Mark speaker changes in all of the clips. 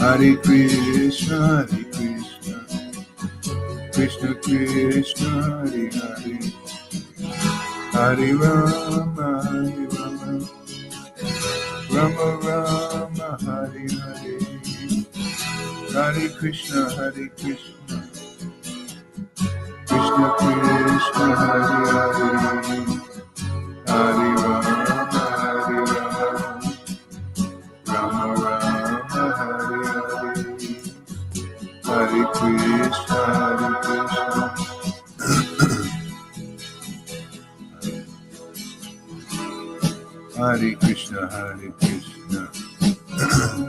Speaker 1: Hare Krishna, Krishna Krishna, Hare Hare, Hare Rama, Rama Rama, Hare Hare, Hare Krishna, Krishna Krishna, Hare Hare, Hare Rama, Rama Rama, Hare Hare, Hare Krishna, Hare Krishna,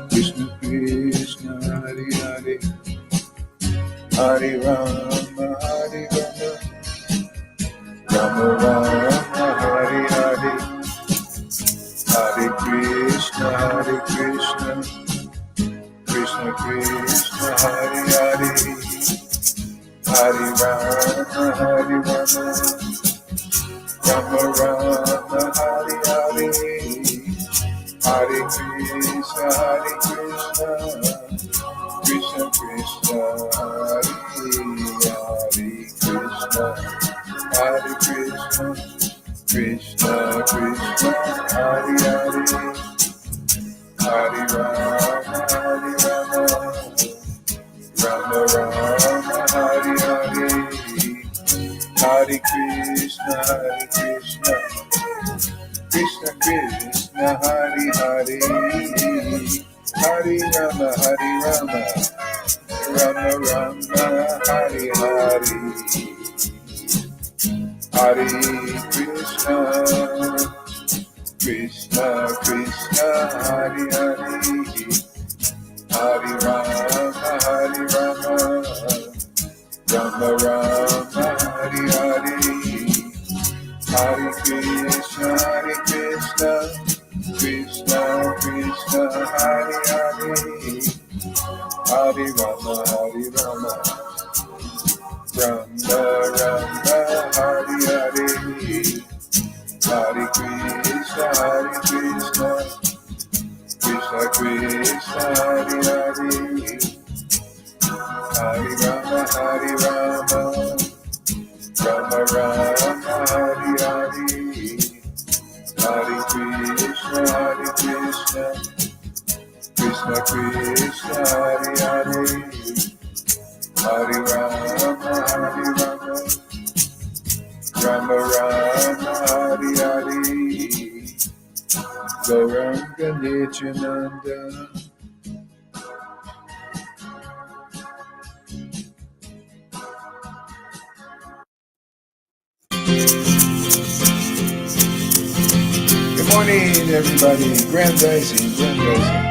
Speaker 1: Krishna Krishna, Hare Hare, Hare Rama, Rama Rama, Hare Hare, Hare Krishna, Krishna Krishna, Hare Hare, Hare Rama, Rama Rama, Hare Hare, Hare Krishna, Krishna Krishna, Hare Hare, Krishna, Krishna Krishna, Hare Hare, Hare Rama, Rama Rama, Hare Hare, Hare Krishna, Krishna Krishna, Hare Hare, Hare Rama, Rama Rama, Hare Hare, Hare Krishna, Krishna Krishna, Hare Hare, Hare Rama, Rama Rama, Hare Hare, Hare Krishna, Krishna Krishna, Hare Hare, Hare Rama, Rama Rama, Hare Hare, Hare Krishna, Krishna Krishna, Hare Hare, Hare Rama, Rama Rama, Hare Hare, Hare Krishna, Krishna Krishna, Hare Hare, Hare Rama, Rama Rama, Hare Hare, Gauranga Nityananda. Good morning, everybody. Grand rising, grand rising.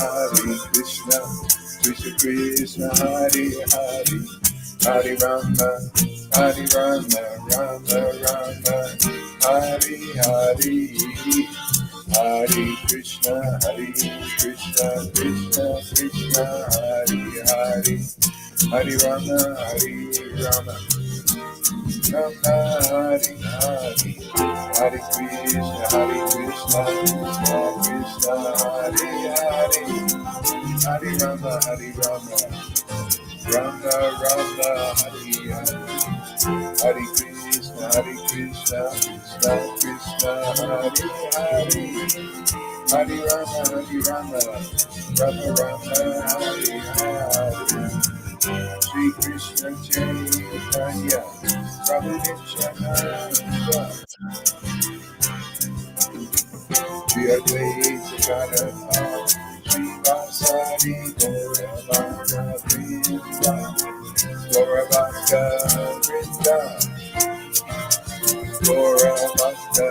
Speaker 1: Hare Krishna, Krishna Krishna, Hare Hare, Hare Rama, Rama Rama, Hare Hare, Hare Krishna, Krishna Krishna, Hare Hare, Hare Rama, Rama Rama, Hare Hare, Hare Krishna, Krishna Krishna, Hare Hare, Hare Rama, Rama Rama, Hare Hare, Hare Krishna, Krishna Krishna, Hare Hare, Hare Rama, Rama Rama, Hare Hare, Shri Krishna Chaitanya, Prabhu Nityananda, Shri Advaita Gadadhara, Shri Vasari Gauravanga Vrinda, Gauravanga Vrinda, Gauravanga,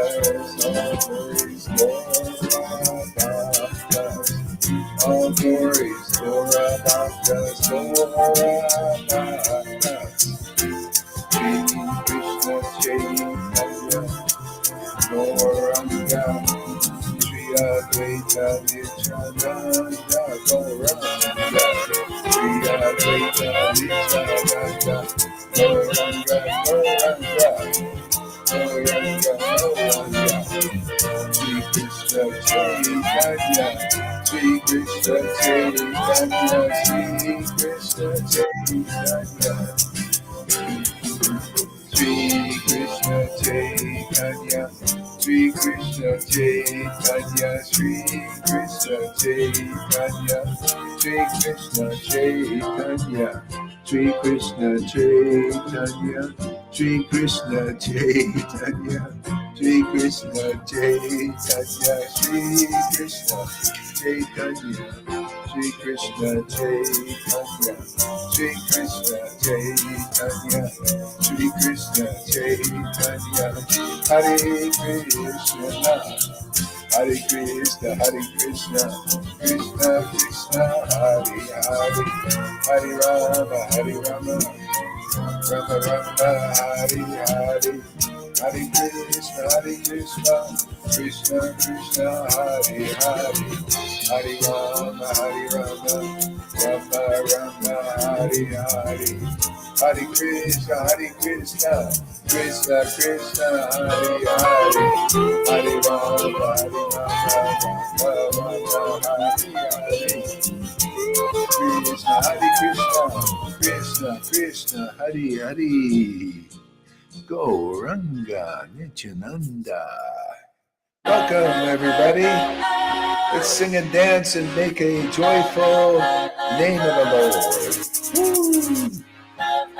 Speaker 1: all glories, Gauravanga, Shri Krishna Chaitanya, Gauranga, Shri Advaita Nityananda, Gauranga, Shri Advaita Sri Krishna Chaitanya, Sri Krishna Chaitanya, Sri Krishna Chaitanya, Sri Krishna Chaitanya, Sri Krishna Chaitanya, Sri Krishna Chaitanya, Sri Krishna Chaitanya, Hare Krishna, Hare Krishna, Hare Krishna, Krishna Krishna, Hare Hare, Hare Rama, Hare Rama, Rama Rama, Hare Hare, Hare Krishna, Krishna Krishna, Hare Hare, Hare Rama, Rama Rama, Hare Hare, Hare Krishna, Krishna Krishna, Hare Hare, Hare Rama, Rama Rama, Hare Hare. Krishna, Hare Krishna, Krishna Krishna, Hare Hare. Gauranga Nityananda. Welcome, everybody. Let's sing and dance and make a joyful name of the Lord. Woo.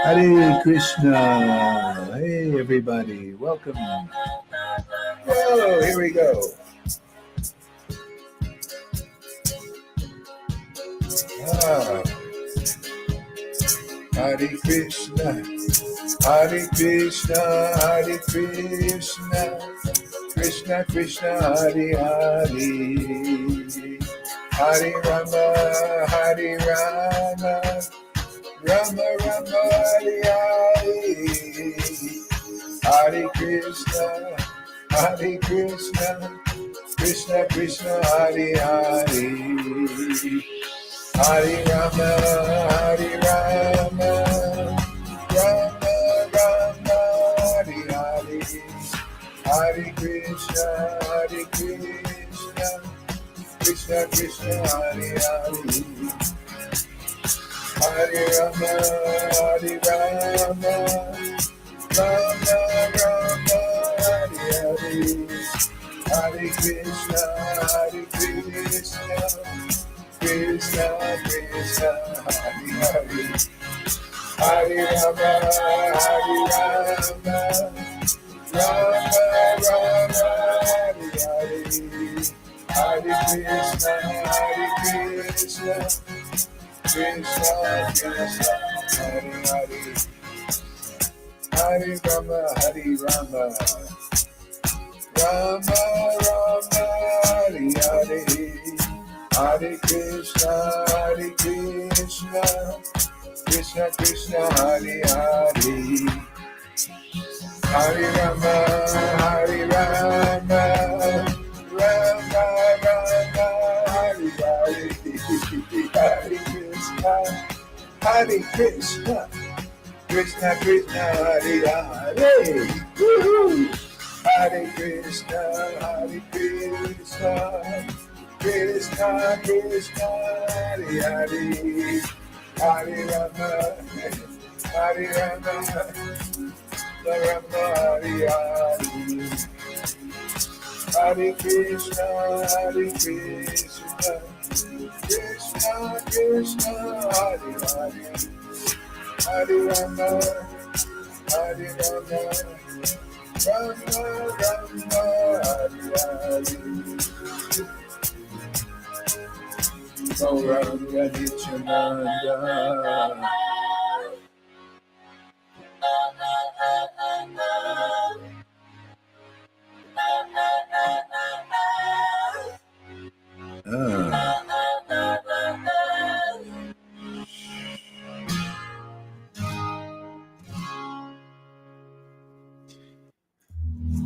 Speaker 1: Hare Krishna. Hey, everybody. Welcome. Whoa, here we go. Hare Krishna, Hare Krishna, Hare Krishna, Krishna Krishna, Hare Hare, Hare Rama, Hare Rama, Rama Rama, Hare Hare, Hare Krishna, Hare Krishna, Krishna Krishna, Hare Hare, Hare Rama, Hare Rama, Rama Rama, Hare Hare, Hare Krishna, Krishna Krishna, Hare Hare, Hare Rama, Hare Rama, Rama Rama, Hare Hare, Hare Krishna, Krishna Krishna, Hare Hare, Hare Rama, Hare Rama, Rama Rama, Hare Hare, Hare Krishna, Krishna Krishna, Hare Hare, Hare Rama, Hare Rama, Rama Rama, Hare Hare, Hare Krishna, Krishna Krishna, Hare Hare, Hare Rama, Hare Rama, Rama Rama, Hare Hare, Hare Krishna, Krishna Krishna, Hare Hare, Hare Krishna, Krishna Krishna, Hare Hare, Hare Rama, Hare Rama, Rama, Hare Hare, Hare Krishna, Krishna Krishna, Hare Hare, Hare Rama, Hare Rama, Rama Rama, Hare Hare. Gauranga Nityananda.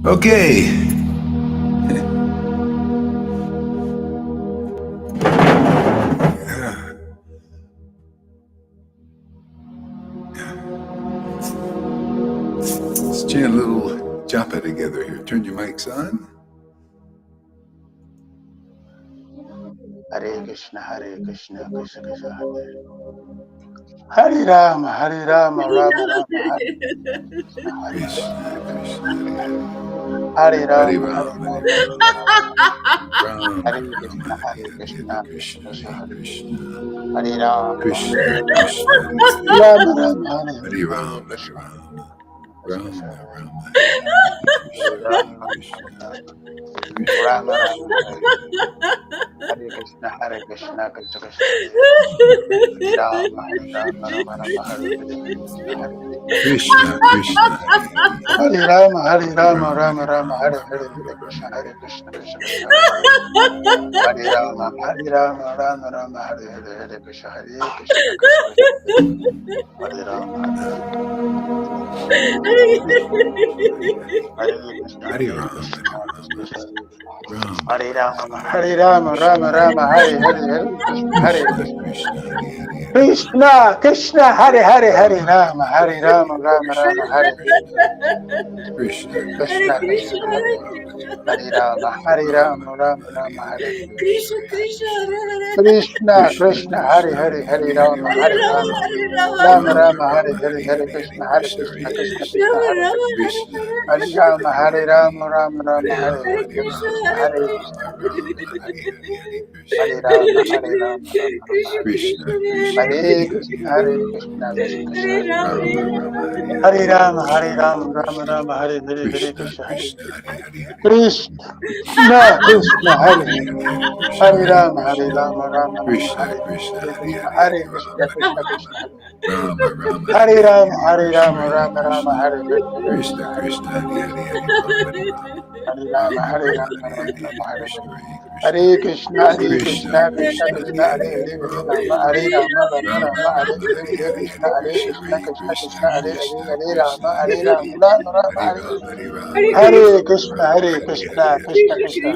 Speaker 1: Okay. chant a little japa together here. Turn your mics on.
Speaker 2: Hare Krishna, Krishna Krishna, Hare Rama, Rama Rama, Hare Krishna,
Speaker 1: Krishna, Krishna,
Speaker 2: Hare
Speaker 1: Hare
Speaker 2: Rama,
Speaker 1: Ram, Hare
Speaker 2: Rama,
Speaker 1: Ram,
Speaker 2: Hare
Speaker 1: Ram,
Speaker 2: Krishna,
Speaker 1: Hare Krishna, Hare Krishna,
Speaker 2: Hare Rama,
Speaker 1: Krishna, Krishna,
Speaker 2: Rama Rama,
Speaker 1: Hare
Speaker 2: Hare
Speaker 1: Ram, Hare
Speaker 2: Krishna,
Speaker 1: Ram, Ram,
Speaker 2: Krishna,
Speaker 1: Ram, Hare Krishna,
Speaker 2: Rama
Speaker 1: Hare Krishna,
Speaker 2: Rama,
Speaker 1: Krishna,
Speaker 2: Hare Krishna, Krishna Krishna, Hare Rama, Rama Rama, Hare Krishna,
Speaker 1: Krishna, Krishna, Hare
Speaker 2: Hare Rama,
Speaker 1: Ram,
Speaker 2: Rama
Speaker 1: Hare
Speaker 2: Rama,
Speaker 1: Ram,
Speaker 2: Hare Krishna, Krishna Krishna, Hare Rama, Rama Rama, Hare Krishna, Krishna Krishna, Hare Rama, Hare Krishna,
Speaker 1: Hare Ram, Hare
Speaker 2: Krishna,
Speaker 1: Ram,
Speaker 2: Hare Rama,
Speaker 1: Krishna,
Speaker 2: Rama, Hare Krishna,
Speaker 1: Krishna,
Speaker 2: Krishna,
Speaker 1: Krishna, Hare
Speaker 2: Krishna, Krishna, Hare Rama, Rama, Hare
Speaker 1: Krishna,
Speaker 2: Krishna,
Speaker 1: Krishna,
Speaker 2: Krishna,
Speaker 1: Hare
Speaker 2: Hare
Speaker 1: Ram,
Speaker 2: Hare Rama,
Speaker 1: Ram,
Speaker 2: Rama, Hare
Speaker 3: Krishna Krishna
Speaker 2: Krishna,
Speaker 1: Krishna,
Speaker 2: Krishna,
Speaker 1: Krishna,
Speaker 2: Hare
Speaker 1: Hare
Speaker 2: Rama,
Speaker 1: Hare
Speaker 2: Rama,
Speaker 1: Ram,
Speaker 2: Rama,
Speaker 1: Ram,
Speaker 2: Hare
Speaker 1: Hare
Speaker 2: Krishna,
Speaker 1: Krishna, Hare
Speaker 2: Krishna,
Speaker 1: Krishna,
Speaker 2: Krishna, Hare
Speaker 1: Krishna,
Speaker 2: Hare
Speaker 1: Krishna,
Speaker 2: Rama,
Speaker 1: Hare
Speaker 2: Rama,
Speaker 1: Hare
Speaker 2: Hare
Speaker 1: Ram, Hare
Speaker 2: Krishna,
Speaker 1: Ram,
Speaker 2: Hare
Speaker 1: Ram,
Speaker 2: Krishna,
Speaker 1: Ram, Hare
Speaker 2: Hare
Speaker 1: Krishna, Hare
Speaker 2: Rama,
Speaker 1: Krishna,
Speaker 2: Rama, Hare
Speaker 1: Krishna, Krishna,
Speaker 2: Hare
Speaker 1: Hare
Speaker 2: Krishna,
Speaker 3: Hare
Speaker 2: Krishna,
Speaker 3: Ram,
Speaker 1: Ram, Ram,
Speaker 2: Hare
Speaker 1: Hare
Speaker 2: Rama, Rama, Hare
Speaker 1: Krishna,
Speaker 2: Krishna,
Speaker 1: Krishna, Hare
Speaker 2: Krishna, Krishna, Hare Rama,
Speaker 1: Krishna,
Speaker 2: Hare
Speaker 1: Krishna,
Speaker 2: Hare
Speaker 1: Ram,
Speaker 2: Krishna,
Speaker 1: Rama, Rama,
Speaker 2: Hare Rama,
Speaker 1: Krishna,
Speaker 2: Rama,
Speaker 1: Krishna,
Speaker 2: Hare
Speaker 1: Krishna, Krishna,
Speaker 2: Hare Rama,
Speaker 1: Rama,
Speaker 2: Rama, Hare
Speaker 1: Krishna,
Speaker 2: Hare Krishna,
Speaker 1: Krishna,
Speaker 2: Krishna,
Speaker 1: Krishna,
Speaker 2: Krishna,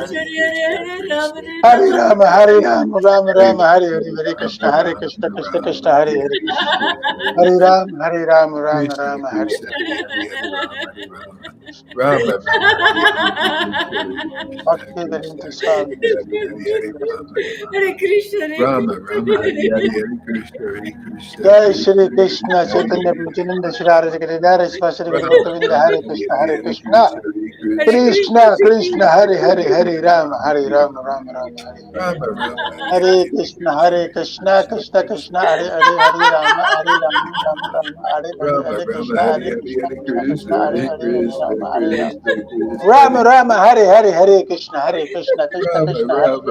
Speaker 2: Hare Rama,
Speaker 1: Rama,
Speaker 2: Rama,
Speaker 1: Rama,
Speaker 2: Hare Krishna,
Speaker 1: Krishna,
Speaker 2: Hare
Speaker 1: Krishna,
Speaker 2: Rama,
Speaker 1: Hare
Speaker 2: Rama,
Speaker 1: Ram, Hare Ram,
Speaker 2: Hare Krishna, Krishna,
Speaker 3: Krishna,
Speaker 2: Hare
Speaker 3: Hare Ram, Hare
Speaker 2: Hare
Speaker 3: Ram.
Speaker 2: Rama, Rama, Hare Krishna, Krishna, Hare Hare Rama, Hare Bhakti Galinta Swami.
Speaker 3: Hare Krishna, Hare
Speaker 1: Rama, Rama, Hare Hare,
Speaker 3: Krishna.
Speaker 1: Hare Krishna, Hare Krishna,
Speaker 2: Jai Shri
Speaker 1: Krishna
Speaker 2: Krishna,
Speaker 1: Krishna, Hare
Speaker 2: Chaitanya
Speaker 1: Hare.
Speaker 2: Prabhupada, Shri Radha Giridhara, Shri Guru
Speaker 1: Rama,
Speaker 2: Bhaktavinda,
Speaker 1: Rama,
Speaker 2: Hare
Speaker 1: Hare
Speaker 2: Krishna,
Speaker 1: Hare,
Speaker 2: Hare
Speaker 1: Hare
Speaker 2: Krishna,
Speaker 1: Krishna, Hare
Speaker 3: Hare
Speaker 1: Krishna.
Speaker 3: Krishna,
Speaker 2: Krishna, Krishna, Hare Hare, Hare Rama, Hare Rama, Rama Rama, Hare
Speaker 1: Rama, Rama, Hare
Speaker 2: Hare
Speaker 1: Hare,
Speaker 2: Hare Krishna, Krishna Krishna, Hare Hare, Hare Rama, Rama Rama, Hare Hare,
Speaker 1: Rama,
Speaker 2: Hare
Speaker 1: Rama,
Speaker 2: Krishna,
Speaker 1: Hare
Speaker 2: Hare
Speaker 1: Hare,
Speaker 2: Krishna,
Speaker 1: Hare
Speaker 2: Krishna
Speaker 1: Krishna,
Speaker 2: Krishna, Hare
Speaker 1: Hare
Speaker 2: Hare, Hare
Speaker 1: Krishna,
Speaker 2: Rama, Hare Rama,
Speaker 1: Krishna Krishna,
Speaker 2: Rama
Speaker 1: Hare
Speaker 2: Rama, Hare Hare, Hare Krishna, Krishna
Speaker 1: Rama,
Speaker 2: Krishna, Hare
Speaker 1: Rama, Hare Hare,
Speaker 2: Hare
Speaker 1: Krishna,
Speaker 2: Rama, Hare
Speaker 1: Krishna,
Speaker 2: Rama,
Speaker 1: Hare
Speaker 2: Rama,
Speaker 1: Hare,
Speaker 2: Hare
Speaker 1: Hare
Speaker 2: Hare, Hare
Speaker 1: Krishna,
Speaker 2: Krishna,
Speaker 1: Hare
Speaker 2: Hare
Speaker 1: Hare,
Speaker 2: Krishna,
Speaker 1: Rama,
Speaker 2: Krishna
Speaker 1: Hare
Speaker 2: Krishna,
Speaker 1: Rama.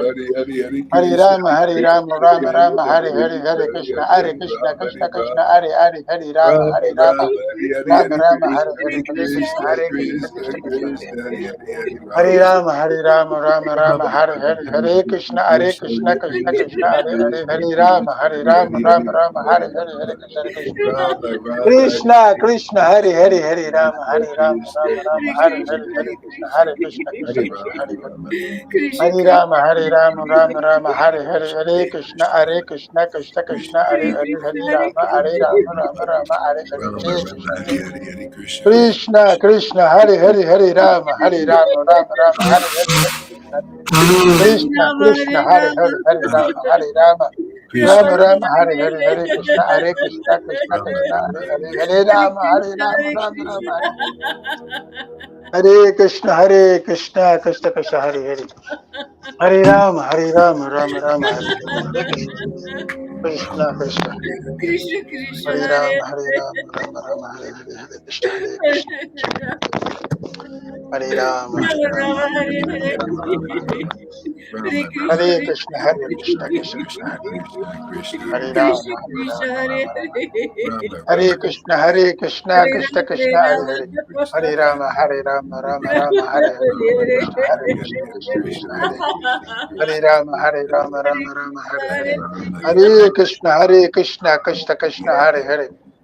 Speaker 2: Hare Hare, Hare Rama,
Speaker 1: Rama,
Speaker 2: Hare Rama,
Speaker 1: Rama, Hare Hare,
Speaker 2: Rama
Speaker 1: Hare
Speaker 2: Rama, Hare
Speaker 1: Krishna,
Speaker 2: Hare,
Speaker 1: Hare
Speaker 2: Hare Krishna,
Speaker 1: Krishna,
Speaker 2: Hare Krishna,
Speaker 1: Krishna
Speaker 2: Krishna Krishna,
Speaker 1: Krishna, Hare Hare,
Speaker 2: Hare
Speaker 1: Rama.
Speaker 2: Rama, Hare Rama, Rama,
Speaker 1: Rama,
Speaker 2: Hare
Speaker 1: Rama,
Speaker 2: Hare,
Speaker 1: Hare
Speaker 2: Hare
Speaker 1: Krishna,
Speaker 2: Krishna, Hare
Speaker 1: Krishna,
Speaker 2: Krishna,
Speaker 1: Hare
Speaker 2: Krishna
Speaker 1: Krishna,
Speaker 2: Krishna, Hare Hare,
Speaker 1: Krishna
Speaker 2: Hare Rama,
Speaker 1: Krishna,
Speaker 2: Hare
Speaker 1: Hare
Speaker 2: Rama,
Speaker 1: Hare,
Speaker 2: Rama,
Speaker 1: Rama,
Speaker 2: Hare
Speaker 1: Rama.
Speaker 2: Hare, Hare Krishna, Hare Krishna.
Speaker 1: Rama, Rama, Hare
Speaker 2: Krishna, Krishna,
Speaker 1: Krishna,
Speaker 2: Hare Hare,
Speaker 1: Krishna
Speaker 2: Hare Rama,
Speaker 1: Krishna,
Speaker 2: Hare Rama,
Speaker 1: Krishna
Speaker 2: Rama, Hare
Speaker 1: Krishna,
Speaker 2: Hare, Hare Krishna,
Speaker 1: Krishna.
Speaker 2: Hare Krishna, Krishna
Speaker 1: Hare
Speaker 2: Krishna,
Speaker 1: Rama,
Speaker 2: Hare
Speaker 1: Hare
Speaker 2: Hare.
Speaker 1: Rama.
Speaker 2: Hare Rama, Hare Rama, Rama, Hare Hare, Hare Krishna, Hare Krishna, Krishna Krishna,
Speaker 1: Krishna,
Speaker 2: Hare Hare, Hare Rama, Rama, Hare Hare,
Speaker 1: Rama,
Speaker 2: Hare
Speaker 1: Rama,
Speaker 2: Krishna.
Speaker 1: Hare Hare, Hare Krishna, Hare
Speaker 2: Krishna, Krishna, Hare Hare, Hare Rama, Rama, Hare Hare, Hare Krishna. Krishna, Krishna, Hare Hare, Hare Rama,
Speaker 1: Krishna,
Speaker 2: Rama, Hare Hare, Hare Krishna, Hare Krishna, Krishna
Speaker 1: Rama,
Speaker 2: Krishna,
Speaker 1: Rama,
Speaker 2: Hare
Speaker 1: Hare
Speaker 2: Hare,
Speaker 1: Hare.
Speaker 2: Hare Rama, Rama, Hare Krishna, Krishna Krishna, Hare Hare, Hare Rama, Rama, Hare Hare Krishna, Krishna Krishna,
Speaker 3: Krishna Krishna,
Speaker 2: Hare
Speaker 3: Hare
Speaker 2: Rama, Hare Hare, Hare Krishna, Hare Krishna, Hare Rama,
Speaker 3: Rama
Speaker 2: Hare
Speaker 3: Rama,
Speaker 2: Rama,
Speaker 3: Hare Hare.
Speaker 1: Rama, Rama,
Speaker 3: Hare
Speaker 1: Hare
Speaker 3: Krishna,
Speaker 2: Hare
Speaker 1: Krishna,
Speaker 2: Krishna,
Speaker 1: Hare
Speaker 2: Krishna Krishna,
Speaker 1: Krishna, Krishna Krishna,
Speaker 2: Hare
Speaker 1: Hare
Speaker 2: Rama,
Speaker 1: Hare.
Speaker 3: Krishna Krishna, Hare Hare.
Speaker 1: Rama,
Speaker 2: Hare
Speaker 1: Rama,
Speaker 2: Krishna, Hare Krishna,
Speaker 3: Hare
Speaker 2: Krishna
Speaker 3: Rama,
Speaker 2: Krishna, Hare Hare,
Speaker 1: Krishna,
Speaker 2: Hare Rama, Rama, Hare Hare,
Speaker 1: Rama,
Speaker 2: Hare Krishna,
Speaker 1: Rama,
Speaker 2: Hare
Speaker 1: Hare
Speaker 2: Krishna,
Speaker 1: Hare, Hare
Speaker 2: Krishna
Speaker 1: Krishna,
Speaker 2: Krishna,
Speaker 1: Hare
Speaker 2: Hare
Speaker 1: Krishna,
Speaker 2: Hare
Speaker 1: Krishna.
Speaker 2: Rama, Rama,
Speaker 3: Hare
Speaker 2: Hare
Speaker 3: Krishna,
Speaker 2: Hare,
Speaker 1: Rama,
Speaker 3: Hare
Speaker 1: Rama, Hare
Speaker 2: Hare Krishna, Krishna Krishna, Hare Hare,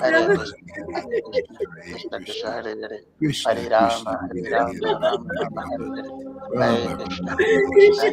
Speaker 2: Hare Krishna, Krishna Krishna, Hare Hare, Hare Rama, Hare Rama, Rama Rama, Hare Hare, Hare Krishna, Krishna.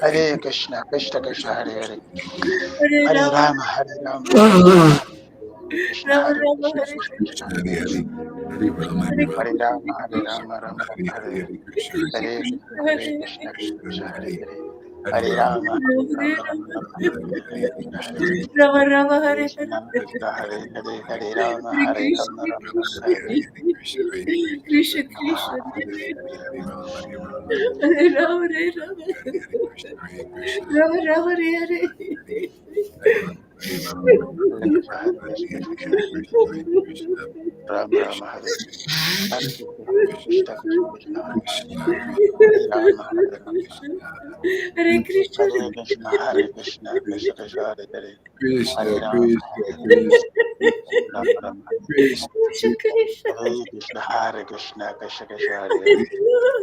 Speaker 2: Hare Krishna, Krishna Krishna, Hare Hare,
Speaker 3: Hare
Speaker 2: Hare
Speaker 3: Rama,
Speaker 2: Rama, Hare Rama, Rama Krishna,
Speaker 3: Rama
Speaker 2: Hare
Speaker 3: Rama,
Speaker 2: Krishna,
Speaker 3: Hare
Speaker 2: Krishna Krishna,
Speaker 3: Krishna,
Speaker 2: Hare Krishna,
Speaker 3: Hare
Speaker 2: Hare
Speaker 3: Krishna,
Speaker 2: Rama, Hare Rama, Rama Rama, Hare Hare,
Speaker 3: Krishna
Speaker 2: Hare
Speaker 3: Krishna,
Speaker 2: Krishna,
Speaker 3: Hare
Speaker 2: Hare
Speaker 3: Hare,
Speaker 2: Krishna, Krishna Krishna, Hare Hare, Hare Rama, Hare
Speaker 3: Hare
Speaker 2: Rama, Rama
Speaker 3: Rama,
Speaker 2: Rama, Hare Krishna, Hare Hare,
Speaker 3: Rama Rama, Hare
Speaker 2: Krishna
Speaker 3: Hare,
Speaker 2: Krishna, Hare Hare, Hare Rama,
Speaker 3: Hare
Speaker 2: Hare Rama,
Speaker 3: Krishna,
Speaker 2: Rama Rama,
Speaker 3: Krishna
Speaker 2: Hare Hare,
Speaker 3: Krishna, Krishna, Hare Rama, Hare Rama, Rama Rama, Hare Hare.
Speaker 2: Hare Krishna, Hare Krishna, Krishna Krishna, Rama Rama, Hare Hare Krishna, Krishna Krishna, Hare Hare. Hare Rama, Hare Rama,
Speaker 3: Hare Krishna,
Speaker 2: Hare Krishna, Hare Krishna, Krishna Krishna, Hare Hare,
Speaker 1: Krishna,
Speaker 2: Hare Rama,
Speaker 1: Krishna,
Speaker 2: Hare
Speaker 1: Krishna,
Speaker 2: Rama, Rama, Hare Hare,
Speaker 1: Krishna,
Speaker 3: Krishna, Krishna.
Speaker 2: Hare Krishna, Hare Krishna, Krishna Krishna, Hare Hare,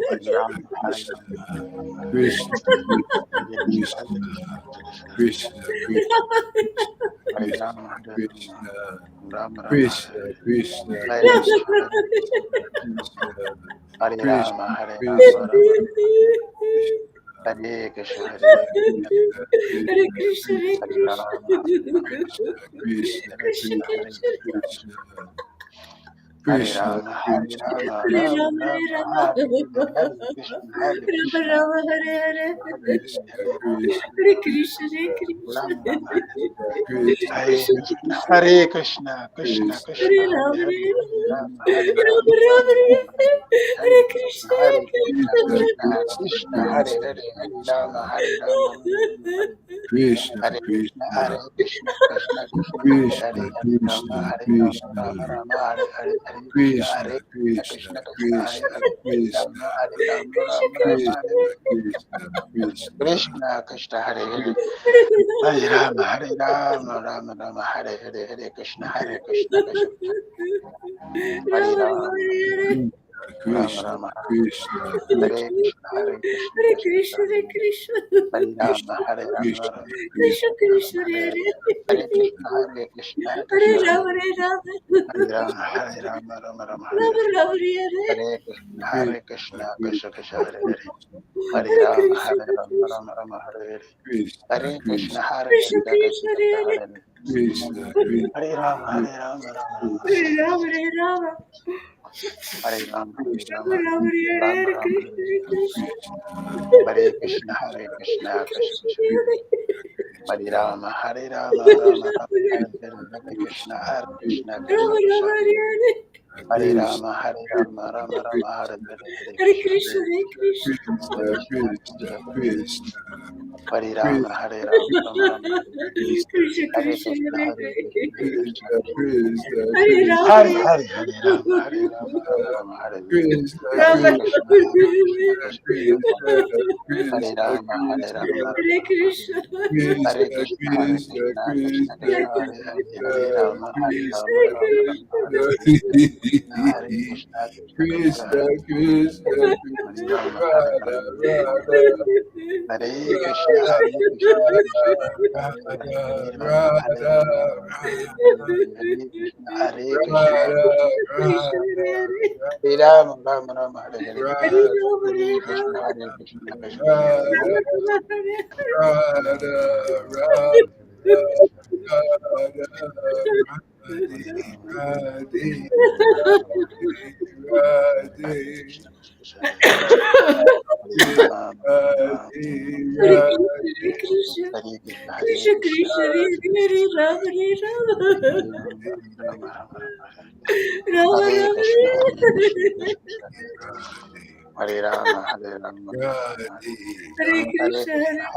Speaker 2: Hare Rama, Hare Rama,
Speaker 1: Krishna,
Speaker 2: Hare Krishna, Hare Krishna,
Speaker 1: Krishna,
Speaker 2: Hare
Speaker 1: Krishna,
Speaker 2: Rama, Hare Rama,
Speaker 1: Krishna,
Speaker 2: Rama Rama,
Speaker 1: Krishna,
Speaker 2: Hare
Speaker 1: Krishna,
Speaker 2: Hare
Speaker 1: Krishna,
Speaker 2: Krishna, Hare
Speaker 1: Krishna,
Speaker 2: Hare
Speaker 1: Krishna,
Speaker 2: Rama, Hare
Speaker 1: Krishna,
Speaker 2: Rama, Rama
Speaker 1: Krishna,
Speaker 2: Hare Krishna,
Speaker 1: Krishna,
Speaker 2: Hare Krishna,
Speaker 1: Krishna,
Speaker 3: Hare
Speaker 1: Krishna,
Speaker 3: Krishna, Hare
Speaker 2: Hare
Speaker 3: Krishna.
Speaker 2: Rama, Hare Rama,
Speaker 1: Krishna,
Speaker 2: Hare
Speaker 3: Krishna,
Speaker 2: Krishna, Hare
Speaker 3: Krishna,
Speaker 2: Krishna,
Speaker 1: Krishna,
Speaker 2: Hare
Speaker 1: Krishna,
Speaker 2: Rama, Hare
Speaker 1: Krishna,
Speaker 2: Rama,
Speaker 3: Hare
Speaker 2: Rama
Speaker 3: Rama, Hare
Speaker 2: Rama,
Speaker 3: Rama.
Speaker 2: Hare Hare Krishna, Hare
Speaker 3: Rama
Speaker 2: Krishna,
Speaker 3: Rama, Hare Hare.
Speaker 2: Hare
Speaker 1: Krishna,
Speaker 2: Hare,
Speaker 1: Krishna,
Speaker 3: Hare Krishna, Hare Krishna.
Speaker 2: Rama Rama, Hare
Speaker 1: Krishna,
Speaker 2: Hare
Speaker 3: Krishna,
Speaker 2: Krishna,
Speaker 3: Krishna.
Speaker 2: Hare Krishna, Krishna
Speaker 1: Krishna,
Speaker 2: Krishna,
Speaker 3: Hare
Speaker 2: Hare
Speaker 3: Rama,
Speaker 2: Hare,
Speaker 3: Hare
Speaker 2: Hare
Speaker 3: Rama.
Speaker 2: Rama, Hare
Speaker 3: Rama
Speaker 2: Rama,
Speaker 3: Rama,
Speaker 2: Rama
Speaker 3: Hare
Speaker 2: Rama,
Speaker 3: Hare.
Speaker 2: Hare
Speaker 3: Hare
Speaker 2: Krishna,
Speaker 3: Krishna,
Speaker 2: Hare Krishna,
Speaker 1: Krishna,
Speaker 2: Krishna
Speaker 1: Krishna,
Speaker 2: Krishna, Hare
Speaker 1: Krishna,
Speaker 2: Hare, Hare Rama, Hare Rama, Rama Hare,
Speaker 1: Krishna,
Speaker 2: Hare Krishna, Hare
Speaker 1: Krishna,
Speaker 2: Krishna, Krishna Krishna, Hare Hare,
Speaker 1: Krishna,
Speaker 2: Hare Rama,
Speaker 1: Krishna,
Speaker 2: Hare Rama,
Speaker 1: Krishna,
Speaker 2: Rama Rama, Hare Hare, Hare Krishna,
Speaker 1: Krishna,
Speaker 2: Hare
Speaker 1: Krishna,
Speaker 2: Krishna, Krishna Hare
Speaker 1: Krishna,
Speaker 2: Hare, Hare Rama,
Speaker 1: Krishna,
Speaker 2: Hare Rama,
Speaker 3: Krishna,
Speaker 2: Rama Rama,
Speaker 3: Krishna.
Speaker 2: Hare
Speaker 1: Krishna, Krishna,
Speaker 2: Krishna, Krishna Hare Hare, Hare Rama, Rama Rama, Hare Hare, Hare Krishna, Hare Krishna, Krishna Krishna, Hare
Speaker 3: Rama Rama,
Speaker 2: Rama,
Speaker 3: Hare Hare.
Speaker 2: Rama
Speaker 1: Krishna,
Speaker 2: Rama,
Speaker 1: Krishna,
Speaker 2: Hare
Speaker 1: Krishna,
Speaker 2: Krishna, Hare Krishna,
Speaker 3: Hare
Speaker 2: Krishna
Speaker 3: Krishna,
Speaker 2: Krishna,
Speaker 3: Hare Krishna.
Speaker 2: Hare Rama,
Speaker 1: Krishna,
Speaker 2: Hare Rama,
Speaker 1: Krishna,
Speaker 2: Rama
Speaker 3: Krishna, Krishna,
Speaker 2: Hare
Speaker 3: Hare
Speaker 2: Hare,
Speaker 3: Hare.
Speaker 2: Hare Krishna, Hare Krishna,
Speaker 3: Hare
Speaker 2: Krishna Hare
Speaker 3: Rama, Hare Rama.
Speaker 2: Hare Rama, Hare Rama, Rama Rama Hare
Speaker 3: Rama
Speaker 2: Hare,
Speaker 3: Rama, Hare Hare.
Speaker 2: Hare Krishna, Hare Krishna, Krishna Krishna Hare Hare, Hare
Speaker 3: Hare
Speaker 2: Rama,
Speaker 3: Krishna,
Speaker 2: Hare Rama, Rama Rama Hare Hare,
Speaker 1: Krishna,
Speaker 2: Hare Krishna,
Speaker 1: Krishna,
Speaker 2: Hare
Speaker 3: Krishna,
Speaker 2: Krishna, Krishna
Speaker 3: Krishna,
Speaker 2: Krishna
Speaker 3: Hare
Speaker 2: Hare
Speaker 3: Hare.
Speaker 2: Hare,
Speaker 1: Krishna,
Speaker 2: Hare Rama, Hare Rama, Rama Rama
Speaker 3: Hare
Speaker 2: Hare Hare,
Speaker 3: Rama, Hare Rama.
Speaker 2: Hare Rama, Hare
Speaker 3: Rama
Speaker 2: Rama,
Speaker 3: Rama, Hare Hare.
Speaker 2: Rama
Speaker 3: Hare
Speaker 2: Rama
Speaker 3: Krishna,
Speaker 2: Hare
Speaker 3: Hare
Speaker 2: Hare,
Speaker 3: Krishna.
Speaker 2: Hare Krishna, Krishna
Speaker 3: Hare
Speaker 2: Krishna,
Speaker 3: Hare.
Speaker 2: Hare Rama, Hare Rama, Rama Rama, Hare Hare, Hare Krishna, Hare Krishna, Krishna
Speaker 3: Rama
Speaker 2: Krishna,
Speaker 3: Rama, Hare Hare.
Speaker 2: Hare Rama, Hare Rama, Rama Rama, Hare Hare, Hare
Speaker 3: Hare
Speaker 2: Krishna,
Speaker 3: Krishna, Hare Krishna.
Speaker 2: Hare Krishna, Hare Krishna,
Speaker 1: Krishna,
Speaker 2: Hare Rama, Hare Rama, Rama Rama,
Speaker 3: Krishna,
Speaker 2: Hare
Speaker 3: Krishna,
Speaker 2: Krishna,
Speaker 3: Hare
Speaker 2: Hare
Speaker 3: Hare.
Speaker 2: Krishna, Hare Krishna,
Speaker 3: Hare Rama,
Speaker 2: Hare
Speaker 3: Hare
Speaker 2: Hare, Hare Rama, Hare Rama, Rama Rama, Hare Hare
Speaker 3: Rama,
Speaker 2: Krishna, Hare Krishna, Krishna Krishna, Hare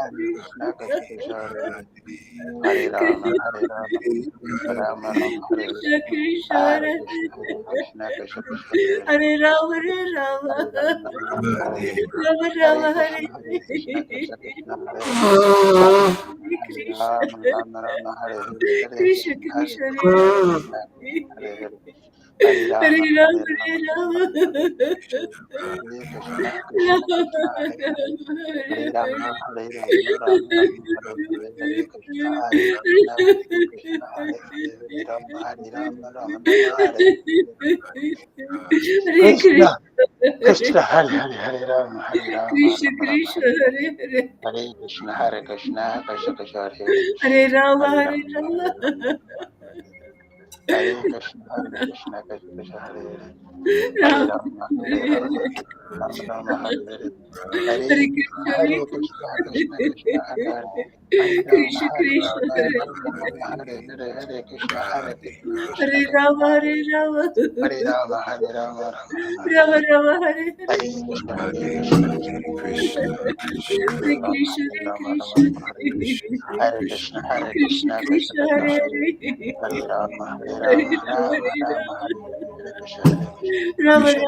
Speaker 2: Rama, Hare Rama, Rama
Speaker 3: Hare
Speaker 2: Rama,
Speaker 3: Krishna.
Speaker 2: Hare Krishna, Hare Krishna, Krishna Krishna, Hare Hare, Hare Rama, Hare Rama, Rama Rama, Hare Krishna, Hare Krishna, Krishna Krishna,
Speaker 1: Krishna,
Speaker 2: Hare
Speaker 1: Krishna,
Speaker 2: Hare
Speaker 1: Krishna,
Speaker 2: Rama, Hare
Speaker 1: Radha,
Speaker 2: Rama,
Speaker 1: Radha,
Speaker 2: Hare Krishna, Hare
Speaker 1: Radha,
Speaker 2: Krishna, Krishna Krishna,
Speaker 1: Radha,
Speaker 2: Hare Rama, Hare
Speaker 1: Radha,
Speaker 2: Rama,
Speaker 1: Radha,
Speaker 2: Hare Krishna, Hare Krishna,
Speaker 1: Radha,
Speaker 3: Krishna,
Speaker 1: Radha,
Speaker 2: Hare Rama, Rama Rama, Hare Hare,
Speaker 3: Hare
Speaker 1: Radha,
Speaker 3: Rama, Hare
Speaker 2: Hare
Speaker 3: Rama.
Speaker 2: Krishna, Hare Krishna, Krishna Krishna,
Speaker 1: Radha,
Speaker 3: Rama Rama, Hare
Speaker 1: Radha, Radhe,
Speaker 2: Hare
Speaker 1: Radhe,
Speaker 2: Krishna, Krishna Krishna, Hare Rama, Rama,
Speaker 1: Radhe,
Speaker 3: Hare
Speaker 1: Radhe,
Speaker 3: Krishna,
Speaker 2: Hare Krishna, Hare
Speaker 3: Krishna,
Speaker 2: Krishna,
Speaker 3: Krishna, Hare Hare, Rama, Hare
Speaker 2: Hare
Speaker 3: Rama.
Speaker 2: Rama, Rama Rama,
Speaker 3: Rama
Speaker 2: Hare
Speaker 3: Rama,
Speaker 2: Krishna, Hare Krishna, Krishna Krishna,
Speaker 1: Radhe,
Speaker 2: Hare Rama, Hare Rama, Rama
Speaker 1: Radhe,
Speaker 3: Hare
Speaker 2: Hare
Speaker 3: Krishna,
Speaker 2: Krishna,
Speaker 3: Hare
Speaker 2: Hare Krishna, Krishna Krishna, Hare Rama,
Speaker 3: Krishna,
Speaker 2: Hare Rama, Rama Rama, Hare
Speaker 3: Krishna, Krishna,
Speaker 2: Hare
Speaker 3: Hare
Speaker 2: Krishna, Hare Krishna, Krishna Krishna,
Speaker 3: Hare Rama, Hare Rama.
Speaker 2: Hare Rama, Rama Hare
Speaker 3: Rama
Speaker 2: Hare
Speaker 3: Rama, Hare
Speaker 2: Krishna, Hare Krishna, Krishna Krishna, Hare Hare, Hare
Speaker 3: Krishna,
Speaker 2: Rama, Rama Rama, Hare Hare, Hare
Speaker 3: Krishna,
Speaker 2: Krishna, Hare
Speaker 3: Krishna,
Speaker 2: Krishna,
Speaker 3: Hare
Speaker 2: Krishna Krishna, Hare Hare, Hare
Speaker 3: Hare
Speaker 2: Rama,
Speaker 3: Rama,
Speaker 2: Hare
Speaker 3: Hare
Speaker 2: Rama, Rama
Speaker 3: Rama.
Speaker 2: Rama, Hare Krishna, Krishna Krishna, Hare Hare, Hare Rama, Hare Rama, Rama Rama, Hare Hare, Hare Krishna, Hare Krishna, Krishna Krishna, Hare Hare, Hare Rama, Hare Rama, Rama Rama, Hare Hare,
Speaker 3: Hare
Speaker 2: Krishna,
Speaker 3: Krishna,
Speaker 2: Krishna, Hare Hare, Hare Rama, Hare Rama,
Speaker 3: Krishna
Speaker 2: Rama Rama,
Speaker 3: Krishna,
Speaker 2: Hare
Speaker 3: Hare Hare,
Speaker 2: Hare Krishna, Hare Krishna, Krishna Krishna, Hare Hare,
Speaker 3: Hare Rama,
Speaker 2: Hare
Speaker 3: Hare
Speaker 2: Rama,
Speaker 3: Rama,
Speaker 2: Hare Rama, Hare Krishna, Hare Krishna, Krishna Krishna, Hare Hare, Hare
Speaker 3: Rama,
Speaker 2: Rama, Hare
Speaker 3: Hare
Speaker 2: Rama, Rama Rama, Hare Hare,
Speaker 3: Hare
Speaker 2: Hare Krishna,
Speaker 3: Krishna, Hare
Speaker 2: Hare Krishna, Krishna Krishna, Hare Hare, Hare Rama,
Speaker 3: Krishna,
Speaker 2: Hare
Speaker 3: Krishna,
Speaker 2: Rama,
Speaker 3: Hare
Speaker 2: Rama Rama, Hare Hare, Hare Krishna, Hare Krishna, Krishna
Speaker 3: Hare
Speaker 2: Krishna,
Speaker 3: Rama,
Speaker 2: Hare
Speaker 3: Hare Rama,
Speaker 2: Hare Rama, Hare Rama, Rama Rama, Hare
Speaker 3: Rama
Speaker 2: Hare,
Speaker 3: Rama, Hare Hare,
Speaker 2: Hare Krishna, Hare Krishna, Krishna Krishna,
Speaker 1: Krishna, Krishna,
Speaker 3: Hare
Speaker 2: Hare Rama,
Speaker 3: Krishna,
Speaker 2: Hare
Speaker 3: Hare
Speaker 2: Rama, Rama
Speaker 3: Krishna,
Speaker 2: Rama, Hare
Speaker 1: Krishna,
Speaker 2: Hare Krishna,
Speaker 1: Krishna,
Speaker 2: Hare
Speaker 3: Krishna
Speaker 2: Krishna, Krishna
Speaker 3: Krishna,
Speaker 2: Krishna,
Speaker 3: Hare
Speaker 2: Hare
Speaker 3: Hare,
Speaker 2: Hare Rama, Hare
Speaker 3: Hare
Speaker 2: Rama,
Speaker 3: Rama,
Speaker 2: Rama
Speaker 3: Hare
Speaker 2: Rama,
Speaker 3: Rama,
Speaker 2: Hare
Speaker 3: Rama
Speaker 1: Krishna,
Speaker 3: Rama Hare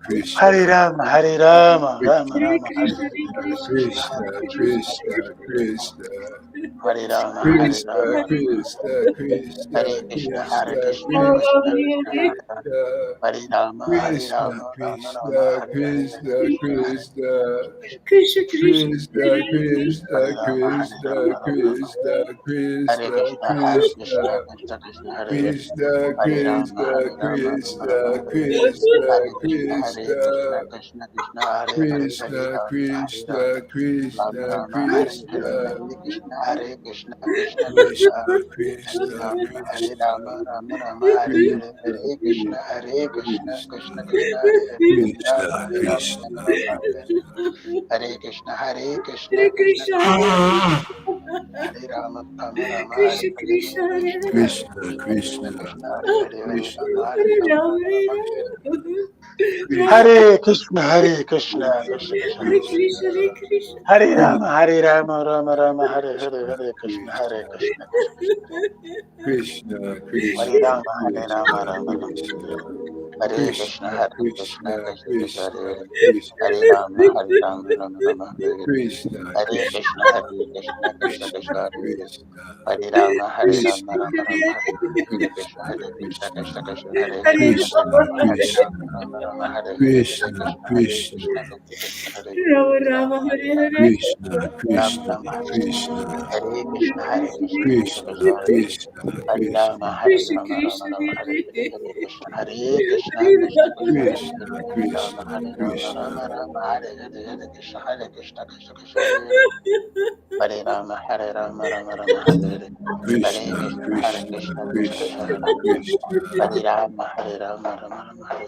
Speaker 1: Krishna,
Speaker 2: Hare Rama, Hare Rama, Rama
Speaker 3: Hare
Speaker 2: Rama, Hare
Speaker 3: Krishna, Hare Krishna,
Speaker 1: Krishna, Krishna, Krishna,
Speaker 2: Hare Rama, Hare
Speaker 1: Krishna,
Speaker 2: Rama,
Speaker 1: Krishna, Krishna,
Speaker 2: Hare Krishna, Hare
Speaker 1: Krishna,
Speaker 2: Krishna,
Speaker 3: Rama
Speaker 2: Krishna
Speaker 3: Rama
Speaker 2: Krishna,
Speaker 3: Hare
Speaker 2: Hare Rama, Hare
Speaker 1: Krishna,
Speaker 2: Rama, Rama
Speaker 1: Krishna,
Speaker 2: Rama, Hare Hare,
Speaker 1: Krishna,
Speaker 2: Hare Krishna, Hare
Speaker 1: Krishna,
Speaker 3: Krishna Krishna
Speaker 1: Krishna,
Speaker 3: Hare
Speaker 1: Krishna,
Speaker 2: Hare Rama, Hare
Speaker 1: Krishna,
Speaker 2: Rama, Rama Rama,
Speaker 1: Krishna,
Speaker 2: Hare
Speaker 1: Krishna,
Speaker 2: Krishna, Hare
Speaker 1: Krishna,
Speaker 2: Krishna, Krishna Krishna, Hare
Speaker 1: Krishna,
Speaker 2: Hare Rama,
Speaker 1: Krishna,
Speaker 2: Hare Rama, Rama
Speaker 1: Krishna,
Speaker 2: Rama,
Speaker 1: Krishna,
Speaker 2: Hare Krishna, Hare Krishna,
Speaker 1: Krishna,
Speaker 2: Krishna Krishna, Hare Hare, Hare
Speaker 1: Krishna,
Speaker 2: Rama, Hare Rama,
Speaker 1: Krishna,
Speaker 2: Rama
Speaker 1: Krishna,
Speaker 2: Rama, Hare Hare,
Speaker 1: Krishna,
Speaker 2: Hare Krishna, Hare Krishna, Krishna Krishna,
Speaker 1: Krishna,
Speaker 2: Hare
Speaker 1: Krishna,
Speaker 2: Rama, Hare
Speaker 1: Krishna,
Speaker 2: Rama, Rama Rama, Hare Hare, Hare Krishna, Hare Krishna, Krishna
Speaker 1: Krishna,
Speaker 2: Krishna, Hare Hare, Hare Rama,
Speaker 1: Krishna,
Speaker 2: Hare Rama, Rama
Speaker 1: Krishna,
Speaker 2: Rama, Hare Hare, Hare Krishna, Hare Krishna,
Speaker 3: Hare
Speaker 2: Krishna
Speaker 3: Krishna,
Speaker 2: Krishna,
Speaker 3: Hare
Speaker 2: Hare Rama, Rama Rama, Hare
Speaker 3: Krishna
Speaker 2: Hare,
Speaker 3: Krishna,
Speaker 2: Hare
Speaker 3: Hare
Speaker 2: Krishna, Hare
Speaker 1: Krishna,
Speaker 2: Krishna, Krishna
Speaker 1: Krishna,
Speaker 2: Krishna, Hare Hare, Hare
Speaker 1: Krishna,
Speaker 2: Rama, Hare
Speaker 3: Hare
Speaker 2: Rama,
Speaker 3: Rama,
Speaker 2: Rama
Speaker 3: Hare
Speaker 2: Rama, Hare Hare,
Speaker 3: Rama, Rama
Speaker 1: Krishna,
Speaker 2: Hare Krishna, Hare Krishna, Krishna Krishna,
Speaker 3: Hare
Speaker 2: Hare
Speaker 1: Krishna,
Speaker 3: Krishna, Hare Krishna,
Speaker 2: Hare
Speaker 1: Krishna,
Speaker 2: Rama, Hare Rama, Rama Rama, Hare Hare,
Speaker 1: Krishna,
Speaker 2: Hare Krishna, Hare
Speaker 1: Krishna,
Speaker 2: Krishna, Krishna
Speaker 1: Krishna,
Speaker 2: Hare
Speaker 1: Krishna,
Speaker 2: Rama, Hare Rama, Rama Rama, Hare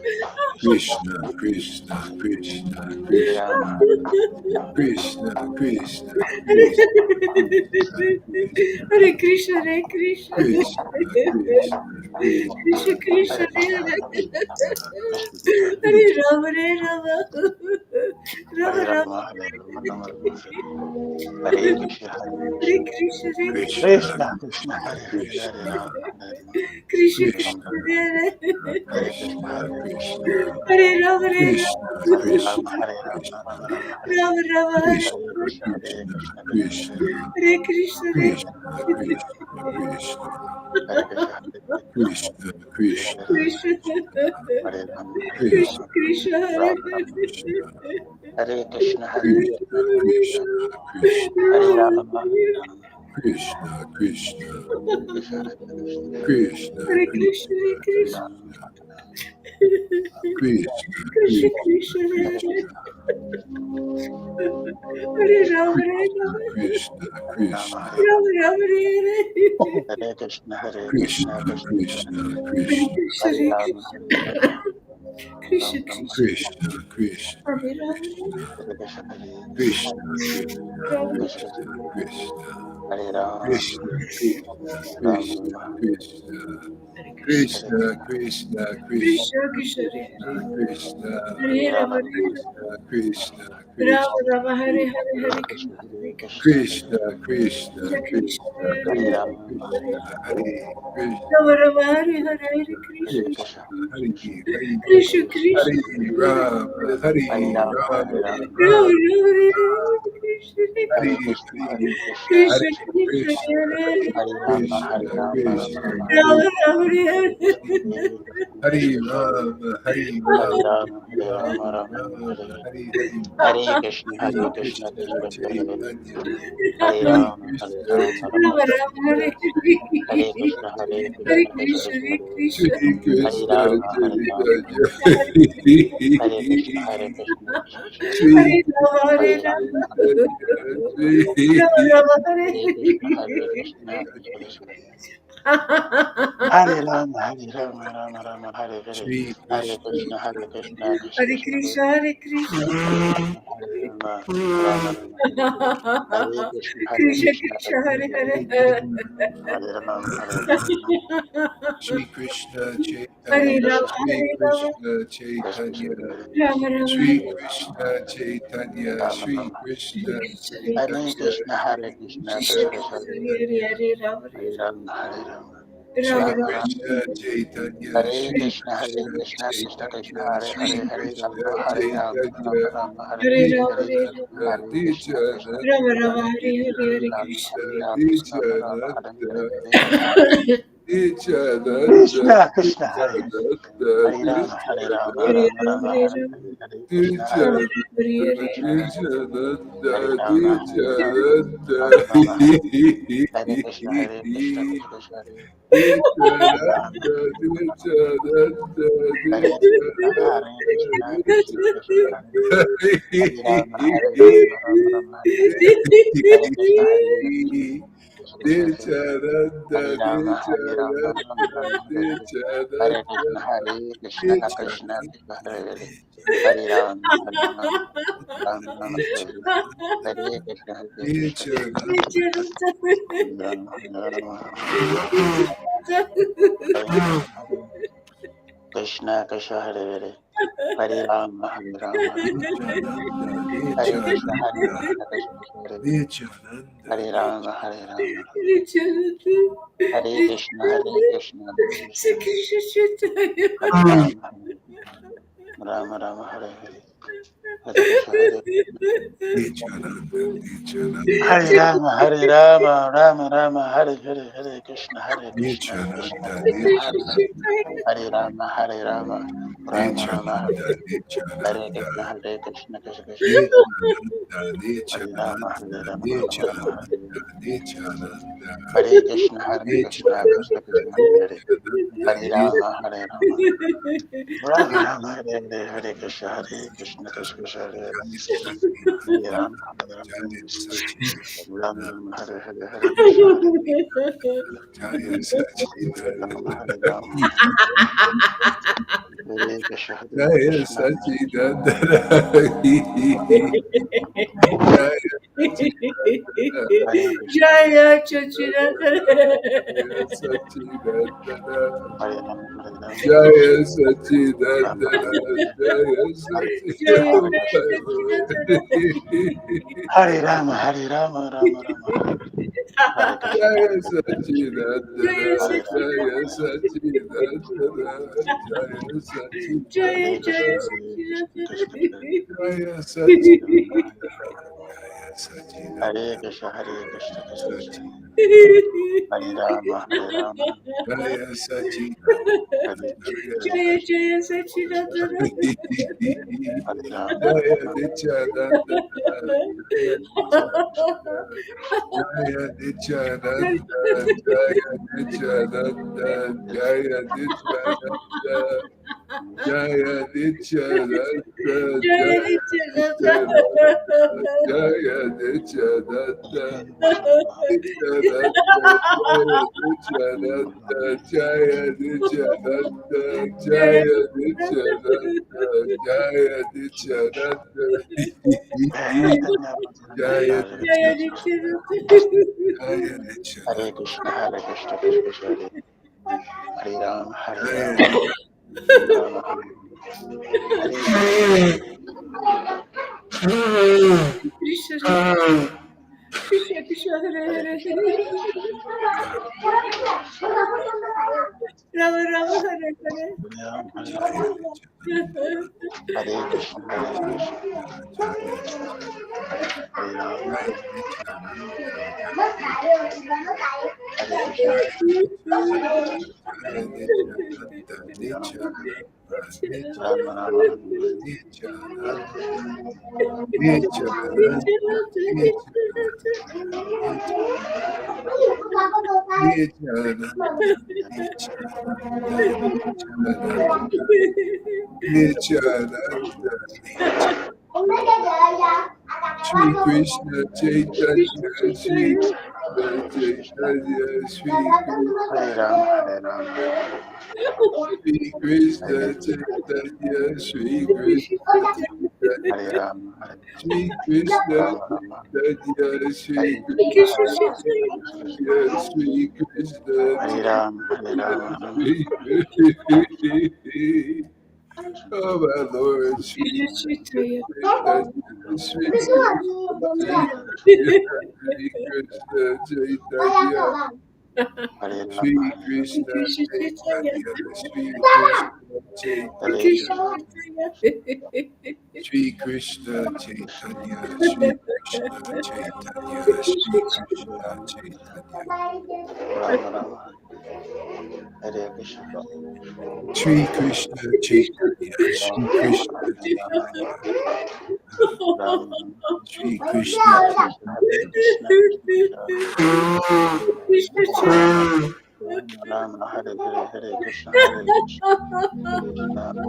Speaker 2: Krishna,
Speaker 1: Krishna,
Speaker 2: Hare Krishna,
Speaker 1: Krishna,
Speaker 2: Krishna Krishna,
Speaker 1: Krishna,
Speaker 2: Hare
Speaker 1: Krishna,
Speaker 2: Hare Rama, Hare Rama, Rama Rama, Hare
Speaker 1: Krishna,
Speaker 2: Hare
Speaker 1: Krishna,
Speaker 2: Krishna, Hare Krishna, Krishna
Speaker 1: Krishna,
Speaker 2: Krishna, Hare
Speaker 1: Krishna,
Speaker 2: Hare Rama, Hare Rama,
Speaker 1: Krishna,
Speaker 2: Rama Rama, Hare Hare Krishna,
Speaker 1: Krishna,
Speaker 2: Hare Krishna,
Speaker 1: Krishna,
Speaker 2: Krishna Krishna, Hare Hare
Speaker 1: Krishna,
Speaker 2: Rama, Hare
Speaker 1: Krishna,
Speaker 2: Rama, Rama Rama, Hare Hare, Hare
Speaker 1: Krishna,
Speaker 2: Krishna, Hare
Speaker 1: Krishna,
Speaker 2: Krishna, Krishna Krishna, Hare
Speaker 3: Rama Rama,
Speaker 2: Rama, Hare
Speaker 3: Hare
Speaker 2: Rama,
Speaker 3: Hare,
Speaker 1: Krishna,
Speaker 2: Rama
Speaker 1: Krishna,
Speaker 2: Rama, Hare
Speaker 1: Krishna,
Speaker 2: Hare Krishna, Hare Krishna, Krishna
Speaker 1: Krishna,
Speaker 2: Krishna, Hare
Speaker 1: Krishna,
Speaker 2: Hare Rama,
Speaker 1: Krishna,
Speaker 2: Hare
Speaker 3: Krishna
Speaker 2: Rama, Rama
Speaker 3: Krishna,
Speaker 2: Rama, Hare
Speaker 3: Hare
Speaker 2: Hare, Hare Krishna, Hare Krishna,
Speaker 3: Hare
Speaker 2: Krishna Krishna, Hare
Speaker 1: Krishna,
Speaker 2: Hare, Hare Rama,
Speaker 1: Krishna,
Speaker 2: Hare Rama,
Speaker 1: Krishna,
Speaker 2: Rama Rama, Hare Hare, Hare Krishna, Hare Krishna, Krishna Krishna, Hare Hare, Hare Rama, Hare Rama, Rama Rama, Hare Hare, Hare
Speaker 1: Krishna,
Speaker 2: Krishna, Hare
Speaker 1: Krishna,
Speaker 2: Krishna, Krishna Krishna,
Speaker 1: Krishna,
Speaker 2: Hare
Speaker 1: Krishna,
Speaker 2: Hare Rama, Hare Rama, Rama Rama, Hare
Speaker 1: Krishna, Krishna, Krishna,
Speaker 2: Hare
Speaker 1: Krishna,
Speaker 2: Rama,
Speaker 1: Krishna, Krishna, Krishna,
Speaker 3: Hare Krishna, Hare Krishna,
Speaker 1: Krishna, Krishna,
Speaker 3: Krishna
Speaker 1: Krishna,
Speaker 3: Krishna,
Speaker 2: Hare Krishna,
Speaker 3: Hare
Speaker 2: Hare
Speaker 1: Krishna,
Speaker 2: Krishna, Krishna Krishna,
Speaker 3: Hare Rama, Hare Rama, Rama
Speaker 2: Hare
Speaker 3: Rama,
Speaker 2: Rama, Hare Rama, Rama Rama, Hare Krishna, Hare
Speaker 3: Hare
Speaker 2: Krishna,
Speaker 3: Krishna, Hare
Speaker 1: Krishna,
Speaker 2: Krishna Krishna,
Speaker 1: Krishna,
Speaker 2: Hare Hare, Hare
Speaker 1: Krishna,
Speaker 2: Rama, Hare Rama,
Speaker 3: Krishna
Speaker 2: Rama
Speaker 1: Krishna,
Speaker 3: Krishna,
Speaker 2: Rama, Hare Krishna,
Speaker 1: Krishna,
Speaker 2: Hare Krishna,
Speaker 1: Krishna,
Speaker 3: Hare Rama, Hare
Speaker 1: Krishna,
Speaker 3: Rama,
Speaker 2: Hare Rama,
Speaker 1: Krishna,
Speaker 2: Hare Rama,
Speaker 1: Krishna,
Speaker 2: Rama Rama, Hare
Speaker 3: Rama Rama,
Speaker 2: Hare
Speaker 1: Krishna,
Speaker 2: Krishna, Hare
Speaker 1: Krishna,
Speaker 2: Krishna, Krishna Hare
Speaker 1: Krishna,
Speaker 3: Hare Krishna, Hare
Speaker 1: Krishna, Krishna, Krishna,
Speaker 2: Hare Krishna, Hare
Speaker 1: Krishna,
Speaker 2: Krishna,
Speaker 1: Krishna,
Speaker 3: Krishna,
Speaker 2: Hare Rama, Hare
Speaker 1: Krishna,
Speaker 3: Krishna
Speaker 2: Rama,
Speaker 3: Krishna, Hare
Speaker 2: Rama Rama,
Speaker 1: Krishna,
Speaker 2: Hare Krishna, Hare
Speaker 1: Krishna,
Speaker 2: Krishna, Krishna
Speaker 1: Krishna, Krishna,
Speaker 2: Hare Rama, Hare Rama,
Speaker 1: Krishna, Krishna,
Speaker 2: Krishna, Hare Krishna,
Speaker 1: Krishna,
Speaker 3: Hare Krishna,
Speaker 1: Krishna,
Speaker 3: Hare
Speaker 2: Hare
Speaker 3: Krishna,
Speaker 2: Rama,
Speaker 1: Krishna,
Speaker 3: Krishna
Speaker 1: Krishna,
Speaker 3: Krishna,
Speaker 2: Hare
Speaker 3: Hare
Speaker 2: Krishna,
Speaker 3: Hare Rama, Hare
Speaker 1: Krishna,
Speaker 3: Rama,
Speaker 1: Krishna,
Speaker 2: Hare Rama,
Speaker 1: Krishna,
Speaker 2: Hare
Speaker 3: Rama Rama, Hare
Speaker 2: Hare Krishna, Hare Krishna,
Speaker 1: Krishna,
Speaker 2: Krishna Krishna,
Speaker 1: Krishna,
Speaker 3: Hare
Speaker 1: Krishna,
Speaker 3: Krishna,
Speaker 2: Hare
Speaker 3: Hare
Speaker 2: Rama,
Speaker 3: Krishna,
Speaker 2: Hare Rama,
Speaker 3: Krishna
Speaker 2: Rama Rama,
Speaker 3: Krishna,
Speaker 1: Krishna, Krishna,
Speaker 3: Hare Rama,
Speaker 1: Krishna,
Speaker 2: Hare Krishna, Hare Krishna,
Speaker 1: Krishna, Krishna,
Speaker 3: Rama,
Speaker 2: Krishna
Speaker 1: Krishna,
Speaker 2: Krishna,
Speaker 1: Krishna,
Speaker 2: Hare Rama,
Speaker 1: Krishna, Krishna,
Speaker 2: Rama
Speaker 1: Krishna,
Speaker 2: Rama,
Speaker 1: Krishna,
Speaker 3: Hare Krishna,
Speaker 2: Hare
Speaker 1: Krishna, Krishna, Krishna,
Speaker 3: Krishna Krishna, Hare
Speaker 1: Krishna,
Speaker 2: Hare
Speaker 3: Hare Rama,
Speaker 2: Rama,
Speaker 3: Hare
Speaker 1: Krishna, Krishna,
Speaker 3: Rama,
Speaker 1: Krishna,
Speaker 3: Rama, Hare Hare,
Speaker 2: Hare
Speaker 3: Hare
Speaker 2: Krishna,
Speaker 3: Krishna,
Speaker 2: Hare
Speaker 3: Hare Krishna,
Speaker 2: Krishna,
Speaker 1: Krishna, Krishna,
Speaker 3: Krishna Krishna,
Speaker 1: Krishna,
Speaker 3: Hare
Speaker 2: Hare
Speaker 3: Hare
Speaker 2: Rama,
Speaker 1: Krishna, Hare Krishna,
Speaker 3: Rama, Rama, Hare Hare, Hare
Speaker 2: Hare
Speaker 3: Krishna,
Speaker 2: Krishna,
Speaker 1: Hare Hare,
Speaker 3: Krishna
Speaker 2: Krishna,
Speaker 3: Krishna,
Speaker 1: Hare Rama, Hare
Speaker 2: Hare Rama,
Speaker 1: Rama,
Speaker 2: Hare Rama,
Speaker 3: Rama,
Speaker 1: Rama,
Speaker 3: Rama, Hare Krishna,
Speaker 1: Hare
Speaker 2: Hare
Speaker 1: Hare,
Speaker 2: Krishna, Hare Krishna,
Speaker 3: Krishna
Speaker 1: Hare
Speaker 3: Krishna,
Speaker 1: Krishna, Hare
Speaker 2: Hare Rama, Hare
Speaker 1: Krishna,
Speaker 2: Rama, Rama
Speaker 1: Krishna,
Speaker 2: Rama, Hare
Speaker 3: Rama,
Speaker 1: Krishna,
Speaker 3: Rama, Hare
Speaker 1: Hare Rama, Hare
Speaker 2: Hare
Speaker 1: Rama,
Speaker 2: Rama, Hare
Speaker 1: Rama
Speaker 2: Rama, Rama Rama,
Speaker 1: Rama,
Speaker 2: Hare
Speaker 1: Hare Hare,
Speaker 2: Hare Krishna,
Speaker 1: Hare
Speaker 2: Hare Krishna,
Speaker 1: Krishna
Speaker 2: Krishna Krishna, Hare
Speaker 1: Chaitanya,
Speaker 2: Hare
Speaker 1: Hare
Speaker 2: Rama, Hare
Speaker 1: Krishna
Speaker 2: Rama, Rama
Speaker 3: Rama,
Speaker 2: Rama,
Speaker 3: Rama,
Speaker 1: Chaitanya,
Speaker 3: Hare
Speaker 2: Hare Krishna, Hare
Speaker 3: Hare
Speaker 2: Krishna, Krishna
Speaker 3: Krishna,
Speaker 2: Krishna,
Speaker 3: Hare
Speaker 2: Hare
Speaker 3: Krishna,
Speaker 1: Hare
Speaker 2: Hare
Speaker 1: Krishna
Speaker 2: Rama, Hare Rama,
Speaker 1: Chaitanya,
Speaker 2: Hare Krishna, Hare Krishna, Krishna Krishna, Hare
Speaker 1: Sri
Speaker 3: Hare Rama, Hare
Speaker 2: Hare
Speaker 1: Krishna
Speaker 2: Rama,
Speaker 3: Rama,
Speaker 2: Hare Rama,
Speaker 1: Chaitanya, Sri
Speaker 3: Rama, Rama, Hare
Speaker 2: Hare Krishna, Hare Krishna, Krishna Krishna, Hare Rama, Hare Rama, Rama Rama, Hare Hare,
Speaker 1: Sri
Speaker 2: Hare
Speaker 1: Krishna
Speaker 2: Krishna, Hare Krishna, Krishna
Speaker 3: Hare
Speaker 2: Krishna, Hare
Speaker 3: Krishna, Hare Krishna,
Speaker 2: Hare Rama, Hare Rama, Rama Rama, Hare Hare, Hare Krishna, Hare
Speaker 3: Krishna
Speaker 2: Krishna,
Speaker 3: Krishna,
Speaker 2: Hare
Speaker 3: Hare
Speaker 2: Hare,
Speaker 3: Hare,
Speaker 2: Hare Rama, Hare Rama,
Speaker 1: Sri Krishna
Speaker 2: Hare
Speaker 3: Hare
Speaker 1: Chaitanya,
Speaker 3: Rama,
Speaker 2: Krishna,
Speaker 1: Sri
Speaker 3: Hare Rama,
Speaker 1: Krishna
Speaker 2: Krishna Krishna,
Speaker 1: Chaitanya,
Speaker 2: Hare
Speaker 3: Rama Rama,
Speaker 1: Sri
Speaker 3: Hare
Speaker 1: Krishna Chaitanya,
Speaker 2: Rama
Speaker 1: Sri
Speaker 2: Rama,
Speaker 1: Krishna
Speaker 3: Hare
Speaker 2: Hare
Speaker 1: Chaitanya,
Speaker 3: Krishna,
Speaker 2: Krishna, Hare Krishna,
Speaker 3: Krishna
Speaker 2: Krishna
Speaker 3: Krishna,
Speaker 2: Krishna,
Speaker 3: Hare Hare, Hare Rama,
Speaker 2: Hare
Speaker 3: Hare
Speaker 2: Rama, Hare Rama,
Speaker 1: Shri
Speaker 3: Rama Rama.
Speaker 1: Krishna Chaitanya,
Speaker 2: Hare
Speaker 1: Shri
Speaker 2: Krishna, Hare
Speaker 1: Krishna
Speaker 2: Krishna, Krishna Krishna,
Speaker 1: Chaitanya,
Speaker 2: Hare
Speaker 1: Shri
Speaker 2: Hare, Hare
Speaker 1: Krishna
Speaker 2: Rama, Hare Rama,
Speaker 1: Chaitanya,
Speaker 2: Rama Rama, Hare
Speaker 3: Hare
Speaker 2: Hare,
Speaker 3: Rama,
Speaker 2: Hare
Speaker 3: Hare
Speaker 2: Krishna,
Speaker 3: Rama.
Speaker 2: Hare Krishna, Krishna
Speaker 3: Rama
Speaker 2: Krishna,
Speaker 3: Rama,
Speaker 2: Hare
Speaker 3: Hare
Speaker 1: Nityananda,
Speaker 2: Hare
Speaker 3: Hare Hare
Speaker 2: Rama,
Speaker 3: Krishna.
Speaker 2: Hare
Speaker 1: Krishna
Speaker 2: Rama, Rama Rama, Hare
Speaker 1: Nityananda,
Speaker 2: Hare, Hare Krishna,
Speaker 1: Nityananda,
Speaker 2: Krishna Krishna, Hare
Speaker 1: Nityananda,
Speaker 2: Hare Rama, Hare Rama,
Speaker 3: Hare
Speaker 1: Nityananda,
Speaker 2: Rama
Speaker 3: Rama,
Speaker 2: Rama,
Speaker 3: Hare
Speaker 2: Hare
Speaker 3: Rama.
Speaker 2: Hare, Hare Krishna, Hare
Speaker 3: Rama
Speaker 1: Nityananda,
Speaker 3: Rama, Hare Hare
Speaker 2: Krishna,
Speaker 3: Krishna.
Speaker 1: Nityananda,
Speaker 2: Hare Rama, Hare Rama,
Speaker 1: Nityananda,
Speaker 2: Rama Rama, Hare Krishna, Hare Krishna, Krishna Krishna, Hare
Speaker 1: Nityananda,
Speaker 2: Rama,
Speaker 1: Nityananda,
Speaker 2: Hare Krishna,
Speaker 1: Nityananda,
Speaker 2: Hare Krishna, Krishna Krishna, Hare Hare Rama, Hare Rama, Rama
Speaker 1: Nityananda,
Speaker 2: Rama, Hare Hare Krishna, Hare Krishna, Krishna Krishna, Hare
Speaker 1: Nityananda,
Speaker 2: Hare Rama, Hare Rama, Rama Rama, Hare Hare Krishna, Hare Krishna, Krishna Krishna, Hare Hare Rama, Hare Rama, Rama Rama, Hare Hare Krishna, Hare Krishna, Krishna Rama, Hare Rama, Hare Hare Krishna, Krishna Hare Hare Hare Rama, Hare Rama, Hare Krishna, Hare Krishna, Krishna Krishna, Hare Rama, Hare Rama, Hare Krishna, Hare Krishna, Krishna Hare Rama, Rama Rama, Hare Hare Hare Krishna, Hare Hare Rama, Hare Rama, Rama Rama, Hare Hare, Hare Krishna, Krishna Krishna, Hare Hare Rama, Hare Rama, Rama Rama, Hare Krishna, Hare Krishna, Krishna Krishna, Hare Rama, Hare Rama, Rama Rama, Hare Krishna, Hare Krishna, Krishna Krishna, Hare Rama, Hare Rama, Rama Rama, Hare Hare, Hare Krishna, Hare Krishna, Krishna Krishna, Hare Rama, Hare Rama, Rama Rama, Hare Hare, Hare Krishna, Hare
Speaker 1: Jaya
Speaker 2: Rama,
Speaker 1: Sachidana.
Speaker 2: Hare Rama, Hare Krishna, Hare
Speaker 1: Jaya
Speaker 2: Krishna,
Speaker 1: Sachidana. Jaya Sachidana.
Speaker 2: Hare Krishna,
Speaker 3: Jaya Chachira.
Speaker 1: Jaya Sachidana.
Speaker 2: Hare Rama, Hare Rama,
Speaker 1: Jaya
Speaker 2: Rama
Speaker 1: Sachidana.
Speaker 2: Rama,
Speaker 1: Jaya
Speaker 2: Hare
Speaker 3: Jaya
Speaker 1: Sachidana.
Speaker 2: Hare
Speaker 3: Jaya
Speaker 2: Krishna, Hare Rama, Hare Rama, Rama Rama, Hare Krishna,
Speaker 1: Jaya
Speaker 2: Hare
Speaker 1: Sachidana.
Speaker 2: Hare Rama,
Speaker 1: Jaya Sachidana. Jaya
Speaker 3: Jaya
Speaker 2: Hare Krishna,
Speaker 1: Sachidana.
Speaker 2: Hare Krishna, Krishna Krishna,
Speaker 1: Jaya
Speaker 2: Hare
Speaker 1: Sachidana.
Speaker 2: Rama,
Speaker 1: Jaya
Speaker 2: Hare
Speaker 1: Sachidana.
Speaker 2: Krishna, Hare Krishna, Krishna Krishna,
Speaker 1: Sachidana.
Speaker 2: Hare Rama, Hare Rama,
Speaker 1: Jaya Sachidana.
Speaker 2: Hare Krishna,
Speaker 1: Jaya
Speaker 2: Hare
Speaker 3: Jaya
Speaker 2: Krishna,
Speaker 3: Jaya
Speaker 2: Krishna
Speaker 3: Sachidata.
Speaker 2: Krishna,
Speaker 1: Sachidana.
Speaker 2: Hare Rama, Hare
Speaker 1: Jaya
Speaker 2: Rama,
Speaker 1: Nityananda. Jaya
Speaker 2: Hare Krishna,
Speaker 1: Nityananda. Jaya Nityananda. Jaya Nityananda. Jaya Nityananda. Jaya Nityananda.
Speaker 3: Jaya
Speaker 1: Jaya
Speaker 3: Nityananda.
Speaker 1: Nityananda. Jaya Nityananda. Nityananda, Jaya Nityananda, Jaya Nityananda,
Speaker 3: Jaya
Speaker 1: Jaya Nityananda, Jaya Nityananda, Jaya Nityananda, Jaya
Speaker 2: Hare
Speaker 1: Nityananda,
Speaker 2: Krishna, Hare Krishna, Krishna Krishna, Hare Rama, Hare
Speaker 1: Jaya
Speaker 2: Rama, Rama Rama, Hare Krishna,
Speaker 3: Krishna Krishna Krishna Hare
Speaker 2: Hare
Speaker 3: Hare
Speaker 2: Krishna,
Speaker 3: Hare Rama Rama Hare Hare
Speaker 2: Hare Rama, Hare
Speaker 1: Jaya
Speaker 2: Rama,
Speaker 1: Nityananda,
Speaker 2: Hare Krishna, Hare Krishna,
Speaker 1: Jaya Nityananda,
Speaker 2: Hare Rama,
Speaker 1: Jaya
Speaker 2: Hare
Speaker 1: Nityananda,
Speaker 2: Hare Krishna,
Speaker 1: Jaya Nityananda, Jaya Nityananda,
Speaker 2: Hare Rama,
Speaker 1: Nityananda,
Speaker 2: Rama
Speaker 1: Nityananda,
Speaker 2: Rama,
Speaker 1: Nityananda, Nityananda, Nityananda, Nityananda, Nityananda, Nityananda, Nityananda, Nityananda, Shri Krishna Chaitanya, Shri Krishna Chaitanya, Shri
Speaker 2: Hare Rama, Hare Rama, Hare
Speaker 1: Krishna
Speaker 2: Krishna,
Speaker 1: Chaitanya, Shri Krishna
Speaker 2: Hare
Speaker 1: Chaitanya,
Speaker 2: Rama, Hare
Speaker 1: Shri Krishna
Speaker 2: Rama, Rama,
Speaker 1: Chaitanya,
Speaker 2: Hare
Speaker 1: Shri
Speaker 2: Krishna,
Speaker 1: Krishna
Speaker 2: Hare Krishna, Krishna Krishna,
Speaker 1: Chaitanya, Shri Krishna
Speaker 2: Hare Rama, Hare Rama, Rama,
Speaker 1: Chaitanya, Shri Oh my Lord, Shri
Speaker 3: Krishna
Speaker 1: Chaitanya, Shri Krishna Chaitanya, Shri Krishna Chaitanya,
Speaker 2: Hare
Speaker 1: Shri
Speaker 2: Rama,
Speaker 1: Krishna
Speaker 3: Krishna Chaitanya.
Speaker 1: Chaitanya, Shri Krishna
Speaker 2: Hare
Speaker 3: Krishna
Speaker 1: Chaitanya,
Speaker 2: Krishna,
Speaker 3: Chaitanya.
Speaker 1: Shri Krishna
Speaker 2: Hare Krishna,
Speaker 1: Chaitanya, Shri Krishna Chaitanya, Shri Krishna Chaitanya,
Speaker 2: Rama Rama, Hare Krishna,
Speaker 1: Shri Krishna Chaitanya, Shri
Speaker 2: Rama
Speaker 1: Krishna
Speaker 2: Rama,
Speaker 1: Chaitanya,
Speaker 2: Rama,
Speaker 1: Shri Krishna
Speaker 2: Hare Krishna, Hare
Speaker 1: Chaitanya,
Speaker 2: Krishna,
Speaker 3: Krishna Chaitanya.
Speaker 2: Rama Rama, Hare Hare, Hare Krishna, Hare Krishna, Hare Rama,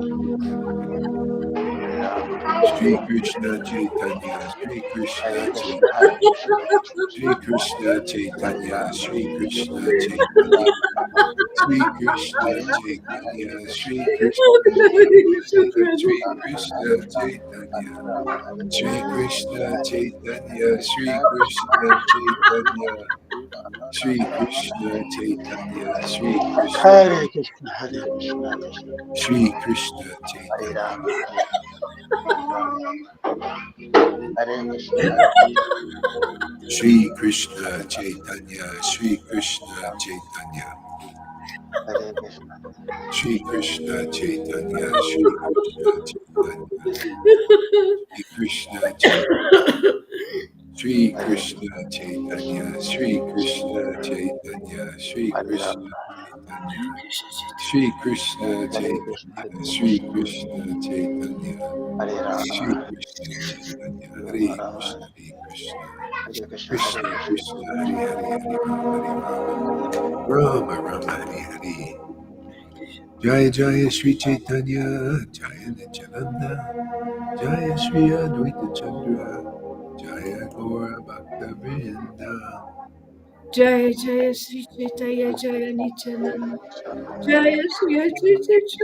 Speaker 1: Shri Krishna Chaitanya, Shri Krishna
Speaker 2: Hare Krishna,
Speaker 1: Chaitanya,
Speaker 2: Hare Krishna,
Speaker 1: Shri Krishna Chaitanya, Shri Krishna Chaitanya,
Speaker 2: Rama Rama,
Speaker 1: Shri Krishna
Speaker 2: Hare Krishna, Hare
Speaker 1: Chaitanya,
Speaker 2: Krishna,
Speaker 1: Shri Krishna Chaitanya, Shri
Speaker 2: Rama
Speaker 1: Krishna
Speaker 2: Hare Rama,
Speaker 1: Chaitanya,
Speaker 2: Rama Rama, Hare
Speaker 1: Shri
Speaker 2: Krishna,
Speaker 1: Krishna
Speaker 2: Hare
Speaker 1: Chaitanya, Shri Krishna Chaitanya, Shri Krishna Chaitanya, Shri Krishna,
Speaker 2: Hare Krishna, Hare Krishna, Krishna,
Speaker 1: Shri Krishna
Speaker 2: Hare
Speaker 1: Chaitanya,
Speaker 2: Rama, Hare Rama, Hare Krishna, Hare
Speaker 1: Shri Krishna Chaitanya, Shri Krishna Chaitanya,
Speaker 2: Hare Krishna,
Speaker 1: Shri Krishna Chaitanya, Shri Krishna Chaitanya, Shri Krishna Chaitanya, Shri
Speaker 2: Hare
Speaker 1: Krishna Chaitanya, Shri Krishna Chaitanya, Shri
Speaker 2: Hare
Speaker 1: Krishna
Speaker 2: Rama,
Speaker 1: Chaitanya, Shri Krishna
Speaker 2: Hare Krishna,
Speaker 1: Chaitanya,
Speaker 2: Hare
Speaker 1: Shri
Speaker 2: Krishna,
Speaker 1: Krishna Chaitanya,
Speaker 2: Hare
Speaker 1: Shri
Speaker 2: Rama,
Speaker 1: Krishna Chaitanya,
Speaker 2: Rama
Speaker 1: Hare
Speaker 2: Rama,
Speaker 1: Krishna, Hare Krishna,
Speaker 2: Hare Krishna, Hare
Speaker 1: Krishna
Speaker 2: Krishna,
Speaker 1: Krishna, Hare Hare, Hare Rama, Hare Rama, Rama Rama, Hare Hare. Jaya Jaya Shri Chaitanya, Jaya Nityananda, Jaya Shri Advaita Chandra, Jaya Gora Bhakta Vrinda.
Speaker 3: Jaya Jaya Sri Chaitanya Jaya Nityananda.
Speaker 2: Krishna,
Speaker 3: Jaya Sri Chaitanya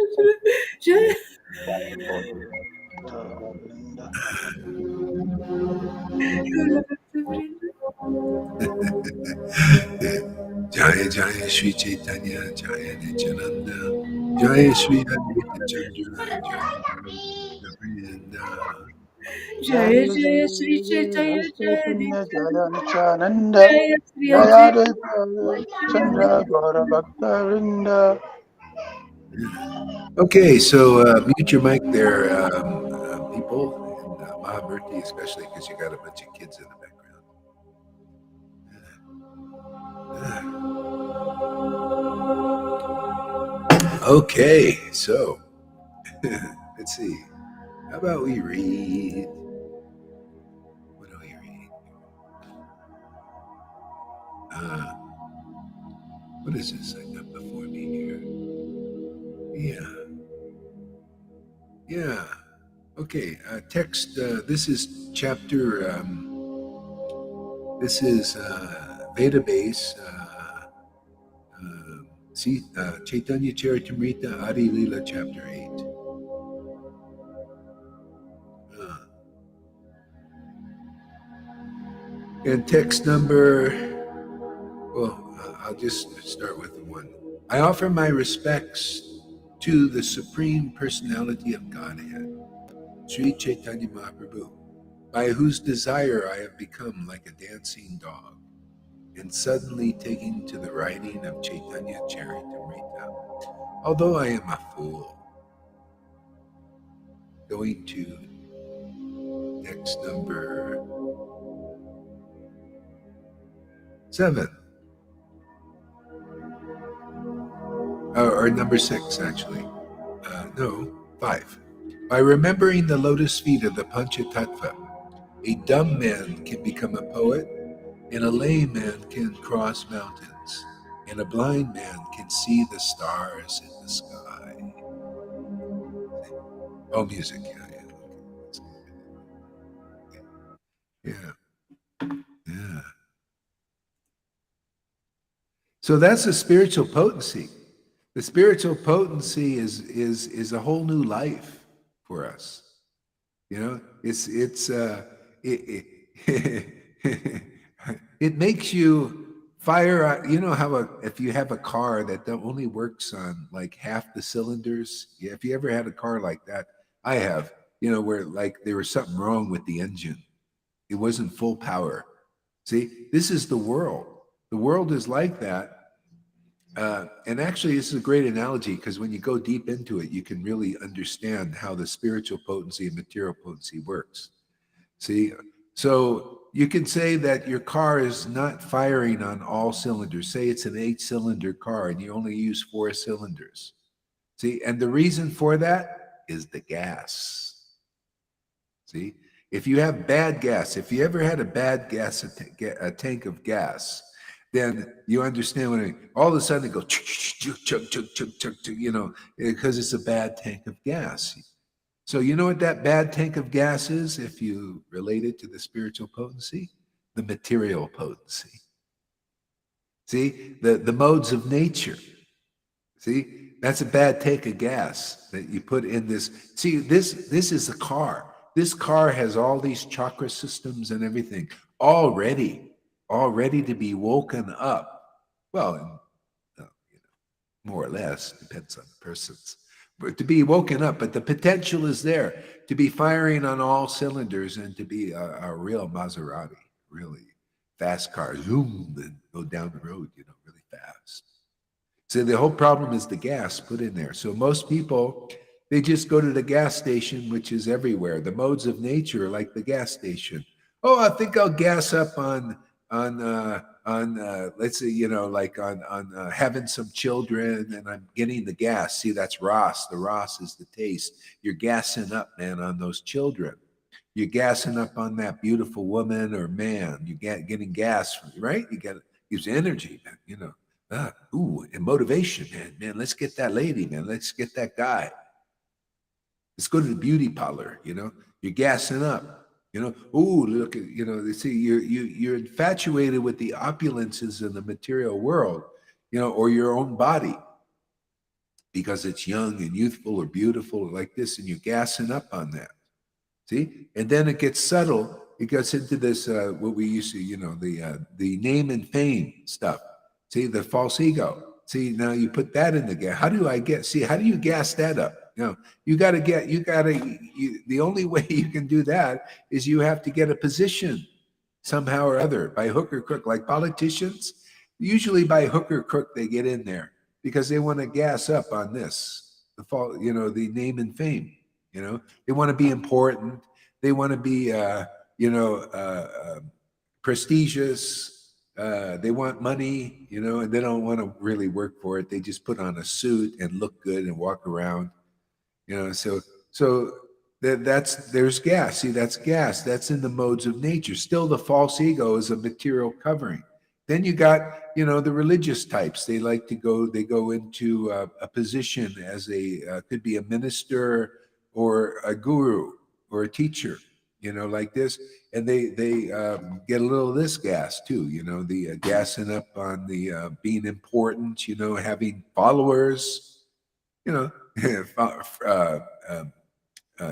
Speaker 3: Jaya
Speaker 2: Govinda,
Speaker 1: Jaya Jaya Shri Chaitanya, Jaya Nityananda, Jaya Shri Advaita Chandra, Jaya Gora Bhakta Vrinda.
Speaker 3: Jaya
Speaker 2: Jaya
Speaker 3: Jaya Sri Chaitanya
Speaker 2: Jaya
Speaker 3: Jaya
Speaker 2: Chaitanya Jaya
Speaker 3: Nityananda.
Speaker 2: Nityananda,
Speaker 3: Jaya Sri
Speaker 2: Jaya
Speaker 3: Advaita
Speaker 2: Advaita
Speaker 3: Jaya
Speaker 2: Chandra Gaura Bhakta Vrinda.
Speaker 1: Okay, so mute your mic there, people, and Mahabharti especially because you got a bunch of kids in the background. Okay, so let's see. How about we read? What do we read? Uh, what is this I got before me here? Yeah, yeah. Okay, text. This is chapter. This is Veda base. See, Chaitanya Charitamrita Adi Lila, chapter 8. Uh, and text number, well, I'll just start with the one. I offer my respects to the Supreme Personality of Godhead, Sri Chaitanya Mahaprabhu, by whose desire I have become like a dancing dog, and suddenly taking to the writing of Chaitanya Charitamrita, although I am a fool. Going to text number 7. Or number 6, actually. No, 5. By remembering the lotus feet of the Panchatattva, a dumb man can become a poet, and a lame man can cross mountains, and a blind man can see the stars in the sky. Oh, music, yeah. Yeah. So that's the spiritual potency. The spiritual potency is a whole new life for us. You know, it it makes you fire out. You know how if you have a car that only works on like half the cylinders. Yeah, if you ever had a car like that, I have. You know, where like there was something wrong with the engine. It wasn't full power. See, this is the world. The world is like that. And actually, this is a great analogy because when you go deep into it, you can really understand how the spiritual potency and material potency works. See, so you can say that your car is not firing on all cylinders. Say it's an 8-cylinder car and you only use 4 cylinders. See, and the reason for that is the gas. See, if you have bad gas, if you ever had a bad gas, a tank of gas, then you understand when all of a sudden it goes chug, chug, chug, chug, chug, chug, you know, because it's a bad tank of gas. So you know what that bad tank of gas is if you relate it to the spiritual potency? The material potency. See, the modes of nature. See, that's a bad tank of gas that you put in this. See, this is a car. This car has all these chakra systems and everything all ready to be woken up. Well, more or less, depends on the person's. But to be woken up, but the potential is there to be firing on all cylinders and to be a real Maserati, really fast car, zoom, and go down the road, really fast. So the whole problem is the gas put in there. So most people, they just go to the gas station, which is everywhere. The modes of nature are like the gas station. Oh, I think I'll gas up on let's say, like on having some children, and I'm getting the gas. See, that's Ras. The Ras is the taste. You're gassing up, man, on those children. You're gassing up on that beautiful woman or man. You getting gas, right? You get gives energy, man. And motivation, man. Let's get that lady, man. Let's get that guy. Let's go to the beauty parlor. You're gassing up. Look at, they see you're infatuated with the opulences in the material world, or your own body because it's young and youthful or beautiful like this, and you're gassing up on that. See, and then it gets subtle. It gets into this what we used to, the name and fame stuff. See, the false ego. See, now you put that in the gas. How do you gas that up? The only way you can do that is you have to get a position somehow or other by hook or crook. Like politicians, usually by hook or crook, they get in there because they want to gas up on this, the name and fame. They want to be important. They want to be, prestigious. They want money, and they don't want to really work for it. They just put on a suit and look good and walk around, so there's gas. See, that's gas. That's in the modes of nature. Still, the false ego is a material covering. Then you got, the religious types. They go into a position as could be a minister or a guru or a teacher, like this. And they get a little of this gas too, the gassing up on the being important, having followers,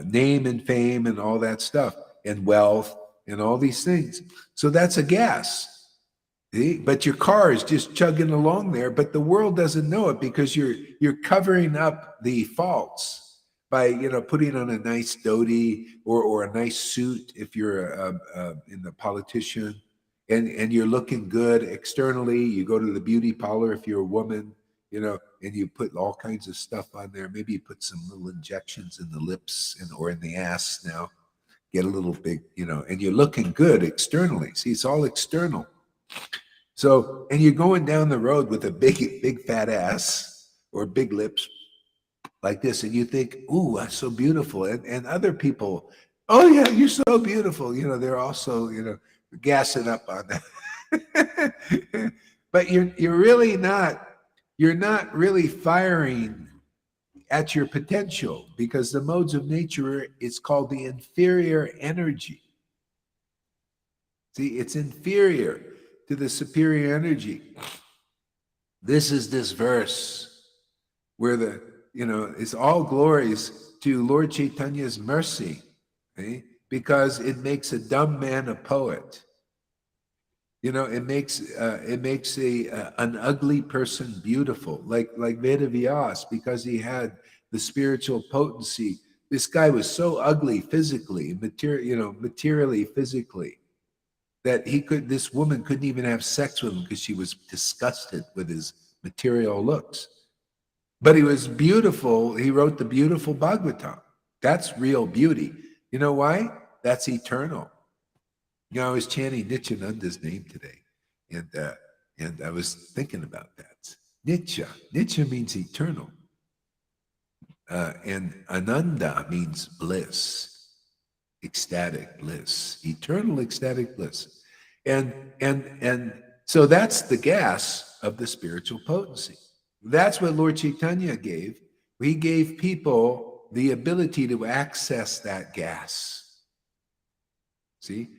Speaker 1: name and fame and all that stuff, and wealth and all these things. So that's a gas. See? But your car is just chugging along there, but the world doesn't know it because you're covering up the faults by putting on a nice dhoti or a nice suit if you're in the politician, and you're looking good externally. You go to the beauty parlor if you're a woman, and you put all kinds of stuff on there. Maybe you put some little injections in the lips or in the ass now. Get a little big, and you're looking good externally. See, it's all external. So, and you're going down the road with a big fat ass or big lips like this, and you think, ooh, that's so beautiful. And other people, oh yeah, you're so beautiful. They're also, gassing up on that. But you're really not. You're not really firing at your potential because the modes of nature, it's called the inferior energy. See, it's inferior to the superior energy. This is this verse where it's all glories to Lord Chaitanya's mercy, because it makes a dumb man a poet. It makes an ugly person beautiful, like Vedavyas, because he had the spiritual potency. This guy was so ugly physically, materially, physically, that this woman couldn't even have sex with him because she was disgusted with his material looks. But he was beautiful. He wrote the beautiful Bhagavatam. That's real beauty. You know why? That's eternal. You know, I was chanting Nityananda's name today, and I was thinking about that. Nitya means eternal, and Ananda means bliss, ecstatic bliss, eternal ecstatic bliss, and so that's the gas of the spiritual potency. That's what Lord Chaitanya gave. He gave people the ability to access that gas. See?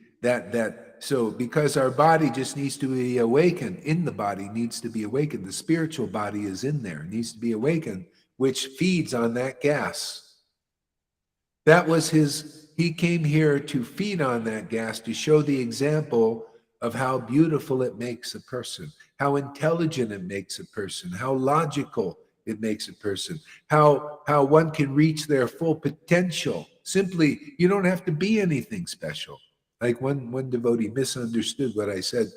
Speaker 1: So because our body just needs to be awakened, in the body needs to be awakened. The spiritual body is in there, needs to be awakened, which feeds on that gas. That was he came here to feed on that gas, to show the example of how beautiful it makes a person, how intelligent it makes a person, how logical it makes a person, how one can reach their full potential. Simply, you don't have to be anything special. Like one devotee misunderstood what I said,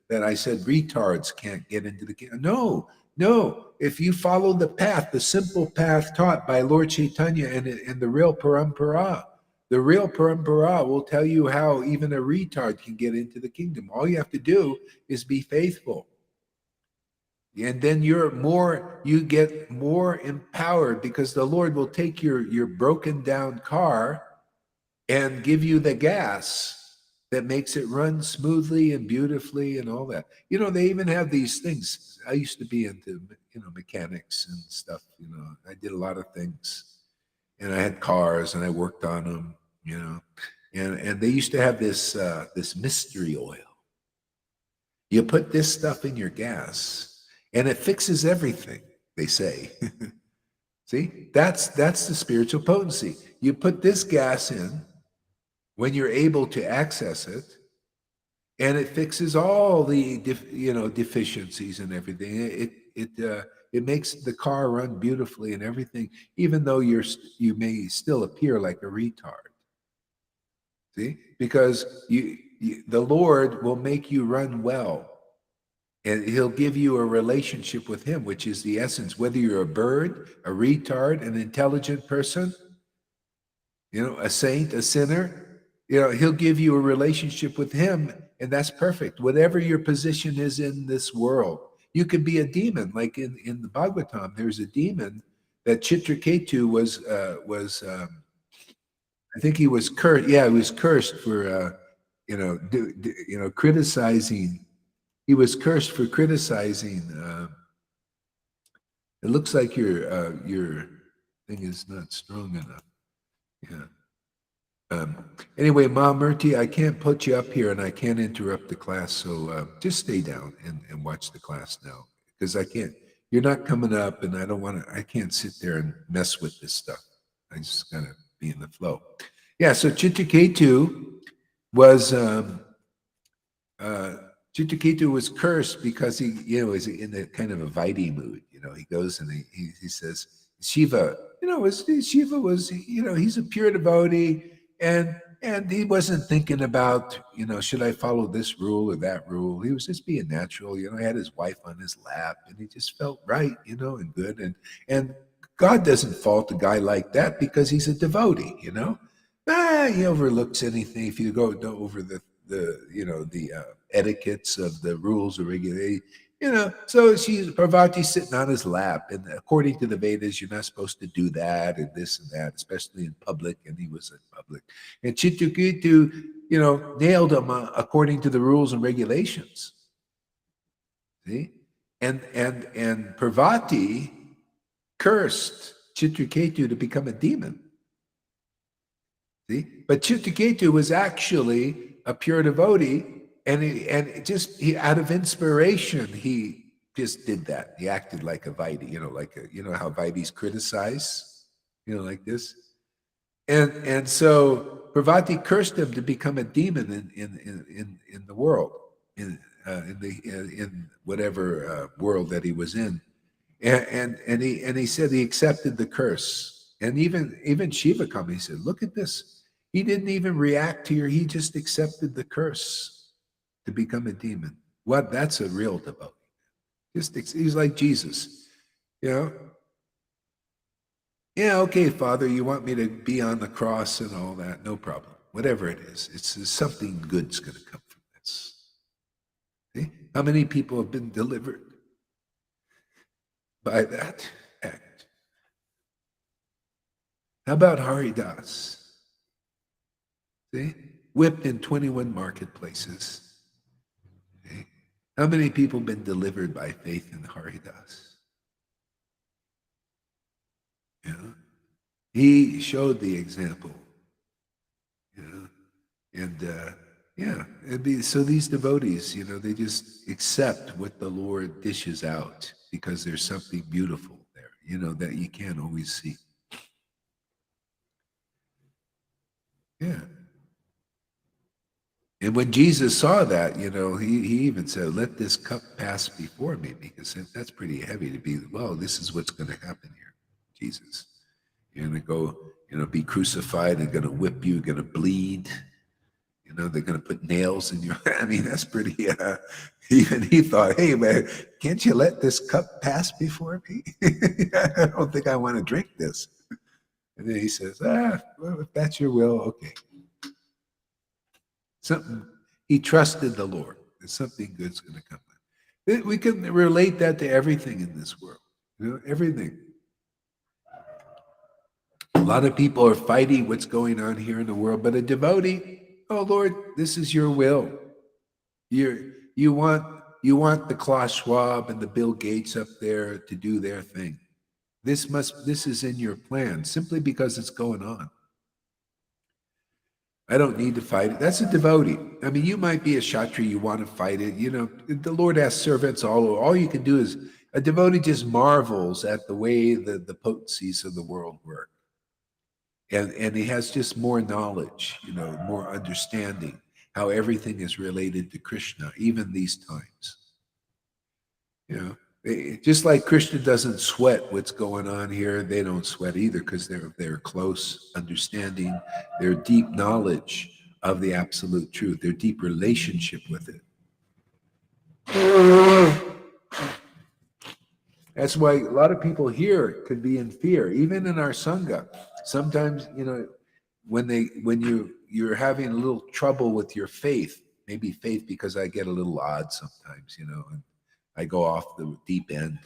Speaker 1: that I said retards can't get into the kingdom. No. If you follow the path, the simple path taught by Lord Chaitanya and the real parampara, the real parampara will tell you how even a retard can get into the kingdom. All you have to do is be faithful. And then you get more empowered, because the Lord will take your broken down car and give you the gas that makes it run smoothly and beautifully and all that. You know, they even have these things. I used to be into, mechanics and stuff. I did a lot of things, and I had cars and I worked on them, and they used to have this mystery oil. You put this stuff in your gas and it fixes everything, they say. See, that's the spiritual potency. You put this gas in when you're able to access it, and it fixes all the deficiencies and everything. It makes the car run beautifully and everything, even though you may still appear like a retard. See, because the Lord will make you run well, and He'll give you a relationship with Him, which is the essence. Whether you're a bird, a retard, an intelligent person, a saint, a sinner, He'll give you a relationship with Him, and that's perfect. Whatever your position is in this world, you could be a demon. Like in the Bhagavatam, there's a demon that Chitraketu was. I think he was cursed. Yeah, he was cursed for criticizing. He was cursed for criticizing. It looks like your thing is not strong enough. Yeah. Anyway, Ma Murti, I can't put you up here and I can't interrupt the class, so just stay down and watch the class now, because I can't. You're not coming up, and I can't sit there and mess with this stuff. I just gotta be in the flow. Yeah. So Chitraketu was cursed because he was in a kind of a Vaidhi mood. He goes and he says Shiva. Shiva was he's a pure devotee. And he wasn't thinking about, should I follow this rule or that rule? He was just being natural. He had his wife on his lap, and he just felt right, and good. And God doesn't fault a guy like that, because he's a devotee, He overlooks anything. If you go over the etiquettes of the rules or regulations, so Parvati's sitting on his lap, and according to the Vedas, you're not supposed to do that and this and that, especially in public, and he was in public. And Chitraketu, nailed him according to the rules and regulations. See? And Parvati cursed Chitraketu to become a demon. See? But Chitraketu was actually a pure devotee. And he out of inspiration, he just did that. He acted like a Vaidhi, how Vaidhis criticize, like this. And so Parvati cursed him to become a demon in the world, in whatever world that he was in. And he said he accepted the curse. And even Shiva came, he said, look at this. He didn't even react here. He just accepted the curse to become a demon. That's a real devotee. He's like Jesus, you know. Yeah, okay, Father, you want me to be on the cross and all that? No problem. Whatever it is, it's something good's going to come from this. See? How many people have been delivered by that act? How about Haridas? See? Whipped in 21 marketplaces. See? How many people have been delivered by faith in Haridas? You know? He showed the example. You know? And yeah, so these devotees, you know, they just accept what the Lord dishes out because there's something beautiful there, you know, that you can't always see. Yeah. And when Jesus saw that, you know, he even said, let this cup pass before me, because that's pretty heavy to be, well, this is what's going to happen here, Jesus. You're going to go, you know, be crucified, they're going to whip you, going to bleed. You know, they're going to put nails in your, I mean, that's pretty, even he thought, hey, man, can't you let this cup pass before me? I don't think I want to drink this. And then he says, well, if that's your will, okay. Something, he trusted the Lord. There's something good's going to come. We can relate that to everything in this world, you know, everything. A lot of people are fighting what's going on here in the world, but a devotee, oh Lord, this is your will. You want the Klaus Schwab and the Bill Gates up there to do their thing. This is in your plan simply because it's going on. I don't need to fight it. That's a devotee. I mean, you might be a Kshatriya, you want to fight it. You know, the Lord has servants all over. All you can do is, a devotee just marvels at the way the potencies of the world work. And he has just more knowledge, you know, more understanding how everything is related to Krishna, even these times. You know, just like Krishna doesn't sweat what's going on here, they don't sweat either, because they're close understanding, their deep knowledge of the absolute truth, their deep relationship with it. That's why a lot of people here could be in fear, even in our sangha. Sometimes, you know, when you're having a little trouble with your faith, maybe faith because I get a little odd sometimes, you know, and I go off the deep end,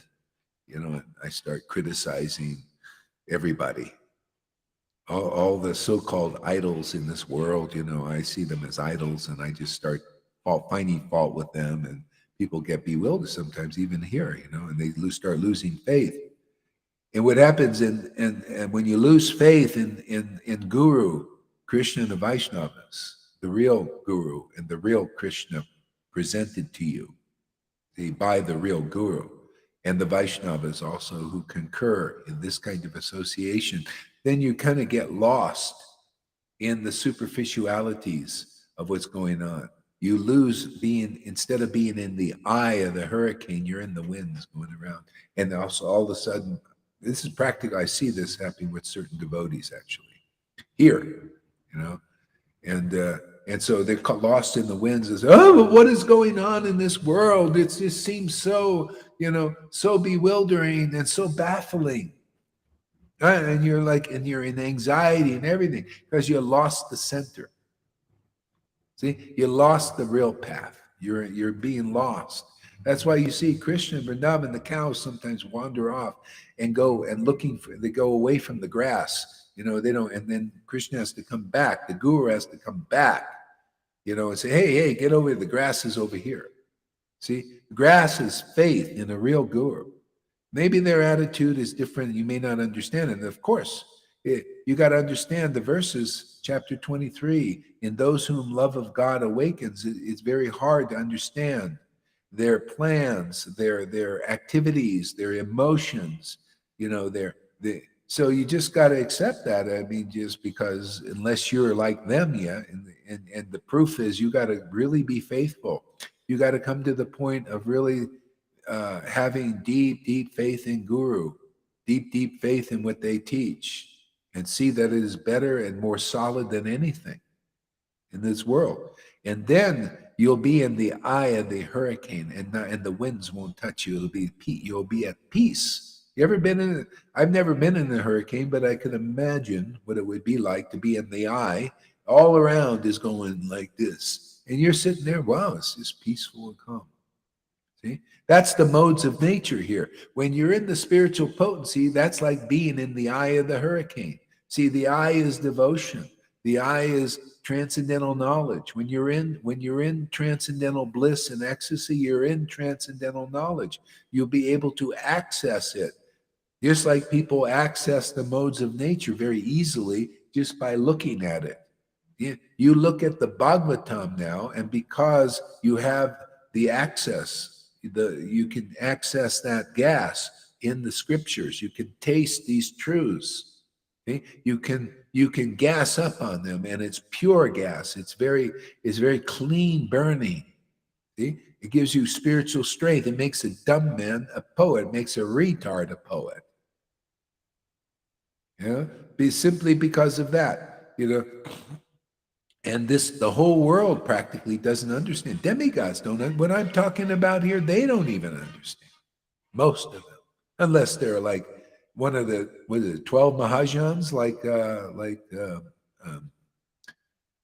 Speaker 1: you know, and I start criticizing everybody. All the so-called idols in this world, you know, I see them as idols, and I just start finding fault with them, and people get bewildered sometimes, even here, you know, and they start losing faith. And what happens and when you lose faith in Guru, Krishna and the Vaishnavas, the real Guru and the real Krishna presented to you, by the real Guru, and the Vaishnavas also who concur in this kind of association, then you kind of get lost in the superficialities of what's going on. You lose being, instead of being in the eye of the hurricane, you're in the winds going around. And also all of a sudden, this is practical. I see this happening with certain devotees actually here, you know, and so they're lost in the winds. As, oh, what is going on in this world? It just seems so, you know, so bewildering and so baffling. And you're like, and you're in anxiety and everything because you lost the center. See, you lost the real path. You're being lost. That's why you see Krishna and Vrindavan, the cows sometimes wander off and go and they go away from the grass. You know, they don't, and then Krishna has to come back. The guru has to come back, you know, and say, hey, get over here. The grass is over here. See, grass is faith in a real guru. Maybe their attitude is different. You may not understand it. And of course, you got to understand the verses, chapter 23. In those whom love of God awakens, it's very hard to understand their plans, their activities, their emotions. You know, so you just got to accept that. I mean, just because unless you're like them yet, and the proof is you got to really be faithful. You got to come to the point of really having deep faith in Guru, deep faith in what they teach, and see that it is better and more solid than anything. in this world. And then you'll be in the eye of the hurricane, and the winds won't touch you. You'll be at peace. You ever been in? I've never been in a hurricane, but I can imagine what it would be like to be in the eye. All around is going like this, and you're sitting there. Wow, it's just peaceful and calm. See, that's the modes of nature here. When you're in the spiritual potency, that's like being in the eye of the hurricane. See, the eye is devotion. The eye is transcendental knowledge. When you're in transcendental bliss and ecstasy, you're in transcendental knowledge. You'll be able to access it, just like people access the modes of nature very easily just by looking at it. You look at the Bhagavatam now, and because you have the access, you can access that gas in the scriptures. You can taste these truths. Okay? You can gas up on them, and it's pure gas. It's very clean burning. See? It gives you spiritual strength. It makes a dumb man a poet. It makes a retard a poet. Yeah, simply because of that. And the whole world practically doesn't understand. Demigods don't. What I'm talking about here, they don't even understand. Most of them, unless they're like one of the 12 Mahajans,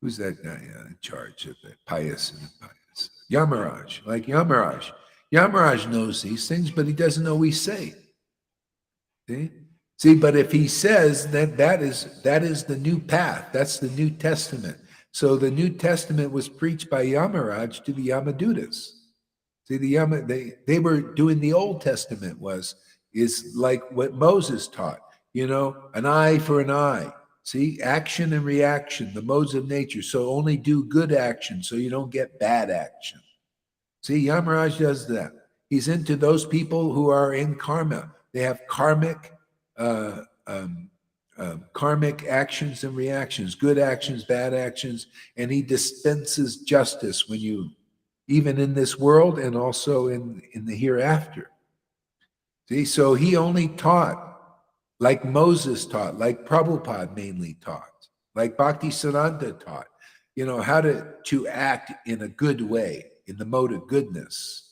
Speaker 1: who's that guy in charge of the pious and impious? Yamaraj, like Yamaraj. Yamaraj knows these things, but he doesn't know we say. See, but if he says that is the new path, that's the New Testament. So the New Testament was preached by Yamaraj to the Yamadutas. See, they were doing the Old Testament is like what Moses taught, an eye for an eye. See, action and reaction, the modes of nature. So only do good action so you don't get bad action. See, Yamaraj does that. He's into those people who are in karma. They have karmic actions and reactions, good actions, bad actions, and he dispenses justice even in this world and also in the hereafter. See, so he only taught like Moses taught, like Prabhupada mainly taught, like Bhaktisiddhanta taught, how to act in a good way, in the mode of goodness,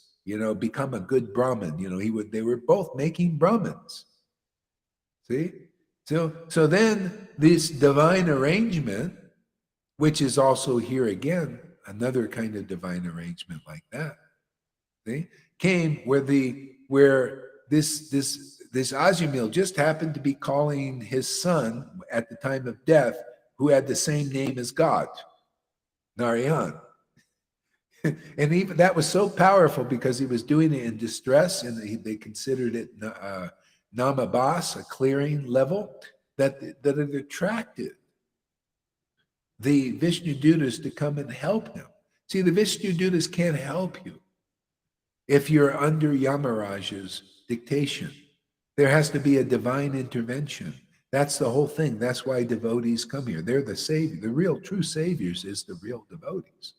Speaker 1: become a good Brahmin. They were both making Brahmins. See? So then this divine arrangement, which is also here again, another kind of divine arrangement like that, see, came where this Azumil just happened to be calling his son at the time of death, who had the same name as God, Narayan. And even that was so powerful because he was doing it in distress, and they considered it Namabas, a clearing level, that it attracted the Vishnu Dutas to come and help him. See, the Vishnu Dutas can't help you if you're under Yamaraj's dictation. There has to be a divine intervention. That's the whole thing. That's why devotees come here. They're the savior. The real true saviors is the real devotees.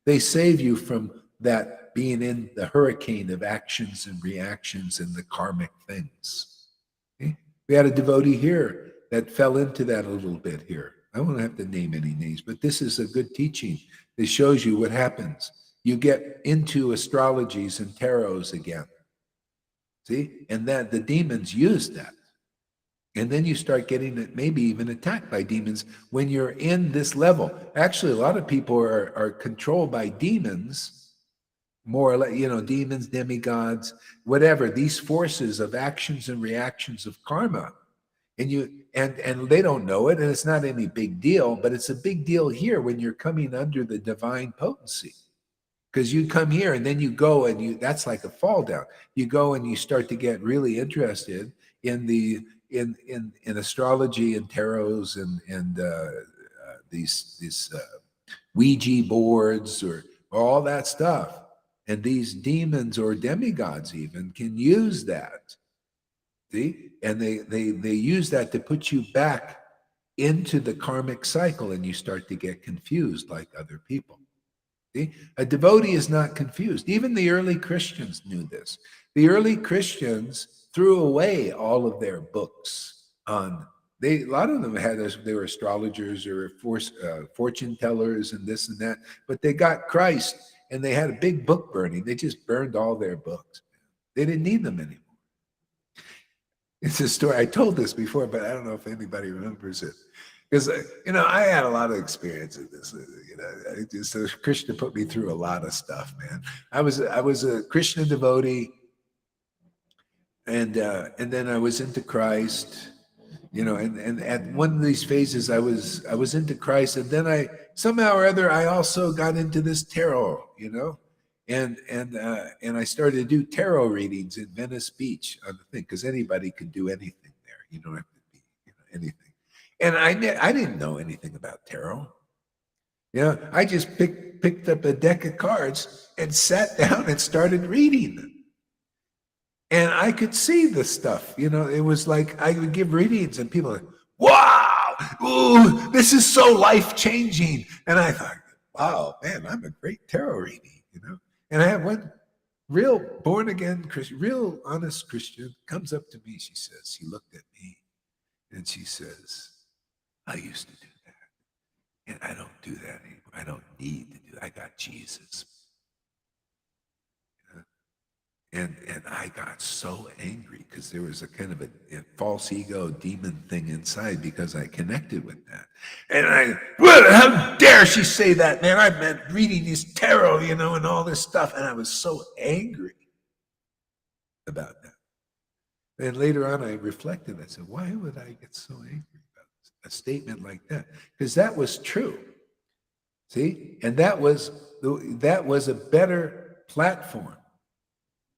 Speaker 1: They save you from that being in the hurricane of actions and reactions and the karmic things. Okay? We had a devotee here that fell into that a little bit here. I won't have to name any names, but this is a good teaching that shows you what happens. You get into astrologies and tarots again. See? And that the demons use that. And then you start getting maybe even attacked by demons when you're in this level. Actually, a lot of people are controlled by demons, more or less, demons, demigods, whatever, these forces of actions and reactions of karma. And they don't know it, and it's not any big deal, but it's a big deal here when you're coming under the divine potency. Because you come here and then you go and that's like a fall down. You go and you start to get really interested in in astrology and tarots and these Ouija boards or all that stuff. And these demons or demigods even can use that. See? And they use that to put you back into the karmic cycle, and you start to get confused like other people. See? A devotee is not confused. Even the early Christians knew this. The early Christians threw away all of their books on a lot of them they were astrologers or fortune tellers and this and that, but they got Christ and they had a big book burning. They just burned all their books. They didn't need them anymore. It's a story. I told this before, but I don't know if anybody remembers it. Because, I had a lot of experience in this. Krishna put me through a lot of stuff, man. I was a Krishna devotee, and then I was into Christ, and at one of these phases I was into Christ, and then I somehow or other I also got into this tarot, and I started to do tarot readings in Venice Beach on the thing, because anybody could do anything there. You don't have to be anything. And I didn't know anything about tarot. I just picked up a deck of cards and sat down and started reading them. And I could see the stuff. It was like I would give readings and people were like, wow, ooh, this is so life-changing. And I thought, wow, man, I'm a great tarot reading, And I had one real born-again Christian, real honest Christian comes up to me. She looked at me and she says, I used to do that. And I don't do that anymore. I don't need to do that. I got Jesus. And I got so angry because there was a kind of a false ego demon thing inside because I connected with that. And how dare she say that, man? I've been reading these tarot, and all this stuff. And I was so angry about that. And later on, I reflected. I said, why would I get so angry about a statement like that? Because that was true. See? And that was a better platform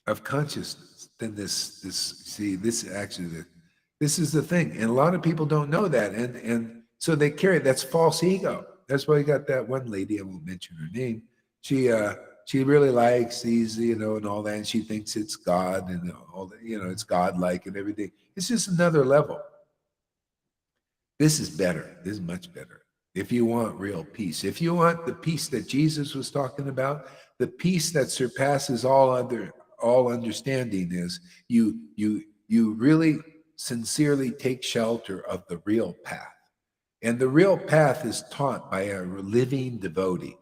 Speaker 1: of consciousness than this is the thing. And a lot of people don't know that. And so they carry, that's false ego. That's why you got that one lady, I won't mention her name. She really likes these, and all that, and she thinks it's God and all that, it's God-like and everything. It's just another level. This is better. This is much better. If you want real peace, if you want the peace that Jesus was talking about, the peace that surpasses all understanding, is you really sincerely take shelter of the real path. And the real path is taught by a living devotee.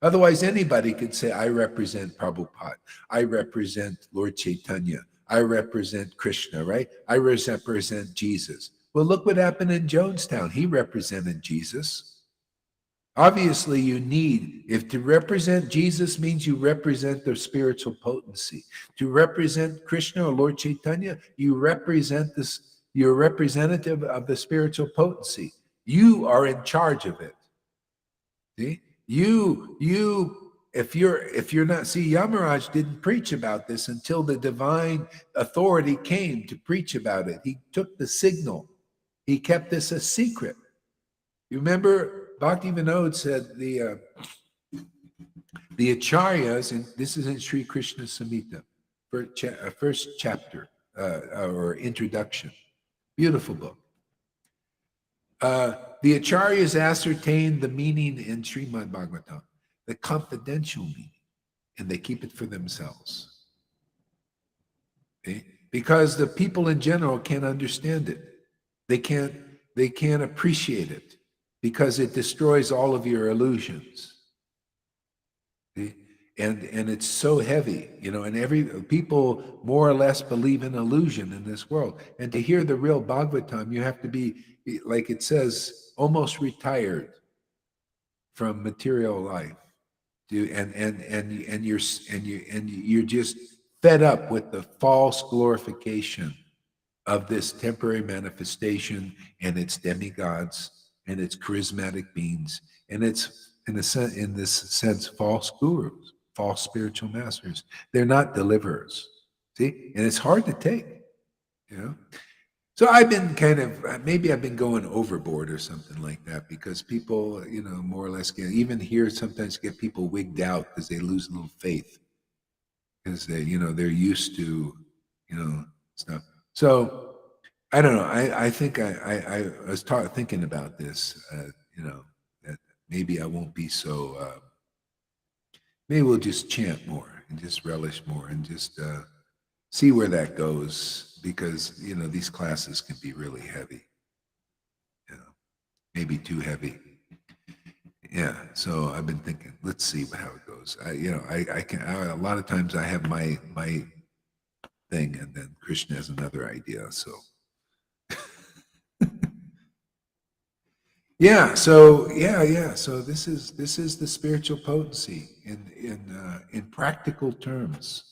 Speaker 1: Otherwise, anybody could say, I represent Prabhupada, I represent Lord Chaitanya, I represent Krishna, right? I represent Jesus. Well, look what happened in Jonestown. He represented Jesus. Obviously, if to represent Jesus means you represent the spiritual potency. To represent Krishna or Lord Chaitanya, you're representative of the spiritual potency. You are in charge of it. See? If you're not, see, Yamaraj didn't preach about this until the divine authority came to preach about it. He took the signal. He kept this a secret. You remember, Bhakti Vinod said the acharyas, and this is in Sri Krishna Samhita, first chapter or introduction. Beautiful book. The acharyas ascertain the meaning in Srimad Bhagavatam, the confidential meaning, and they keep it for themselves. Okay? Because the people in general can't understand it. They can't appreciate it because it destroys all of your illusions. See? And it's so heavy, and people more or less believe in illusion in this world. And to hear the real Bhagavatam, you have to be, like it says, almost retired from material life. And you're just fed up with the false glorification of this temporary manifestation and its demigods and its charismatic beings, and it's in this sense false gurus, false spiritual masters. They're not deliverers. See? And it's hard to take, So I've been maybe I've been going overboard or something like that, because people, more or less even here sometimes get people wigged out because they lose a little faith because they're used to, stuff. So I don't know. I think I was thinking about this, that maybe I won't be so, maybe we'll just chant more and just relish more and just see where that goes, because, these classes can be really heavy. maybe too heavy. Yeah, so I've been thinking, let's see how it goes. A lot of times I have my thing, and then Krishna has another idea. So yeah. So this is the spiritual potency in practical terms,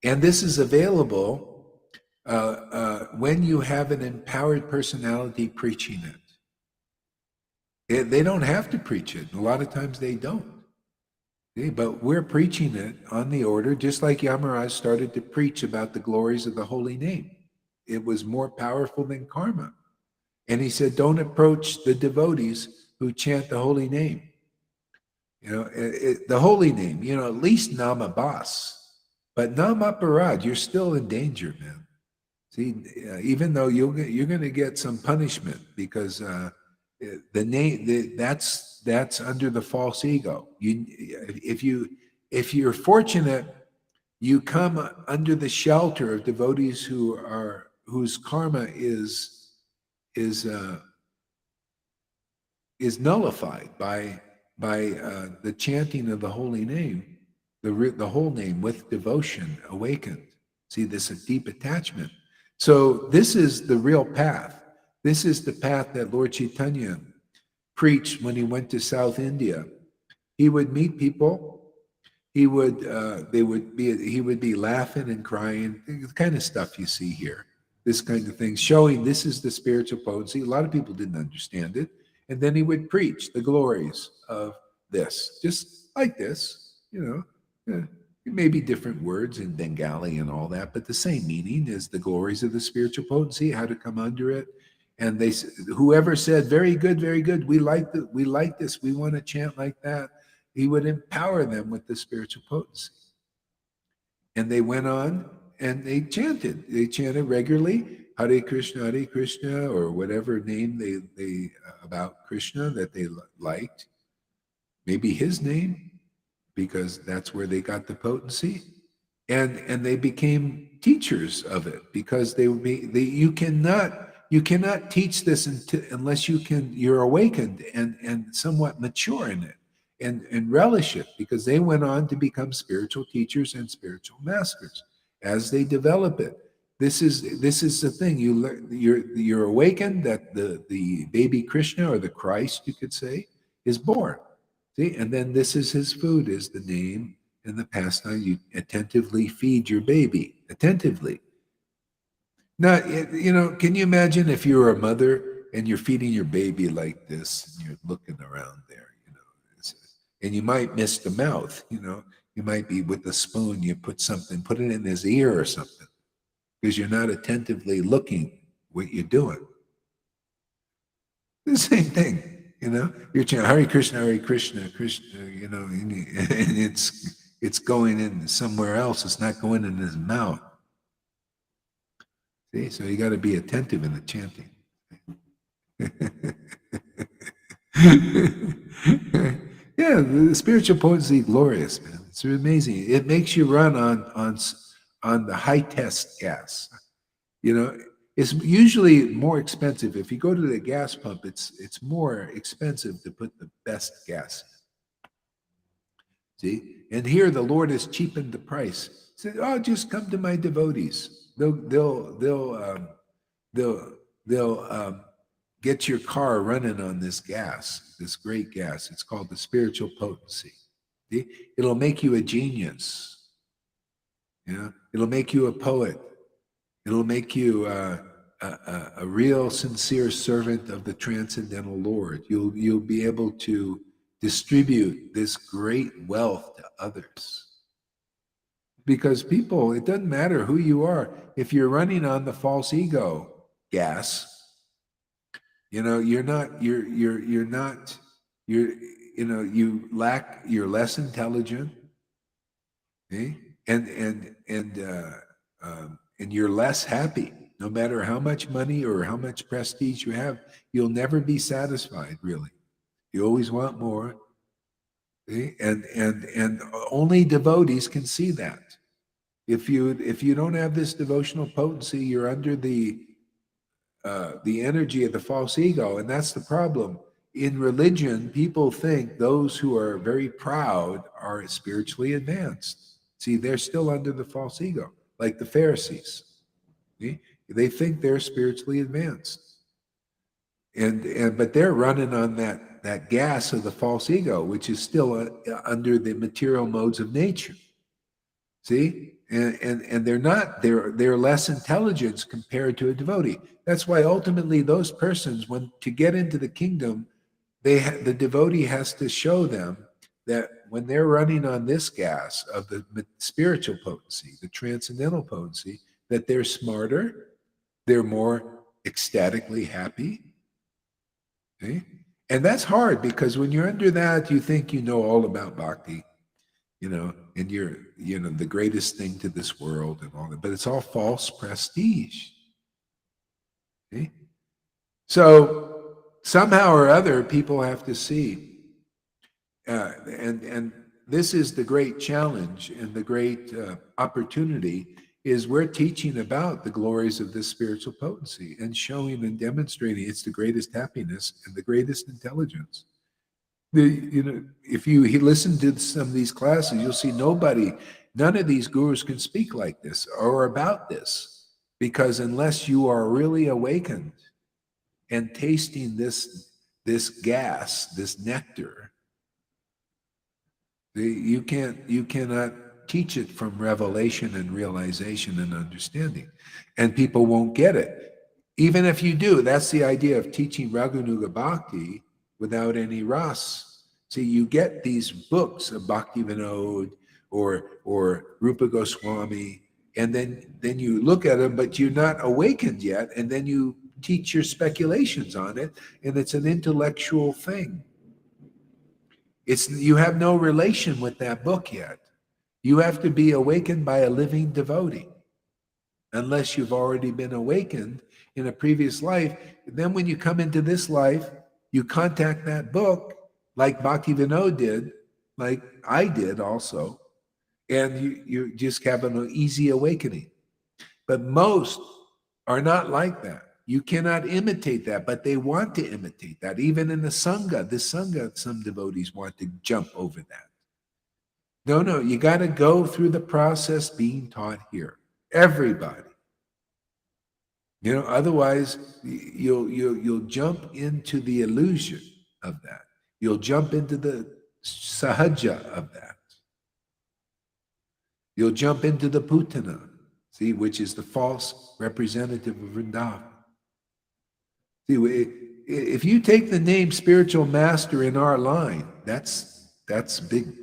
Speaker 1: and this is available when you have an empowered personality preaching it. They don't have to preach it. A lot of times they don't. Okay, but we're preaching it on the order, just like Yamaraj started to preach about the glories of the holy name. It was more powerful than karma. And he said, don't approach the devotees who chant the holy name. The holy name, at least Nama Bas. But Nama Parad, you're still in danger, man. See, even though you're going to get some punishment because the name that's under the false ego. If you're fortunate, you come under the shelter of devotees whose karma is nullified by the chanting of the holy name, the whole name with devotion awakened. See, this a deep attachment. So this is the real path. This is the path that Lord Chaitanya preached when he went to South India. He would meet people. He would be laughing and crying, the kind of stuff you see here. This kind of thing, showing this is the spiritual potency. A lot of people didn't understand it. And then he would preach the glories of this, just like this, it may be different words in Bengali and all that, but the same meaning is the glories of the spiritual potency, how to come under it. And whoever said, very good, we like this, we want to chant like that, he would empower them with the spiritual potency. And they went on and they chanted regularly, Hare Krishna, or whatever name they about Krishna that they liked. Maybe his name, because that's where they got the potency. And they became teachers of it, because you cannot teach this unless you're awakened and somewhat mature in it and relish it, because they went on to become spiritual teachers and spiritual masters as they develop it. This is the thing. You're awakened that the baby Krishna, or the Christ, you could say, is born. See, and then this is his food, is the name and the pastime. You attentively feed your baby, attentively. Now, can you imagine if you were a mother and you're feeding your baby like this, and you're looking around there, and you might miss the mouth, you might be with the spoon, you put it in his ear or something, because you're not attentively looking what you're doing. The same thing. You're chanting Hare Krishna, Krishna, and it's going in somewhere else. It's not going in his mouth. See, so you got to be attentive in the chanting. Yeah, the spiritual potency is glorious, man. It's amazing. It makes you run on the high test gas. It's usually more expensive. If you go to the gas pump, it's more expensive to put the best gas in. See? And here the Lord has cheapened the price. He said, "Oh, just come to my devotees. They'll get your car running on this gas, this great gas. It's called the spiritual potency. See? It'll make you a genius. It'll make you a poet. It'll make you a real, sincere servant of the transcendental Lord. You'll be able to distribute this great wealth to others. Because people, it doesn't matter who you are. If you're running on the false ego gas, you're less intelligent, okay? And you're less happy. No matter how much money or how much prestige you have, you'll never be satisfied, really. You always want more. Okay? And only devotees can see that. If you don't have this devotional potency, you're under the the energy of the false ego. And that's the problem. In religion, people think those who are very proud are spiritually advanced. See, they're still under the false ego, like the Pharisees. See? They think they're spiritually advanced. And but they're running on that gas of the false ego, which is still under the material modes of nature. See, and they're less intelligent compared to a devotee. That's why ultimately those persons, when to get into the kingdom, the devotee has to show them that when they're running on this gas of the spiritual potency, the transcendental potency, that they're smarter, they're more ecstatically happy. See? And that's hard, because when you're under that, you think you know all about bhakti, and you're, the greatest thing to this world and all that, but it's all false prestige. See? So somehow or other, people have to see, and this is the great challenge and the great opportunity, is we're teaching about the glories of this spiritual potency and showing and demonstrating it's the greatest happiness and the greatest intelligence. If you listen to some of these classes, you'll see none of these gurus can speak like this or about this, because unless you are really awakened and tasting this gas, this nectar, you cannot teach it from revelation and realization and understanding, and people won't get it. Even if you do, that's the idea of teaching Raganuga Bhakti without any ras. See, you get these books of Bhakti Vinod or Rupa Goswami, and then you look at them, but you're not awakened yet, and then you teach your speculations on it, and it's an intellectual thing. You have no relation with that book yet. You have to be awakened by a living devotee. Unless you've already been awakened in a previous life, then when you come into this life, you contact that book, like Bhakti Vinod did, like I did also, and you just have an easy awakening. But most are not like that. You cannot imitate that, but they want to imitate that. Even in the Sangha, some devotees want to jump over that. No, you got to go through the process being taught here. Everybody. Otherwise you'll jump into the illusion of that. You'll jump into the sahaja of that. You'll jump into the putana, see, which is the false representative of Vrindavan. See, if you take the name spiritual master in our line, that's big.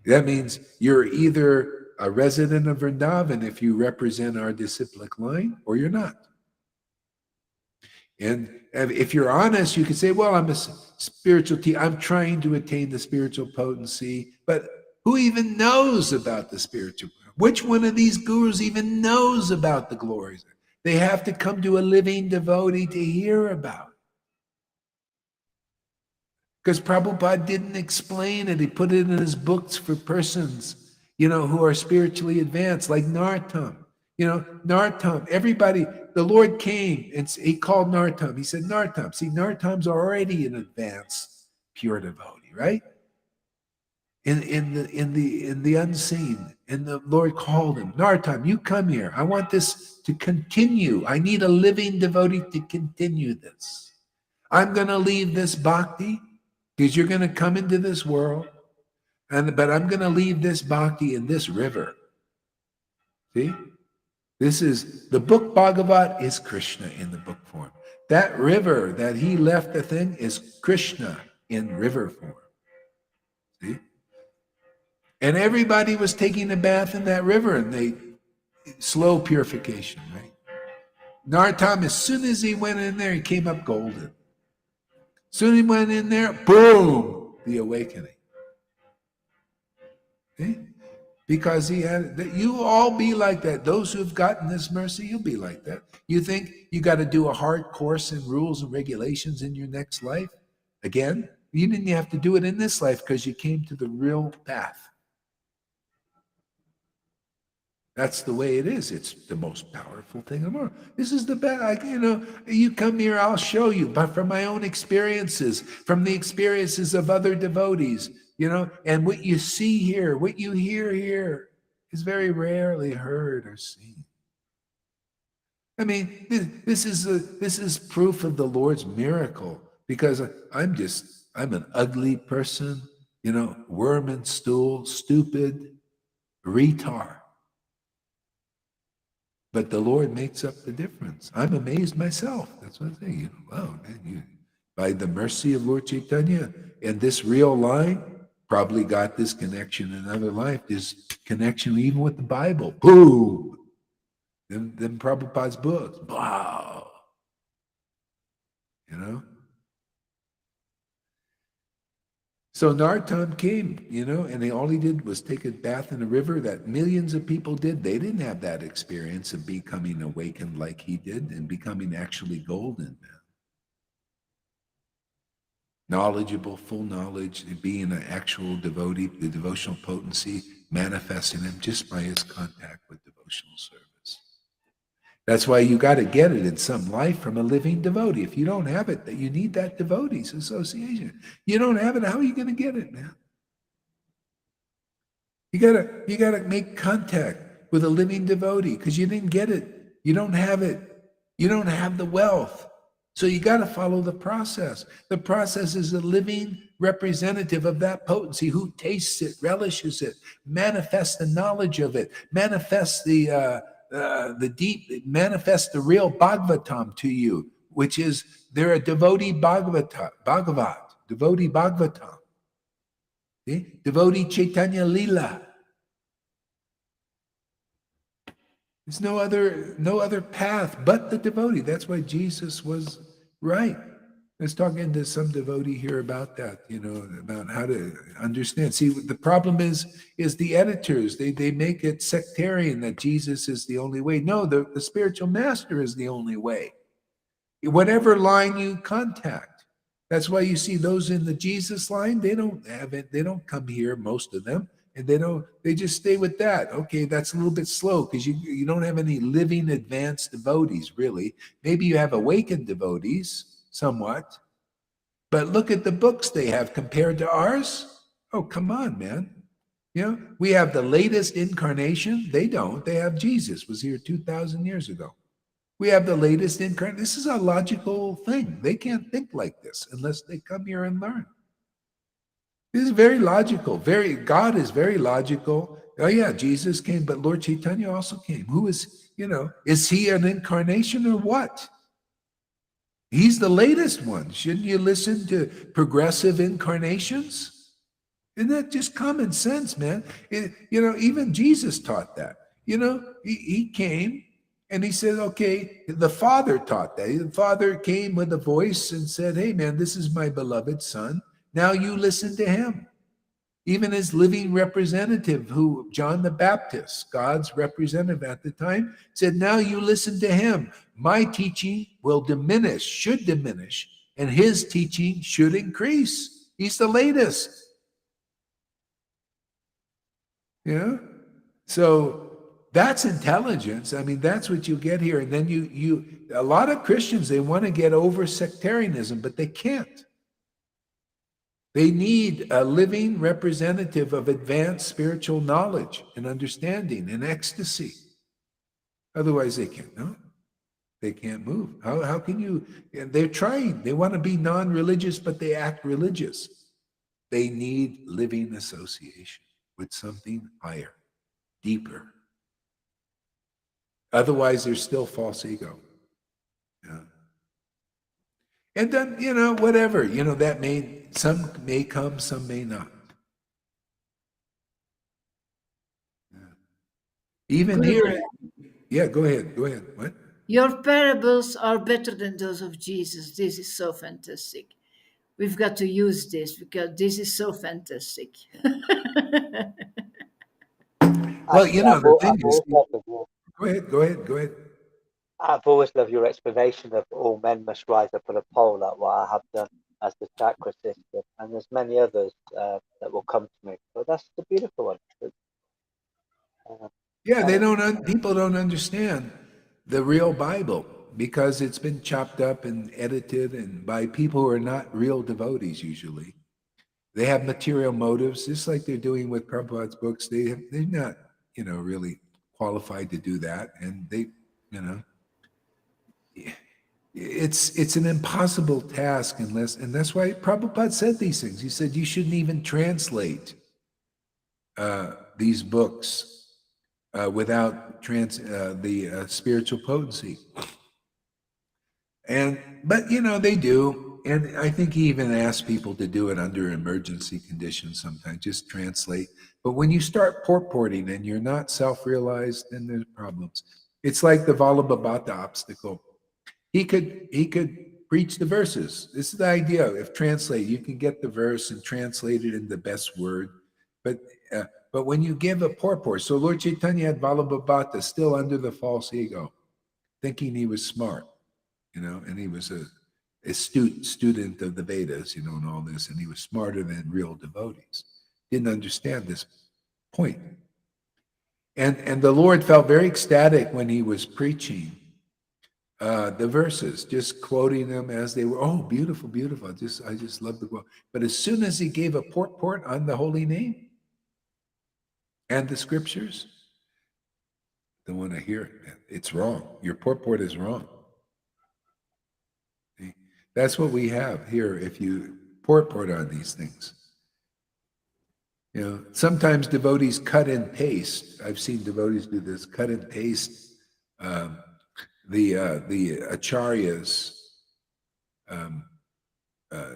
Speaker 1: That means you're either a resident of Vrindavan if you represent our disciplic line, or you're not. And if you're honest, you can say, well, I'm a spiritual teacher. I'm trying to attain the spiritual potency. But who even knows about the spiritual? Which one of these gurus even knows about the glories? They have to come to a living devotee to hear about it. Because Prabhupada didn't explain it. He put it in his books for persons, who are spiritually advanced, like Nartam. Nartam, everybody, the Lord came and he called Nartam. He said, Nartam. See, Nartam's already an advanced pure devotee, right? In the unseen. And the Lord called him, Nartam, you come here. I want this to continue. I need a living devotee to continue this. I'm going to leave this bhakti, because you're going to come into this world, but I'm going to leave this bhakti in this river. See? This is, the book Bhagavat is Krishna in the book form. That river that he left the thing is Krishna in river form. See? And everybody was taking a bath in that river, and slow purification, right? Nartam, as soon as he went in there, he came up golden. Soon as he went in there, boom, the awakening. See? Because he had, you all be like that. Those who have gotten this mercy, you'll be like that. You think you got to do a hard course in rules and regulations in your next life? Again, you didn't have to do it in this life because you came to the real path. That's the way it is. It's the most powerful thing in the world. This is the best. You come here, I'll show you. But from my own experiences, from the experiences of other devotees, and what you see here, what you hear here, is very rarely heard or seen. I mean, this is proof of the Lord's miracle, because I'm an ugly person, worm and stool, stupid, retard. But the Lord makes up the difference. I'm amazed myself. That's what I'm saying. Wow, man, by the mercy of Lord Chaitanya and this real line, probably got this connection in another life, this connection even with the Bible. Boom! Them Prabhupada's books. Wow! So Narottam came, and all he did was take a bath in a river that millions of people did. They didn't have that experience of becoming awakened like he did and becoming actually golden, man. Knowledgeable, full knowledge, and being an actual devotee, the devotional potency manifesting him just by his contact with devotional service. That's why you got to get it in some life from a living devotee. If you don't have it, you need that devotees association. You don't have it, how are you going to get it, man? You gotta make contact with a living devotee, because you didn't get it. You don't have it. You don't have the wealth. So you got to follow the process. The process is a living representative of that potency who tastes it, relishes it, manifests the knowledge of it, manifests the real Bhagavatam to you, which is they're a devotee devotee Bhagavatam. See? Devotee Chaitanya Lila. There's no other path but the devotee. That's why Jesus was right. I was talking to some devotee here about that, about how to understand. See, the problem is the editors. They make it sectarian that Jesus is the only way. No, the spiritual master is the only way. Whatever line you contact. That's why you see those in the Jesus line, they don't have it. They don't come here, most of them. And they just stay with that. Okay, that's a little bit slow because you don't have any living advanced devotees, really. Maybe you have awakened devotees somewhat, but look at the books they have compared to ours. Oh, come on, man. We have the latest incarnation. They don't. They have Jesus, was here 2,000 years ago. We have the latest incarnation. This is a logical thing. They can't think like this unless they come here and learn. This is very logical. God is very logical. Oh yeah, Jesus came, but Lord Chaitanya also came. Who is he an incarnation or what? He's the latest one. Shouldn't you listen to progressive incarnations? Isn't that just common sense, man? Even Jesus taught that. He came and he said, okay, the Father taught that. The Father came with a voice and said, hey man, this is my beloved Son. Now you listen to him. Even his living representative, who John the Baptist, God's representative at the time, said, now you listen to him. My teaching will diminish, should diminish, and his teaching should increase. He's the latest. So that's intelligence. I mean, that's what you get here. And then a lot of Christians, they want to get over sectarianism, but they can't. They need a living representative of advanced spiritual knowledge and understanding and ecstasy. Otherwise, they can't. No, they can't move. How can you? They're trying. They want to be non-religious, but they act religious. They need living association with something higher, deeper. Otherwise, there's still false ego. Yeah. And then, whatever, some may come, some may not. Yeah. Even here, yeah, go ahead. What?
Speaker 3: Your parables are better than those of Jesus. This is so fantastic. We've got to use this because this is so fantastic.
Speaker 1: Well, the thing is, go ahead.
Speaker 4: I've always loved your explanation of all men must rise up on a pole, like what I have done as the chakra system, and there's many others that will come to me. But that's the beautiful one.
Speaker 1: Yeah, people don't understand the real Bible because it's been chopped up and edited and by people who are not real devotees usually. They have material motives, just like they're doing with Prabhupada's books. They're not, really qualified to do that. And they, you know, it's an impossible task and that's why Prabhupada said these things. He said you shouldn't even translate these books without the spiritual potency. But they do, and I think he even asks people to do it under emergency conditions sometimes, just translate. But when you start purporting and you're not self-realized, then there's problems. It's like the Valabhabhata obstacle. He could preach the verses. This is the idea. If translate, you can get the verse and translate it in the best word. But but when you give a purport, so Lord Chaitanya had Valabhabhata still under the false ego, thinking he was smart. And he was a astute student of the Vedas, and all this, and he was smarter than real devotees. Didn't understand this point. And the Lord felt very ecstatic when he was preaching the verses, just quoting them as they were. Oh, beautiful, beautiful. I just love the quote. But as soon as he gave a purport on the holy name and the scriptures, don't want to hear it. It's wrong. Your purport is wrong. That's what we have here if you purport on these things. Sometimes devotees cut and paste. I've seen devotees do this, cut and paste the acharyas,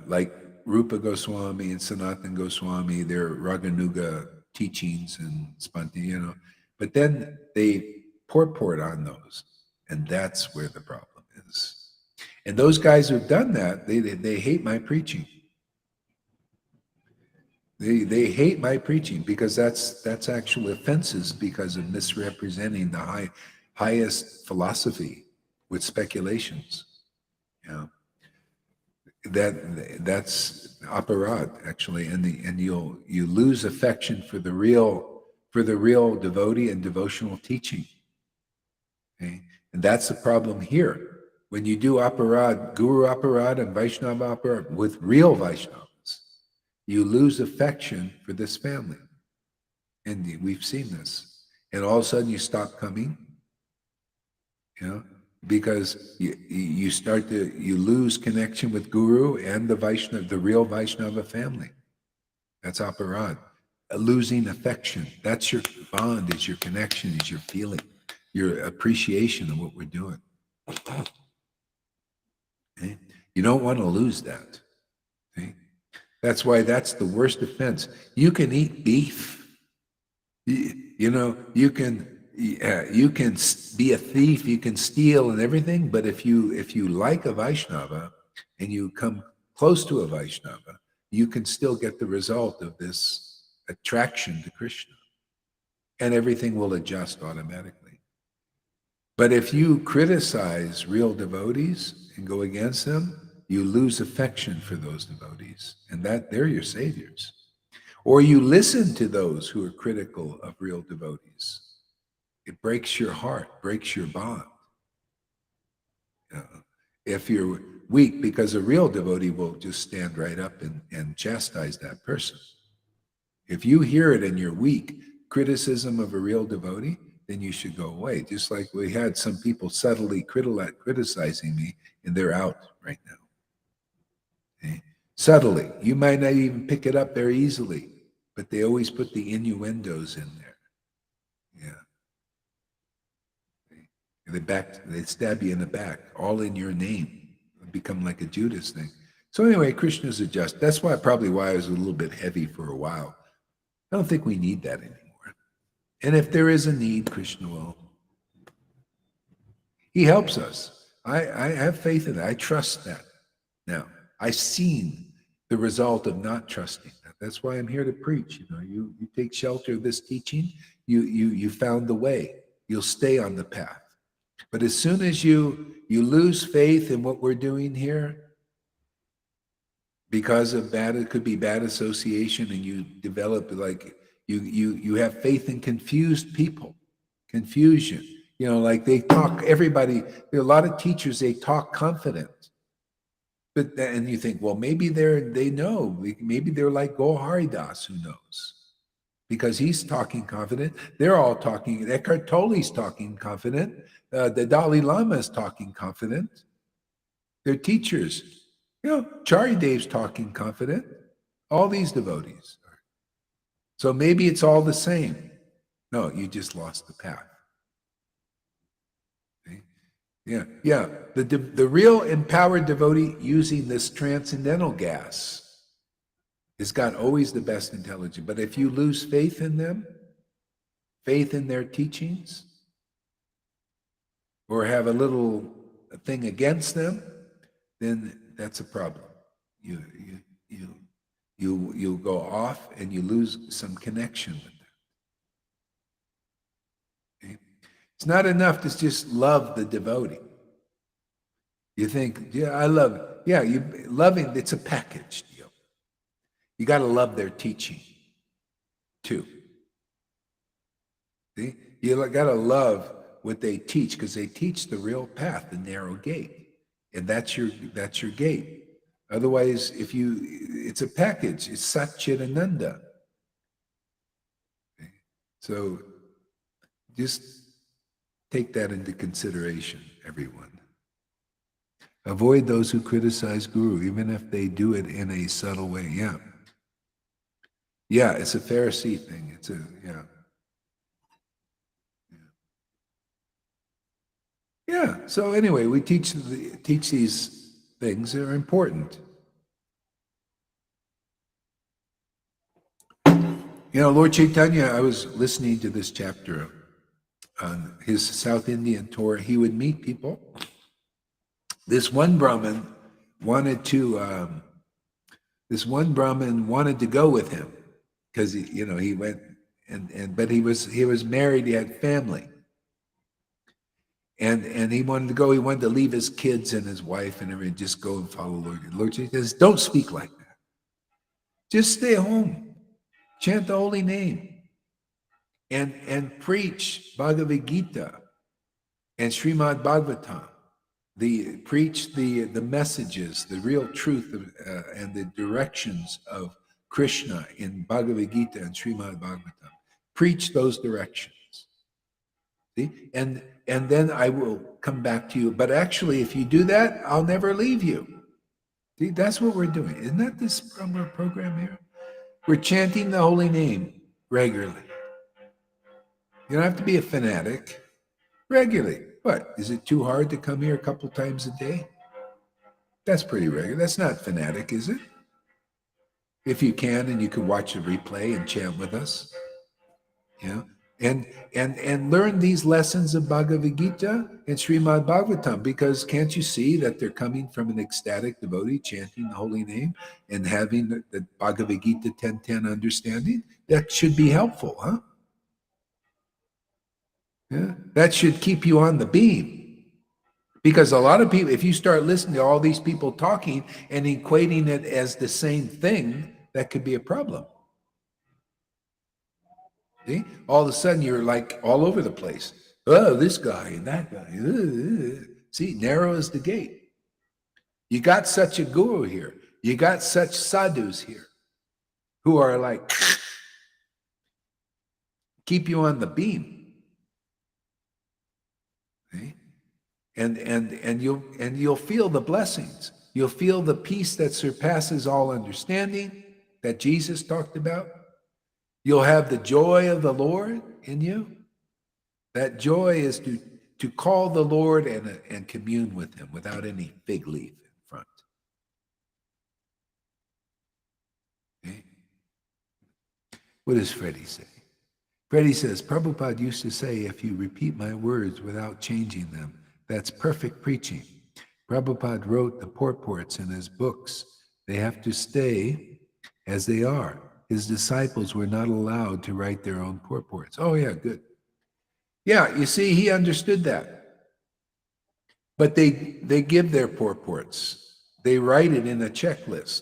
Speaker 1: like Rupa Goswami and Sanatana Goswami, their Raganuga teachings and spontaneous, but then they purport on those, and that's where the problem is. And those guys who've done that, they hate my preaching. They hate my preaching because that's actual offenses because of misrepresenting the highest philosophy with speculations. That's aparad actually, and you lose affection for the real devotee and devotional teaching. Okay? And that's the problem here. When you do aparad, Guru aparad and Vaishnava aparad with real Vaishnavas, you lose affection for this family. And we've seen this. And all of a sudden you stop coming, because you lose connection with Guru and the real Vaishnava family. That's aparad. Losing affection. That's your bond, is your connection, is your feeling, your appreciation of what we're doing. Okay? You don't want to lose that. Okay? That's why that's the worst offense. You can eat beef. You can be a thief. You can steal and everything. But if you like a Vaishnava and you come close to a Vaishnava, you can still get the result of this attraction to Krishna, and everything will adjust automatically. But if you criticize real devotees and go against them, you lose affection for those devotees, and that they're your saviors. Or you listen to those who are critical of real devotees. It breaks your heart, breaks your bond. If you're weak, because a real devotee will just stand right up and chastise that person. If you hear it and you're weak, criticism of a real devotee, then you should go away. Just like we had some people subtly criticizing me, and they're out right now. Okay? Subtly. You might not even pick it up very easily, but they always put the innuendos in there. Yeah. They stab you in the back, all in your name. It become like a Judas thing. So anyway, Krishna's adjust. That's probably why I was a little bit heavy for a while. I don't think we need that anymore. And if there is a need, Krishna will. He helps us. I have faith in that. I trust that. Now, I've seen the result of not trusting that. That's why I'm here to preach. You take shelter of this teaching, you found the way. You'll stay on the path. But as soon as you lose faith in what we're doing here, because of it could be bad association, and you develop you have faith in confused people. confusion. Like they talk, everybody, there are a lot of teachers, they talk confident. But then you think, well, maybe they know. Maybe they're like Goharidas, who knows? Because he's talking confident. They're all talking. Eckhart Tolle's talking confident. The Dalai Lama is talking confident. They're teachers. Charidev's talking confident. All these devotees. So maybe it's all the same. No, you just lost the path. Okay? Yeah. The real empowered devotee using this transcendental gas has got always the best intelligence. But if you lose faith in them, faith in their teachings, or have a little thing against them, then that's a problem. You go off and you lose some connection with them. Okay? It's not enough to just love the devotee. You think, I love, loving, it's a package deal. You got to love their teaching too. See? You got to love what they teach, because they teach the real path, the narrow gate, and that's your gate. Otherwise, it's a package. It's Satchidananda. Okay? So just take that into consideration, everyone. Avoid those who criticize Guru, even if they do it in a subtle way. Yeah, it's a Pharisee thing. Yeah. So anyway, we teach these things that are important. Lord Chaitanya, I was listening to this chapter on his South Indian tour. He would meet people. This one Brahmin wanted to go with him because he went but he was married, he had family. And he wanted to go, he wanted to leave his kids and his wife and everything, just go and follow Lord. Lord says, don't speak like that. Just stay home. Chant the holy name. And preach Bhagavad Gita and Srimad Bhagavatam. Preach the messages, the real truth and the directions of Krishna in Bhagavad Gita and Srimad Bhagavatam. Preach those directions. See? And then I will come back to you. But actually, if you do that, I'll never leave you. See, that's what we're doing. Isn't that this program here? We're chanting the holy name regularly. You don't have to be a fanatic. Regularly. What? Is it too hard to come here a couple times a day? That's pretty regular. That's not fanatic, is it? If you can, and you can watch the replay and chant with us. And learn these lessons of Bhagavad Gita and Srimad Bhagavatam, because can't you see that they're coming from an ecstatic devotee chanting the holy name and having the Bhagavad Gita 10:10 understanding? That should be helpful, huh? Yeah, that should keep you on the beam. Because a lot of people, if you start listening to all these people talking and equating it as the same thing, that could be a problem. See? All of a sudden, you're like all over the place. Oh, this guy and that guy. See, narrow is the gate. You got such a guru here. You got such sadhus here who are like, keep you on the beam. See? And you'll feel the blessings. You'll feel the peace that surpasses all understanding that Jesus talked about. You'll have the joy of the Lord in you. That joy is to call the Lord and commune with him without any fig leaf in front. Okay? What does Freddie say? Freddie says, Prabhupada used to say, if you repeat my words without changing them, that's perfect preaching. Prabhupada wrote the purports in his books. They have to stay as they are. His disciples were not allowed to write their own purports. Oh, yeah, good. Yeah, you see, he understood that. But they give their purports. They write it in a checklist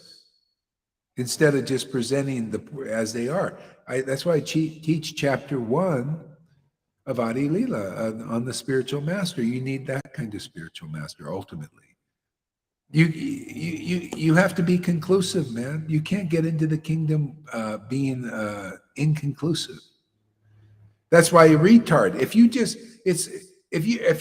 Speaker 1: instead of just presenting as they are. That's why I teach chapter 1 of Adi Lila on the spiritual master. You need that kind of spiritual master ultimately. You have to be conclusive, man. You can't get into the kingdom being inconclusive. That's why you're retard. If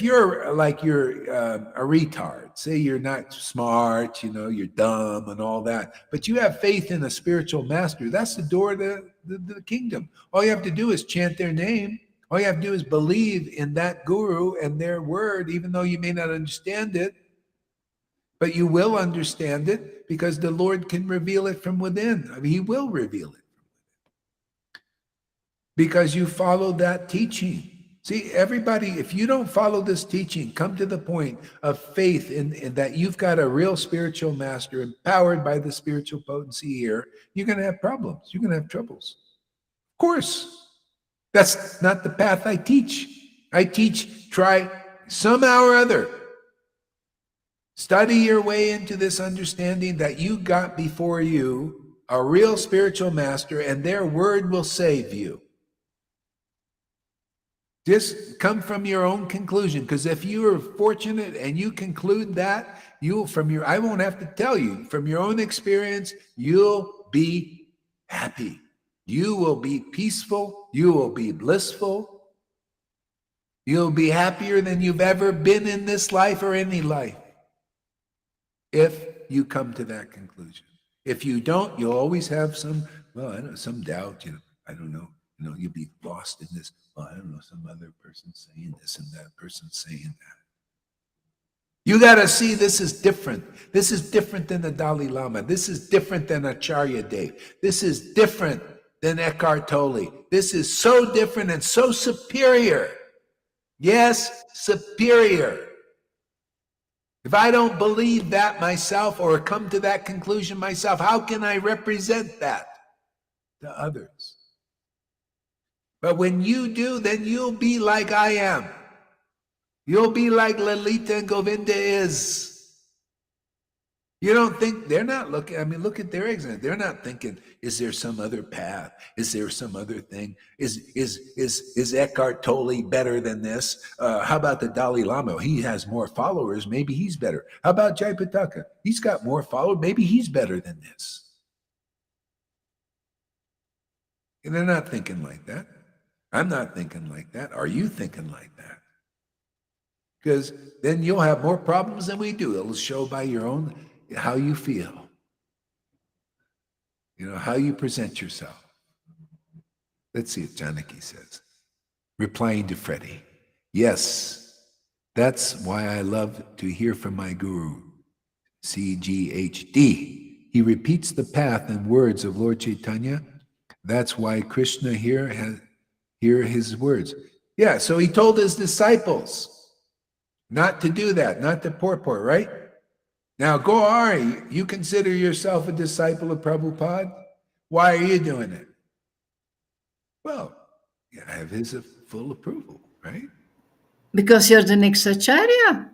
Speaker 1: you're like you're a retard, say you're not smart, you're dumb and all that, but you have faith in a spiritual master, that's the door to the kingdom. All you have to do is chant their name. All you have to do is believe in that guru and their word, even though you may not understand it. But you will understand it because the Lord can reveal it from within. I mean, he will reveal it because you follow that teaching. See, everybody, if you don't follow this teaching, come to the point of faith in that you've got a real spiritual master empowered by the spiritual potency here, you're going to have problems. You're going to have troubles. Of course. That's not the path I teach. I teach, try somehow or other. Study your way into this understanding that you got before you a real spiritual master and their word will save you. Just come from your own conclusion, because if you are fortunate and you conclude that, I won't have to tell you, from your own experience, you'll be happy. You will be peaceful. You will be blissful. You'll be happier than you've ever been in this life or any life. If you come to that conclusion. If you don't, you'll always have some doubt, I don't know, you'll be lost in this. Well, I don't know, some other person saying this and that person saying that. You got to see this is different. This is different than the Dalai Lama. This is different than Acharya Dev. This is different than Eckhart Tolle. This is so different and so superior. Yes, superior. If I don't believe that myself or come to that conclusion myself, how can I represent that to others? But when you do, then you'll be like I am. You'll be like Lalita and Govinda is. You don't think, they're not looking, look at their example. They're not thinking, is there some other path? Is there some other thing? Is Eckhart Tolle better than this? How about the Dalai Lama? He has more followers. Maybe he's better. How about Jayapataka? He's got more followers. Maybe he's better than this. And they're not thinking like that. I'm not thinking like that. Are you thinking like that? Because then you'll have more problems than we do. It'll show by your own, how you feel, how you present yourself. Let's see what Janaki says. Replying to Freddie. Yes, that's why I love to hear from my guru, CGHD. He repeats the path and words of Lord Chaitanya. That's why Krishna hear his words. Yeah, so he told his disciples not to do that, not to purport, right? Now, go Ari, you consider yourself a disciple of Prabhupada? Why are you doing it? Well, I have his full approval, right?
Speaker 3: Because you're the next Acharya.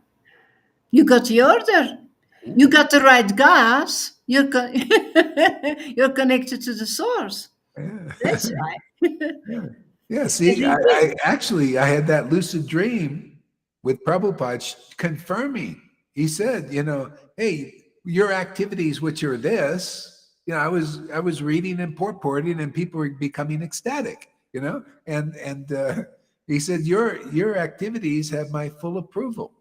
Speaker 3: You got the order. You got the right gas. You're connected to the source.
Speaker 1: Yeah.
Speaker 3: That's right.
Speaker 1: Yeah, see, I had that lucid dream with Prabhupada confirming. He said, hey, your activities, which are this, I was reading and purporting, and people were becoming ecstatic, and he said, your activities have my full approval.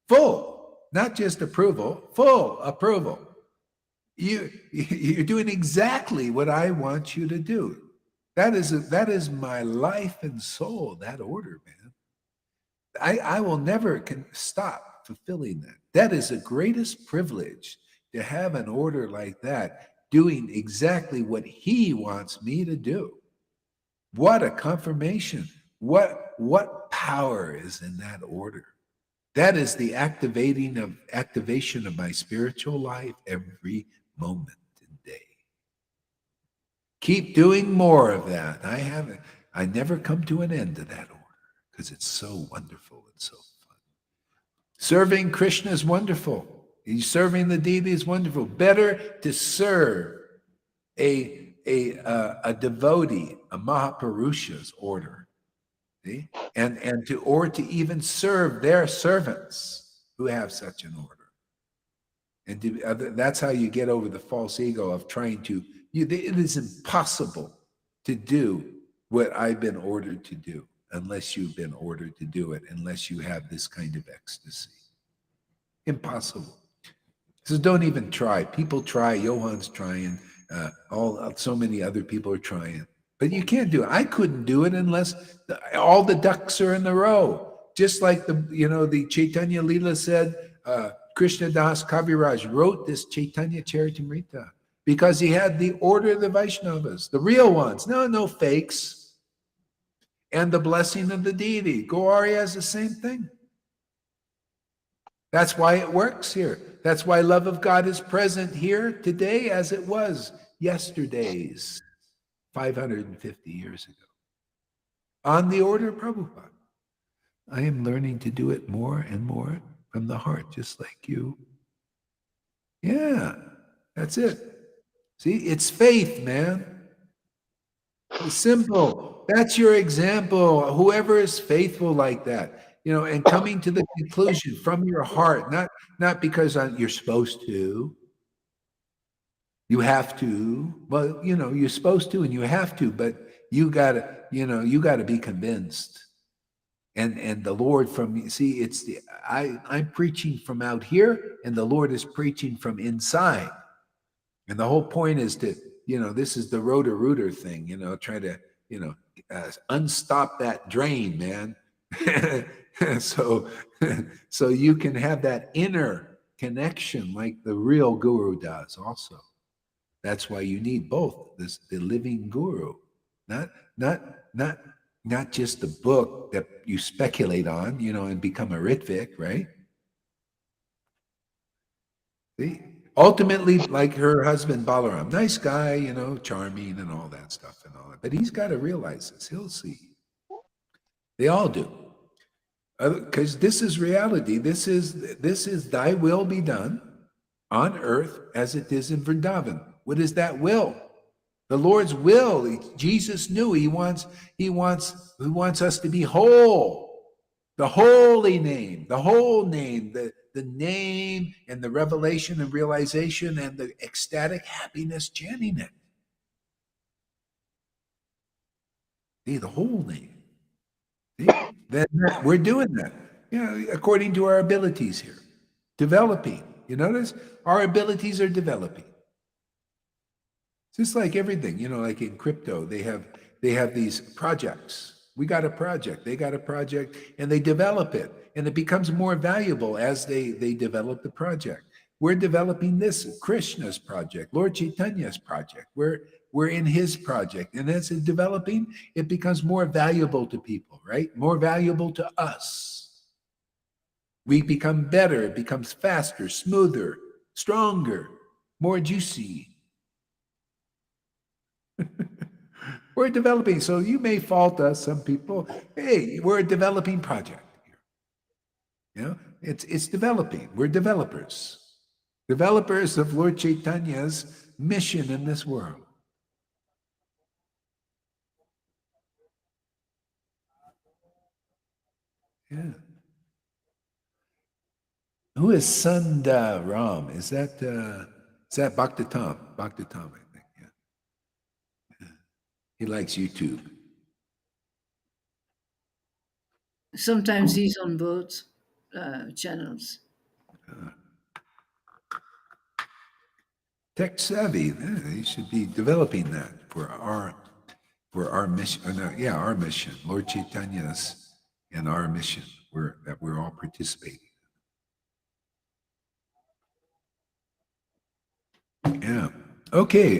Speaker 1: Full, not just approval, full approval. You're doing exactly what I want you to do. That is my life and soul, that order, man. I will never stop fulfilling that. That is the greatest privilege, to have an order like that, doing exactly what he wants me to do. What a confirmation. What power is in that order? That is the activation of my spiritual life every moment and day. Keep doing more of that. I never come to an end to that order, because it's so wonderful and so fun. Serving Krishna is wonderful. Serving the deity is wonderful. Better to serve a devotee, a Mahapurusha's order, See? And to even serve their servants who have such an order. And that's how you get over the false ego of trying to, it is impossible to do what I've been ordered to do unless you've been ordered to do it, unless you have this kind of ecstasy. Impossible. So don't even try. People try. Johan's trying. So many other people are trying. But you can't do it. I couldn't do it unless all the ducks are in the row. Just like the Chaitanya Leela said, Krishna Das Kaviraj wrote this Chaitanya Charitamrita because he had the order of the Vaishnavas, the real ones, no fakes, and the blessing of the deity. Gauri has the same thing. That's why it works here. That's why love of God is present here today as it was yesterday's 550 years ago. On the order of Prabhupada. I am learning to do it more and more from the heart, just like you. Yeah, that's it. See, it's faith, man. It's simple. That's your example. Whoever is faithful like that, and coming to the conclusion from your heart, not because you're supposed to. You have to. Well, you're supposed to and you have to, but you gotta be convinced. And the Lord I'm preaching from out here, and the Lord is preaching from inside. And the whole point is to, this is the rotor-rooter thing, try to, unstop that drain, man. so you can have that inner connection like the real guru does also. That's why you need both, the living guru, not just the book that you speculate on, and become a Ritvik, right? See? Ultimately, like her husband Balaram, nice guy, charming and all that stuff and all that. But he's got to realize this. He'll see. They all do. Because this is reality. This is thy will be done on earth as it is in Vrindavan. What is that will? The Lord's will. Jesus knew he wants us to be whole. The holy name, the whole name, the name and the revelation and realization and the ecstatic happiness chanting it. See, the whole name. See? Then we're doing that, according to our abilities here. Developing. You notice? Our abilities are developing. Just like everything, like in crypto, they have these projects. We got a project, they got a project, and they develop it. And it becomes more valuable as they develop the project. We're developing this, Krishna's project, Lord Chaitanya's project. We're in his project. And as it's developing, it becomes more valuable to people, right? More valuable to us. We become better, it becomes faster, smoother, stronger, more juicy. We're developing. So you may fault us, some people. Hey, we're a developing project here. It's developing. We're developers. Developers of Lord Chaitanya's mission in this world. Yeah. Who is Sunda Ram? Is that Bhaktitam? Bhaktitam, I think. Yeah. He likes YouTube.
Speaker 3: Sometimes he's on both channels.
Speaker 1: Tech savvy. He should be developing that for our mission. Our mission, Lord Chaitanya's, and our mission. That we're all participating. Yeah. Okay.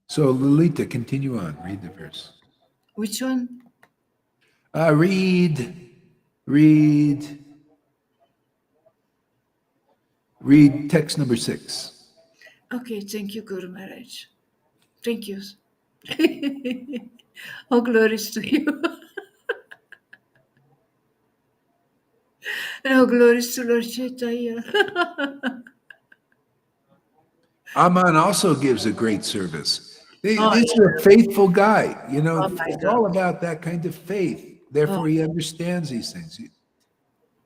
Speaker 1: So Lolita, continue on. Read the verse.
Speaker 3: Which one?
Speaker 1: Read text number 6.
Speaker 3: Okay, thank you, Guru Maharaj. Thank you. All glories to you. And all glories to Lord Chaitanya.
Speaker 1: Aman also gives a great service. This is a faithful guy.
Speaker 3: Oh my
Speaker 1: It's
Speaker 3: God.
Speaker 1: all about that kind of faith. Therefore, he understands these things.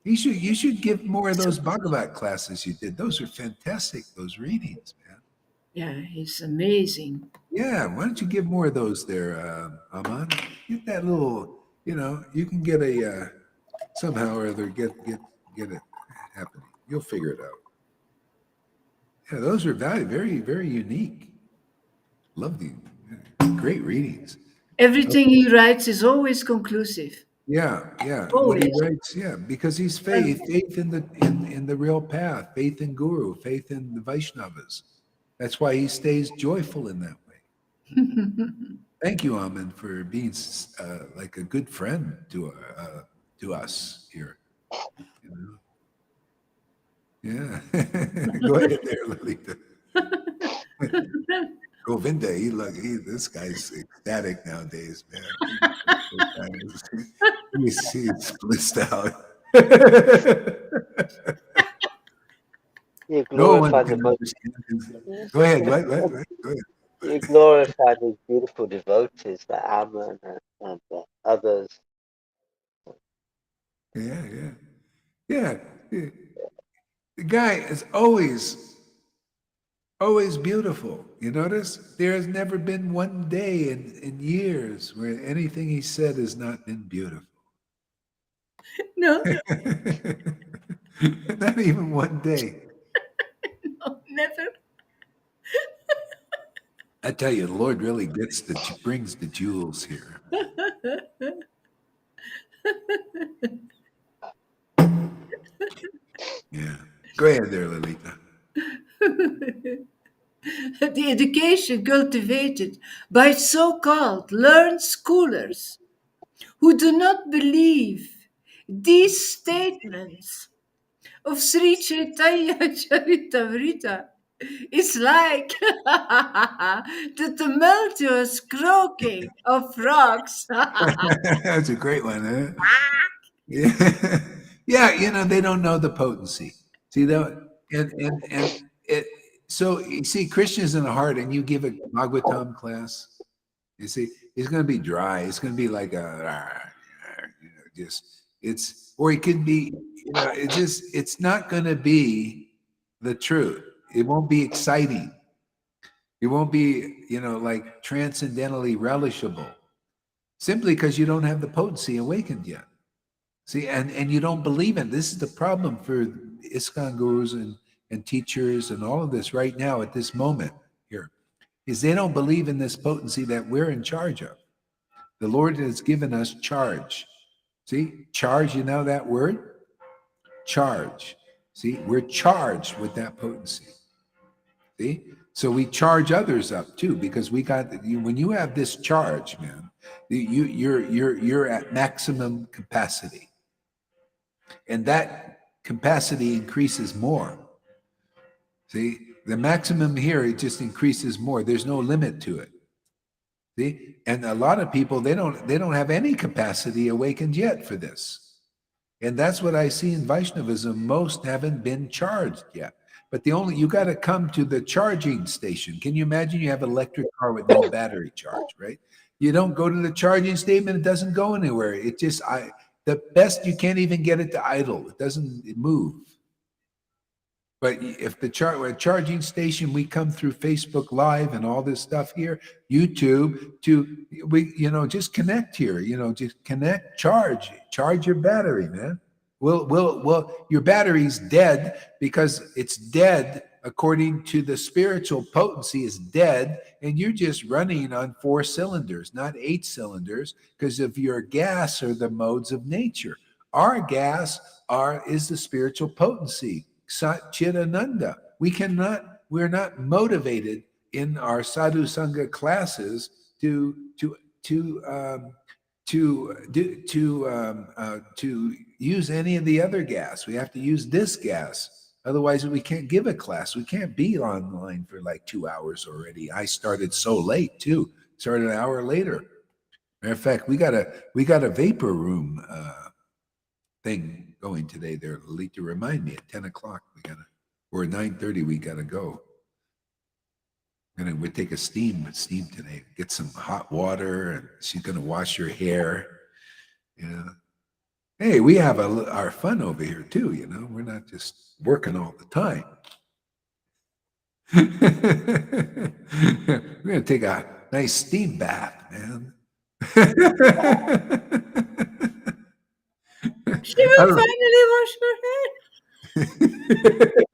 Speaker 1: You should give more of those Bhagavat classes you did. Those are fantastic, those readings, man.
Speaker 3: Yeah, he's amazing.
Speaker 1: Yeah, why don't you give more of those there, Aman? Get that little, you can get a somehow or other get it happening. You'll figure it out. Yeah, those are very, very unique. Love the great readings.
Speaker 3: Everything he writes is always conclusive.
Speaker 1: Yeah. What he
Speaker 3: Always.
Speaker 1: writes, because he's faith in the real path, faith in Guru, faith in the Vaishnavas. That's why he stays joyful in that way. Thank you, Aman, for being like a good friend to us here. Yeah. Go ahead there, Lalita. Govinda, this guy's ecstatic nowadays, man. He's blissed out. No one can understand his. Go ahead. What? Go ahead.
Speaker 4: You glorify these beautiful devotees like Ammon and others.
Speaker 1: Yeah. The guy is always beautiful. You notice? There has never been one day in years where anything he said has not been beautiful.
Speaker 3: No,
Speaker 1: Not even one day.
Speaker 3: no, never.
Speaker 1: I tell you, the Lord really brings the jewels here. Yeah. Go ahead there, Lalita.
Speaker 3: The education cultivated by so-called learned scholars who do not believe these statements of Sri Chaitanya Charitamrita is like the tumultuous croaking of frogs.
Speaker 1: That's a great one, huh? Yeah. Yeah, they don't know the potency. See that, and it. So you see, Krishna is in the heart, and you give a Bhagavatam class. You see, it's going to be dry. It's going to be like or it could be, it's not going to be the truth. It won't be exciting. It won't be, like transcendentally relishable, simply because you don't have the potency awakened yet. See, and you don't believe in. This is the problem for ISKCON gurus and teachers and all of this right now at this moment here, is they don't believe in this potency that we're in charge of. The Lord has given us charge. See, charge, you know that word? Charge. See, we're charged with that potency. See? So we charge others up too, because when you have this charge, man, you're at maximum capacity. And that capacity increases more. See, the maximum here, it just increases more. There's no limit to it. See, and a lot of people, they don't have any capacity awakened yet for this. And that's what I see in Vaishnavism. Most haven't been charged yet. But you got to come to the charging station. Can you imagine you have an electric car with no battery charge, right? You don't go to the charging station, it doesn't go anywhere. It just, the best, you can't even get it to idle. It doesn't move. But if the charging station, we come through Facebook Live and all this stuff here, YouTube, just connect here, just connect, charge your battery, man. Well, your battery's dead because it's dead according to the spiritual potency is dead, and you're just running on 4 cylinders, not 8 cylinders, because of your gas are the modes of nature. Our gas is the spiritual potency, Sat Chit Ananda. We're not motivated in our sadhu sangha classes to use any of the other gas. We have to use this gas. Otherwise, we can't give a class. We can't be online for like 2 hours already. I started so late too. Started an hour later. Matter of fact, we got a vapor room thing going today. There, Lalita, remind me at 10 o'clock. Or 9:30. We gotta go. And we take a steam today. Get some hot water, and she's gonna wash your hair. You know, hey, we have our fun over here too. You know, we're not just working all the time. We're gonna take a nice steam bath, man. I
Speaker 3: She will
Speaker 1: don't.
Speaker 3: finally wash her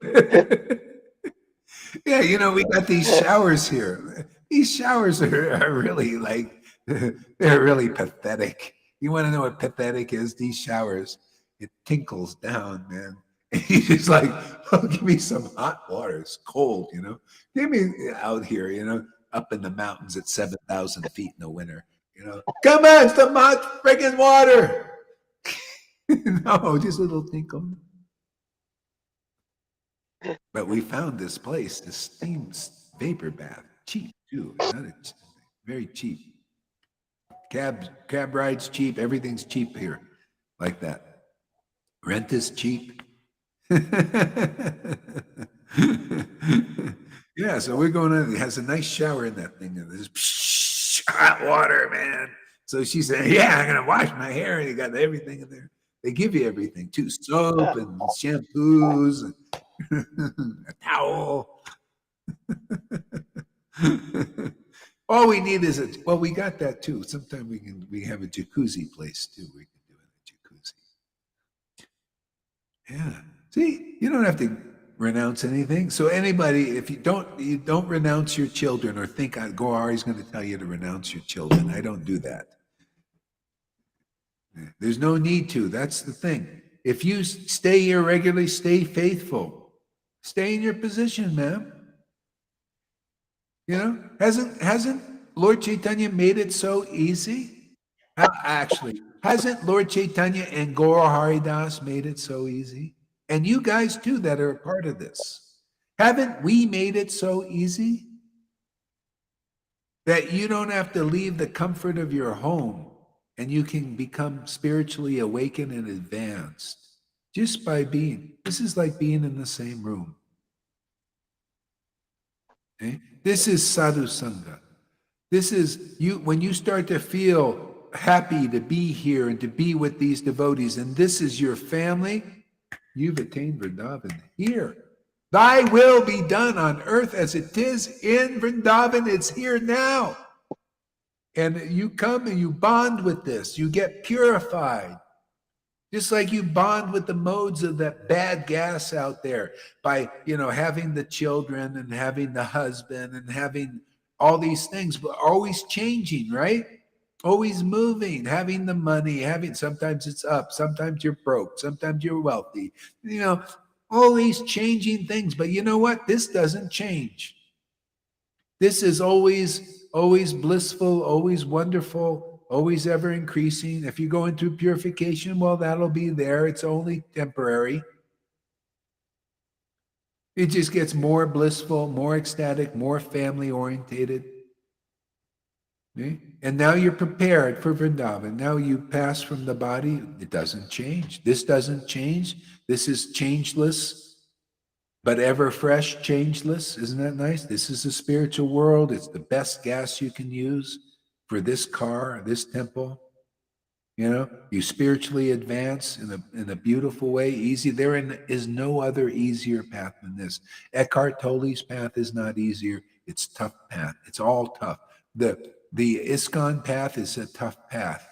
Speaker 3: hair.
Speaker 1: Yeah, you know, we got these showers here. These showers are really like they're really pathetic. You want to know what pathetic is? These showers, it tinkles down, man. He's like, oh, give me some hot water. It's cold, you know. Give me out here, you know, up in the mountains at 7,000 feet in the winter. You know, come on, some hot friggin' water. No, just a little tinkle. But we found this place, this steam vapor bath, cheap too. You know, it's very cheap. Cab rides cheap. Everything's cheap here, like that. Rent is cheap. Yeah, so we're going in. It has a nice shower in that thing, and there's hot water, man. So she said, "Yeah, I'm gonna wash my hair," and you got everything in there. They give you everything too: soap and shampoos, and a towel. All we need is well, we got that too. Sometimes we have a jacuzzi place too. We can do it in a jacuzzi. Yeah. See, you don't have to renounce anything. So anybody, if you don't renounce your children or think Goari's going to tell you to renounce your children. I don't do that. There's no need to. That's the thing. If you stay here regularly, stay faithful. Stay in your position, ma'am. You know, hasn't Lord Chaitanya made it so easy? Actually, hasn't Lord Chaitanya and Guru Haridas made it so easy? And you guys too that are a part of this. Haven't we made it so easy that you don't have to leave the comfort of your home and you can become spiritually awakened and advanced just by being? This is like being in the same room. Okay? This is sadhu sangha. This is you when you start to feel happy to be here and to be with these devotees, and this is your family, you've attained Vrindavan here. Thy will be done on earth as it is in Vrindavan. It's here now. And you come and you bond with this. You get purified. Just like you bond with the modes of that bad gas out there by, you know, having the children and having the husband and having all these things, but always changing, right? Always moving, having the money, having sometimes it's up, sometimes you're broke, sometimes you're wealthy, you know, all these changing things. But you know what? This doesn't change. This is always blissful, always wonderful, always ever increasing. If you go into purification, well, that'll be there. It's only temporary. It just gets more blissful, more ecstatic, more family orientated. Okay? And now you're prepared for Vrindavan. Now you pass from the body. It doesn't change. This doesn't change. This is changeless, but ever fresh, changeless. Isn't that nice? This is a spiritual world. It's the best gas you can use for this car, this temple. You know, you spiritually advance in a beautiful way, easy. There is no other easier path than this. Eckhart Tolle's path is not easier. It's tough path. It's all tough. The ISKCON path is a tough path.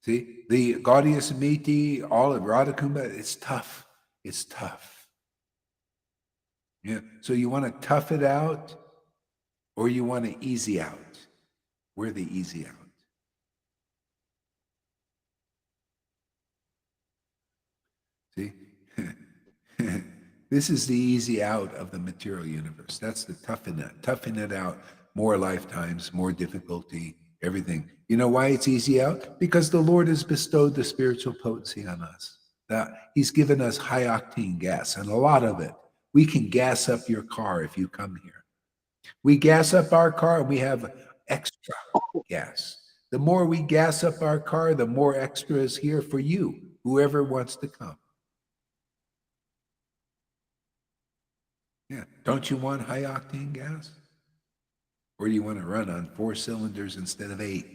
Speaker 1: See, the Gaudiya Samiti, all of Radhakumbha, it's tough. It's tough. Yeah. So you want to tough it out or you want to easy out? We're the easy out. See? This is the easy out of the material universe. That's the toughing it out. More lifetimes, more difficulty, everything. You know why it's easy out? Because the Lord has bestowed the spiritual potency on us. He's given us high octane gas, and a lot of it. We can gas up your car if you come here. We gas up our car and we have extra gas. The more we gas up our car, the more extra is here for you, whoever wants to come. Yeah. Don't you want high octane gas? Or do you want to run on 4 cylinders instead of 8?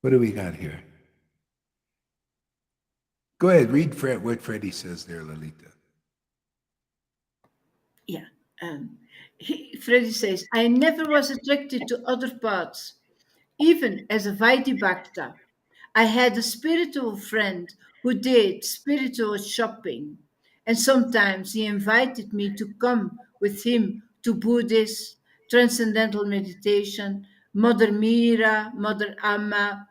Speaker 1: What do we got here? Go ahead, read what Freddie says there, Lalita.
Speaker 3: Yeah. Freddy says, I never was attracted to other paths, even as a Vaidhi Bhakta. I had a spiritual friend who did spiritual shopping, and sometimes he invited me to come with him to Buddhist, transcendental meditation, Mother Mira, Mother Amma,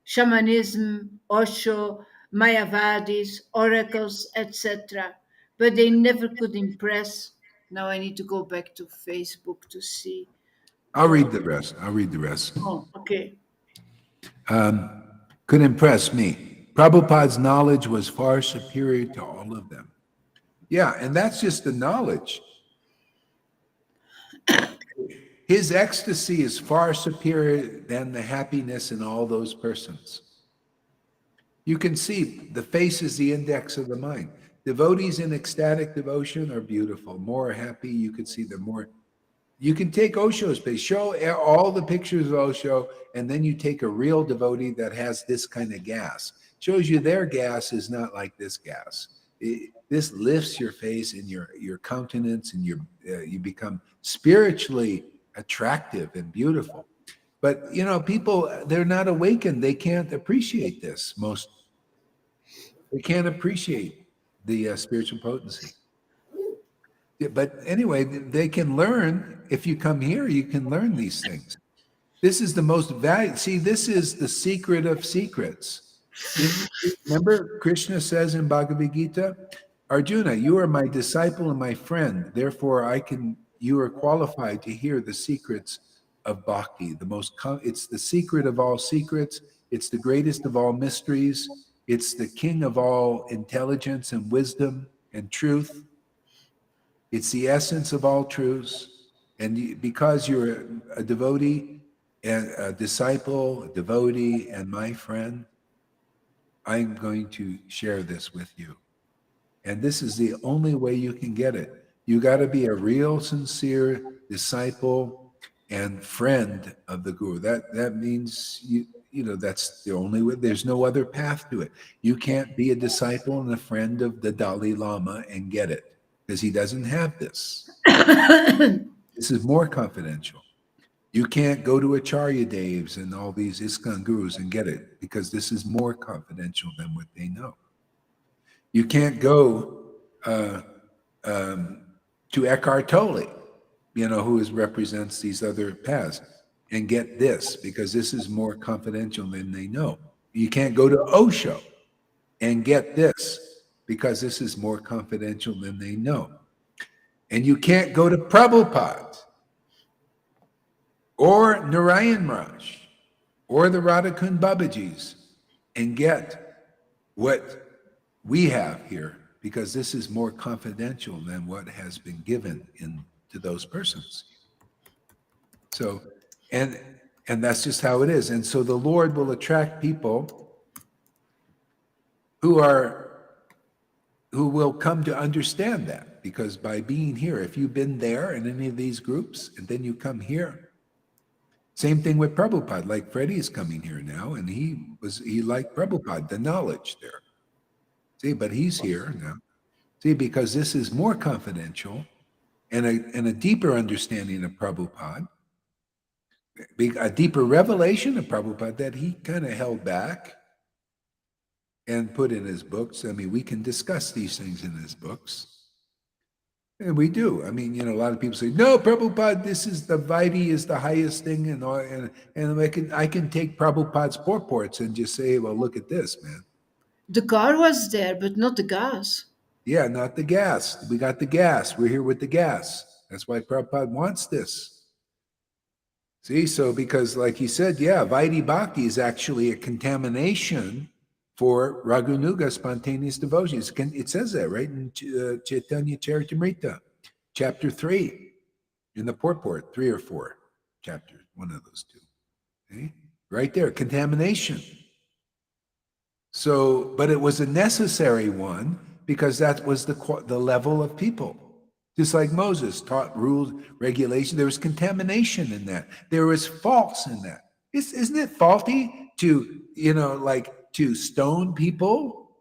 Speaker 3: shamanism, Osho, Mayavadis, oracles, etc. But they never could impress. Now I need to go back to Facebook to see.
Speaker 1: I'll read the rest.
Speaker 3: Oh, okay.
Speaker 1: Could impress me. Prabhupada's knowledge was far superior to all of them. Yeah, and that's just the knowledge. His ecstasy is far superior than the happiness in all those persons. You can see the face is the index of the mind. Devotees in ecstatic devotion are beautiful. More happy, you can see them more. You can take Osho's face, show all the pictures of Osho, and then you take a real devotee that has this kind of gas. Shows you their gas is not like this gas. This lifts your face and your countenance, and you become spiritually attractive and beautiful. But people, they're not awakened. They can't appreciate this. They can't appreciate the spiritual potency. Yeah, but anyway, they can learn. If you come here, you can learn these things. This is the most valuable. See, this is the secret of secrets. Remember, Krishna says in Bhagavad Gita, Arjuna, you are my disciple and my friend. Therefore, you are qualified to hear the secrets of bhakti. It's the secret of all secrets. It's the greatest of all mysteries. It's the king of all intelligence and wisdom and truth. It's the essence of all truths. And because you're a devotee and a disciple, a devotee, and my friend, I'm going to share this with you. And this is the only way you can get it. You got to be a real, sincere disciple and friend of the Guru. That means that's the only way. There's no other path to it. You can't be a disciple and a friend of the Dalai Lama and get it, because he doesn't have this. This is more confidential. You can't go to Acharya Devs and all these ISKCON gurus and get it, because this is more confidential than what they know. You can't go to Eckhart Tolle, who represents these other paths, and get this, because this is more confidential than they know. You can't go to Osho and get this, because this is more confidential than they know. And you can't go to Prabhupada or Narayan Raj or the Radhakund Babajis and get what we have here, because this is more confidential than what has been given to those persons. So, and that's just how it is. And so the Lord will attract people who will come to understand that, because by being here, if you've been there in any of these groups and then you come here, same thing with Prabhupada, like Freddie is coming here now, and he liked Prabhupada, the knowledge there. See, but he's here now. See, because this is more confidential and a deeper understanding of Prabhupada, a deeper revelation of Prabhupada that he kind of held back and put in his books. I mean, we can discuss these things in his books. And we do. I mean, a lot of people say, no, Prabhupada, the Vaidhi is the highest thing. And I can take Prabhupada's purports and just say, well, look at this, man.
Speaker 3: The car was there, but not the gas.
Speaker 1: Yeah, not the gas. We got the gas. We're here with the gas. That's why Prabhupada wants this. See, so because like he said, yeah, Vaidhi Bhakti is actually a contamination for Raganuga spontaneous devotion. It says that right in Chaitanya Charitamrita, chapter 3, in the purport, 3 or 4 chapters, one of those two. Okay? Right there, contamination. So, but it was a necessary one, because that was the level of people. Just like Moses taught rules, regulations, there was contamination in that. There was faults in that. Isn't it faulty to, like to stone people?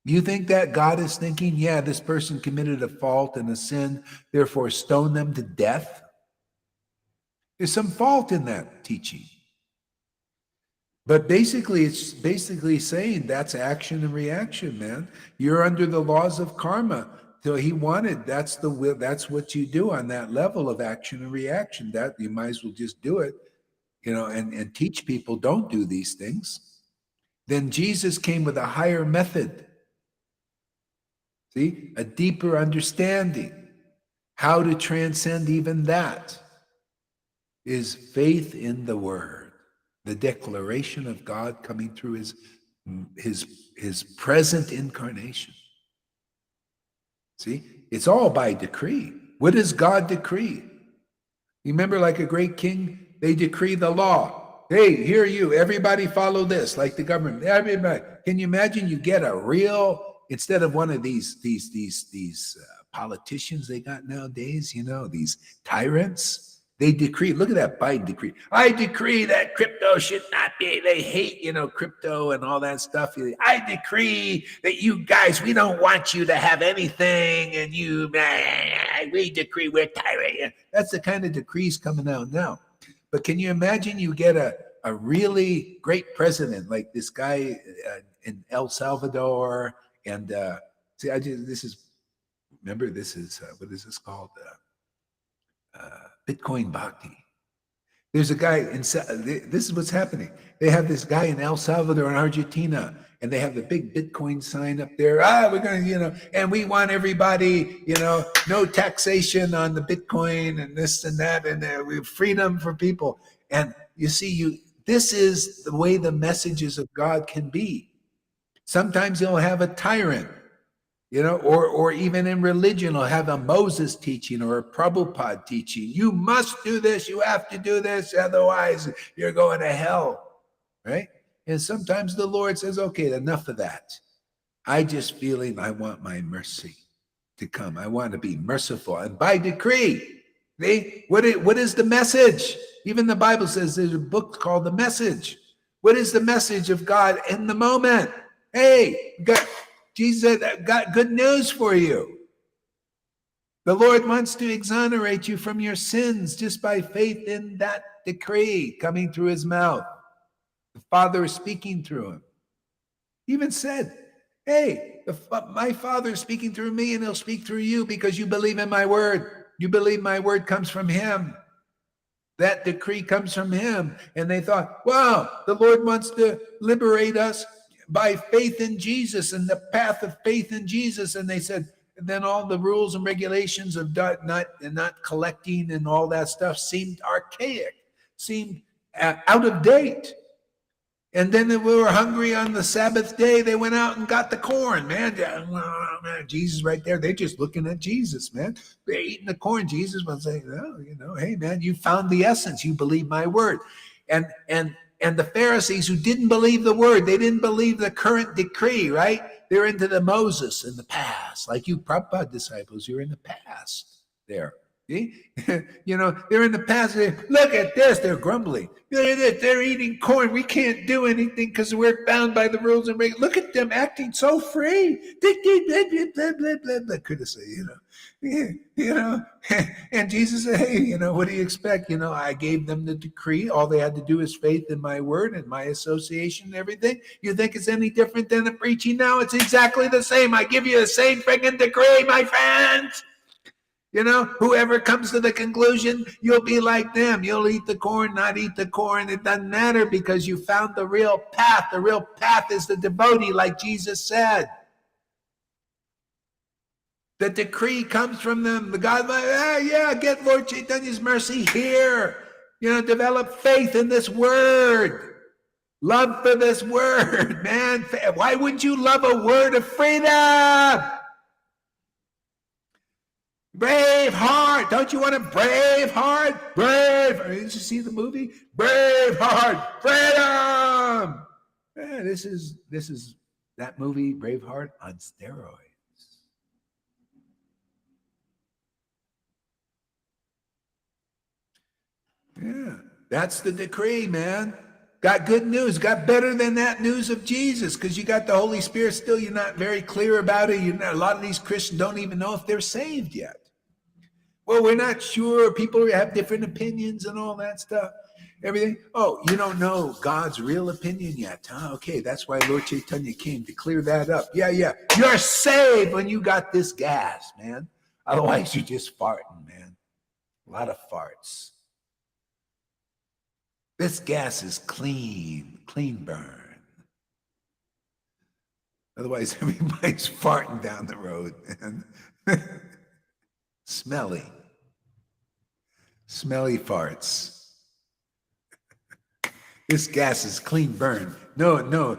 Speaker 1: You think that God is thinking, yeah, this person committed a fault and a sin, therefore stone them to death? There's some fault in that teaching. But basically, it's basically saying that's action and reaction, man. You're under the laws of karma. So he wanted, that's the will, that's what you do on that level of action and reaction. That you might as well just do it, and teach people don't do these things. Then Jesus came with a higher method. See, a deeper understanding. How to transcend even that is faith in the word, the declaration of God coming through his present incarnation. See, it's all by decree. What does God decree? You remember, like a great king, they decree the law. Hey, here you, everybody follow this, like the government. Everybody. Can you imagine you get a real, instead of one of these politicians they got nowadays, these tyrants? They decree, look at that Biden decree. I decree that crypto should not be, they hate, crypto and all that stuff. I decree that you guys, we don't want you to have anything, and we decree we're tyrant. That's the kind of decrees coming out now. But can you imagine you get a really great president like this guy in El Salvador, and remember, this is, what is this called? Bitcoin Bhakti. There's a guy this is what's happening. They have this guy in El Salvador and Argentina, and they have the big Bitcoin sign up there. We're going to, and we want everybody, no taxation on the Bitcoin and this and that, and we have freedom for people. And you see, this is the way the messages of God can be. Sometimes you'll have a tyrant, or even in religion, will have a Moses teaching or a Prabhupada teaching. You must do this. You have to do this. Otherwise, you're going to hell, right? And sometimes the Lord says, okay, enough of that. I just feeling I want my mercy to come. I want to be merciful. And by decree, what is the message? Even the Bible says there's a book called The Message. What is the message of God in the moment? Hey, Jesus said, I've got good news for you. The Lord wants to exonerate you from your sins just by faith in that decree coming through his mouth. The Father is speaking through him. He even said, hey, my Father is speaking through me, and he'll speak through you because you believe in my word. You believe my word comes from him. That decree comes from him. And they thought, wow, the Lord wants to liberate us by faith in Jesus and the path of faith in Jesus. And they said, and then all the rules and regulations of not collecting and all that stuff seemed archaic, seemed out of date. And then we were hungry on the Sabbath day. They went out and got the corn, man. Jesus right there. They're just looking at Jesus, man. They're eating the corn. Jesus was saying, oh, hey, man, you found the essence. You believe my word. And the Pharisees who didn't believe the word, they didn't believe the current decree, right? They're into the Moses in the past. Like you Prabhupada disciples, you're in the past there. See? They're in the past. Look at this. They're grumbling. Look at this. They're eating corn. We can't do anything because we're bound by the rules and regulations. Look at them acting so free. Blah, blah, blah, blah. Could have said, and Jesus said, hey, what do you expect? I gave them the decree. All they had to do is faith in my word and my association and everything. You think it's any different than the preaching now? It's exactly the same. I give you the same freaking decree, my friends. Whoever comes to the conclusion, you'll be like them. You'll eat the corn, not eat the corn. It doesn't matter because you found the real path. The real path is the devotee, like Jesus said. The decree comes from them. The God, get Lord Chaitanya's mercy here. Develop faith in this word. Love for this word, man. Why wouldn't you love a word of freedom? Brave heart. Don't you want a brave heart? Brave. Did you see the movie? Brave heart. Freedom. Yeah, this is that movie, Braveheart, on steroids. Yeah, that's the decree, man. Got good news, got better than that news of Jesus, because you got the Holy Spirit still. You're not very clear about it. A lot of these Christians don't even know if they're saved yet. Well, we're not sure. People have different opinions and all that stuff. Everything. Oh, you don't know God's real opinion yet, huh? Okay, that's why Lord Chaitanya came to clear that up. Yeah. You're saved when you got this gas, man. Otherwise, you're just farting, man. A lot of farts. This gas is clean burn. Otherwise, everybody's farting down the road, man. Smelly farts. This gas is clean burn. No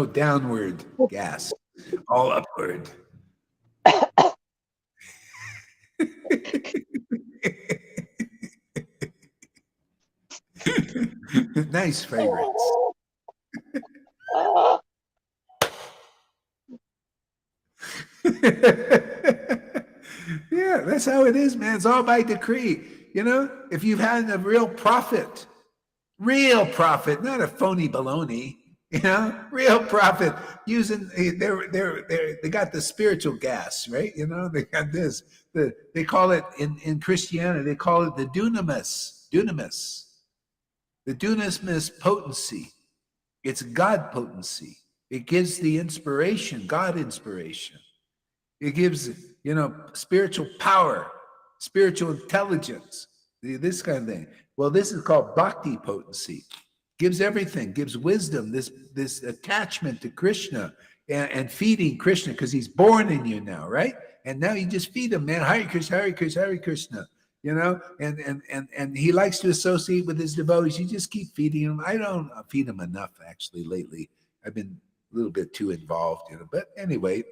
Speaker 1: downward gas. All upward. Nice fragrance. Yeah, that's how it is, man. It's all by decree. If you've had a real prophet, not a phony baloney, real prophet using they got the spiritual gas, right? They got this. They call it in Christianity, they call it the dunamis, the dunamis potency. It's God potency. It gives the inspiration, God inspiration. It gives, spiritual power, spiritual intelligence, this kind of thing. Well, this is called bhakti potency. Gives everything, gives wisdom, this attachment to Krishna and feeding Krishna, because he's born in you now, right? And now you just feed him, man. Hare Krishna, Hare Krishna, Hare Krishna. And he likes to associate with his devotees. You just keep feeding him. I don't feed him enough, actually, lately. I've been a little bit too involved, but anyway,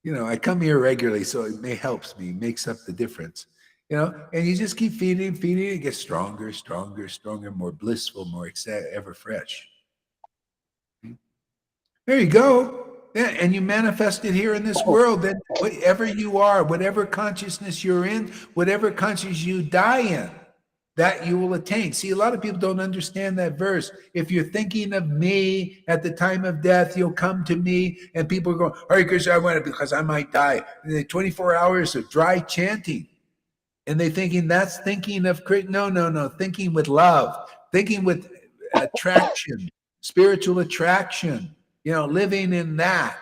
Speaker 1: I come here regularly, so it helps me, makes up the difference, and you just keep feeding, it gets stronger, more blissful, more ever fresh. There you go. Yeah, and you manifest it here in this world. Then whatever you are, whatever consciousness you're in, whatever consciousness you die in, that you will attain. See, a lot of people don't understand that verse. If you're thinking of me at the time of death, you'll come to me. And people are going, Hare Krishna, I want it because I might die. And then 24 hours of dry chanting. And they thinking that's thinking of Krishna. No. Thinking with love, thinking with attraction, spiritual attraction, living in that.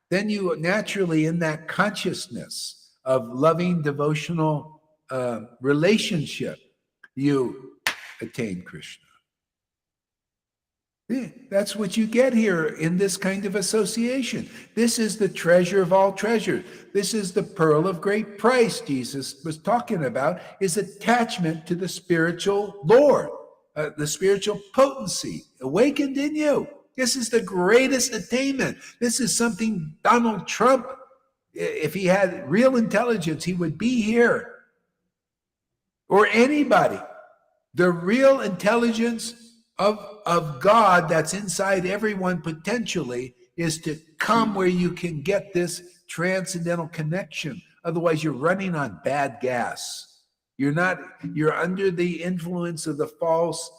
Speaker 1: Then you naturally, in that consciousness of loving devotional relationship, you attain Krishna. Yeah, that's what you get here in this kind of association. This is the treasure of all treasures. This is the pearl of great price Jesus was talking about, is attachment to the spiritual Lord, the spiritual potency awakened in you. This is the greatest attainment. This is something Donald Trump, if he had real intelligence, he would be here. Or anybody. The real intelligence of God that's inside everyone potentially is to come where you can get this transcendental connection. Otherwise, you're running on bad gas. You're under the influence of the false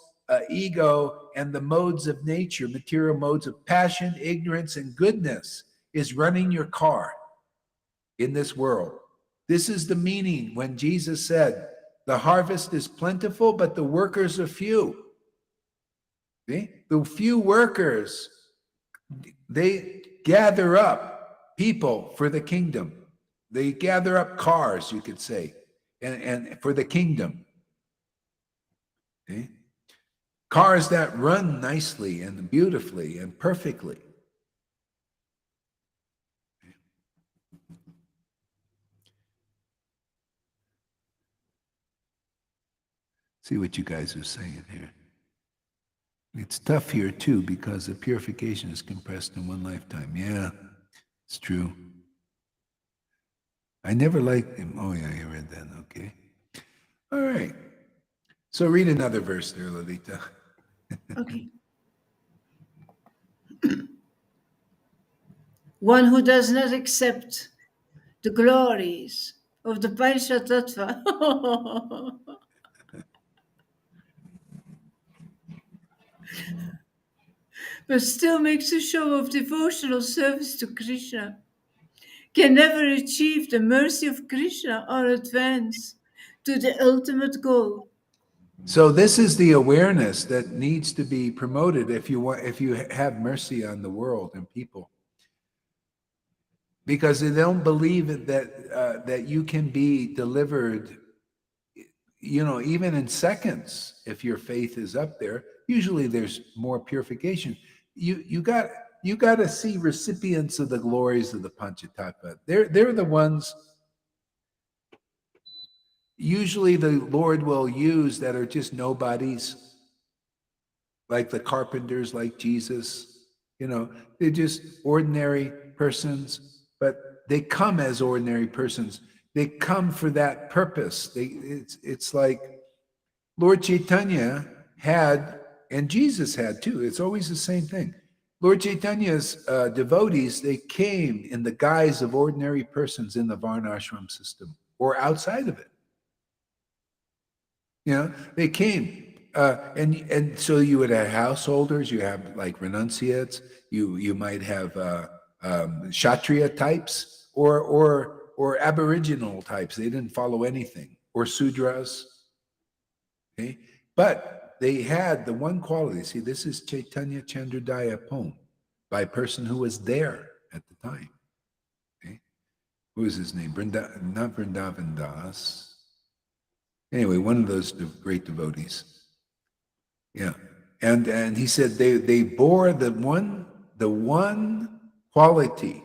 Speaker 1: ego and the modes of nature, material modes of passion, ignorance, and goodness is running your car in this world. This is the meaning when Jesus said, the harvest is plentiful, but the workers are few. See? The few workers, they gather up people for the kingdom. They gather up cars, you could say, and for the kingdom. See? Cars that run nicely and beautifully and perfectly. See what you guys are saying here. It's tough here too because the purification is compressed in one lifetime. Yeah, it's true. I never liked him. Oh yeah, you read that. Okay. All right. So read another verse there, Lalita.
Speaker 3: Okay. One who does not accept the glories of the Panchatattva but still makes a show of devotional service to Krishna, can never achieve the mercy of Krishna or advance to the ultimate goal.
Speaker 1: So this is the awareness that needs to be promoted if you have mercy on the world and people, because they don't believe that you can be delivered, even in seconds if your faith is up there. Usually there's more purification. You got to see recipients of the glories of the Panchatattva. They're the ones usually the Lord will use that are just nobodies, like the carpenters, like Jesus. They're just ordinary persons, but they come as ordinary persons. They come for that purpose. It's like Lord Chaitanya had, and Jesus had too. It's always the same thing. Lord Chaitanya's devotees, they came in the guise of ordinary persons in the Varnashram system or outside of it. They came, and so you would have householders. You have like renunciates. You might have Kshatriya types or Aboriginal types. They didn't follow anything, or Sudras. Okay, but they had the one quality. See, this is Chaitanya Chandrodaya poem by a person who was there at the time. Okay, who is his name? Not Vrindavan Das. Anyway, one of those great devotees. Yeah. And he said they bore the one quality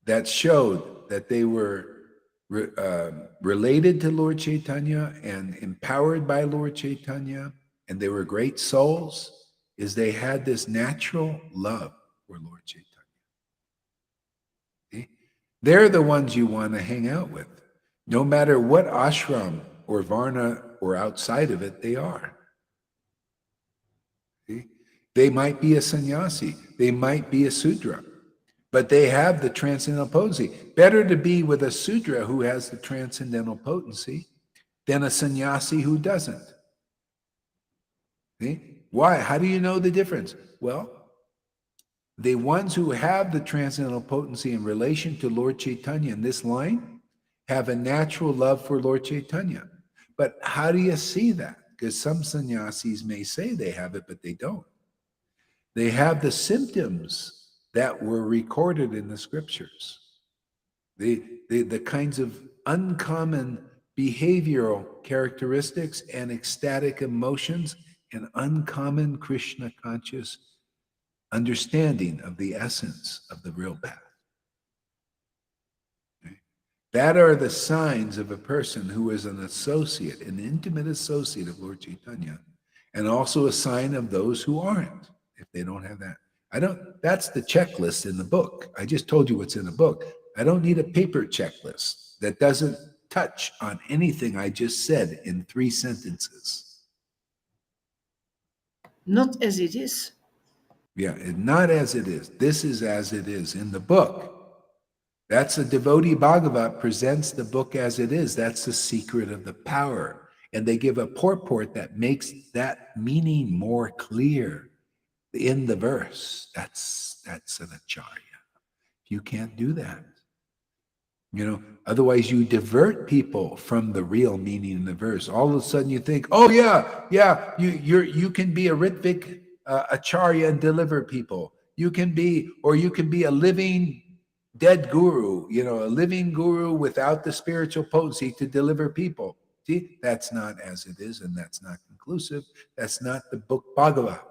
Speaker 1: that showed that they were related to Lord Chaitanya and empowered by Lord Chaitanya, and they were great souls, is they had this natural love for Lord Chaitanya. Okay? They're the ones you want to hang out with. No matter what ashram or varna or outside of it they are. See? They might be a sannyasi, they might be a sudra, but they have the transcendental potency. Better to be with a sudra who has the transcendental potency than a sannyasi who doesn't. See? Why? How do you know the difference? Well, the ones who have the transcendental potency in relation to Lord Chaitanya in this line have a natural love for Lord Chaitanya. But how do you see that? Because some sannyasis may say they have it, but they don't. They have the symptoms that were recorded in the scriptures. The kinds of uncommon behavioral characteristics and ecstatic emotions and uncommon Krishna conscious understanding of the essence of the real path. That are the signs of a person who is an associate, an intimate associate of Lord Chaitanya, and also a sign of those who aren't, if they don't have that. That's the checklist in the book. I just told you what's in the book. I don't need a paper checklist that doesn't touch on anything I just said in 3 sentences.
Speaker 3: Not as it is.
Speaker 1: Yeah, not as it is. This is as it is in the book. That's a devotee Bhagavat presents the book as it is. That's the secret of the power. And they give a purport that makes that meaning more clear in the verse. That's an acharya. You can't do that. Otherwise you divert people from the real meaning in the verse. All of a sudden you think, oh yeah, you can be a Ritvik acharya and deliver people. You can be a living dead guru, a living guru without the spiritual potency to deliver people. See, that's not as it is, and that's not conclusive. That's not the book Bhagavat.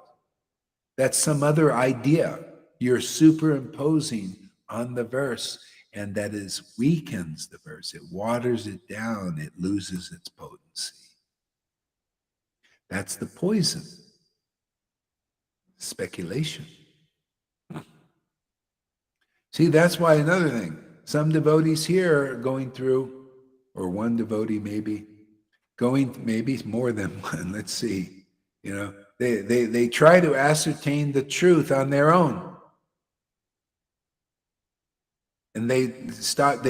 Speaker 1: That's some other idea you're superimposing on the verse, and that weakens the verse. It waters it down. It loses its potency. That's the poison. Speculation. See, that's why another thing, some devotees here are going through, or one devotee maybe, maybe more than one, let's see, they try to ascertain the truth on their own. And they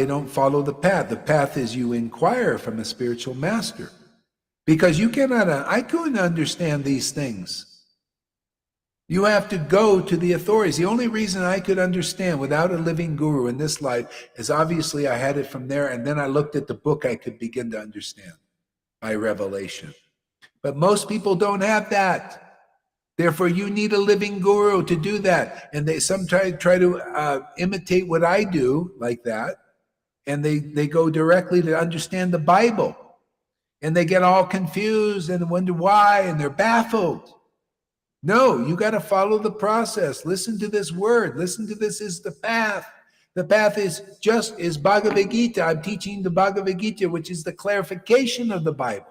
Speaker 1: don't follow the path. The path is you inquire from a spiritual master. Because I couldn't understand these things. You have to go to the authorities. The only reason I could understand without a living guru in this life is obviously I had it from there, and then I looked at the book, I could begin to understand by revelation. But most people don't have that. Therefore, you need a living guru to do that. And they sometimes try to imitate what I do like that, and they go directly to understand the Bible. And they get all confused and wonder why, and they're baffled. No, you got to follow the process. Listen to this word. Listen to this is the path. The path is Bhagavad Gita. I'm teaching the Bhagavad Gita, which is the clarification of the Bible.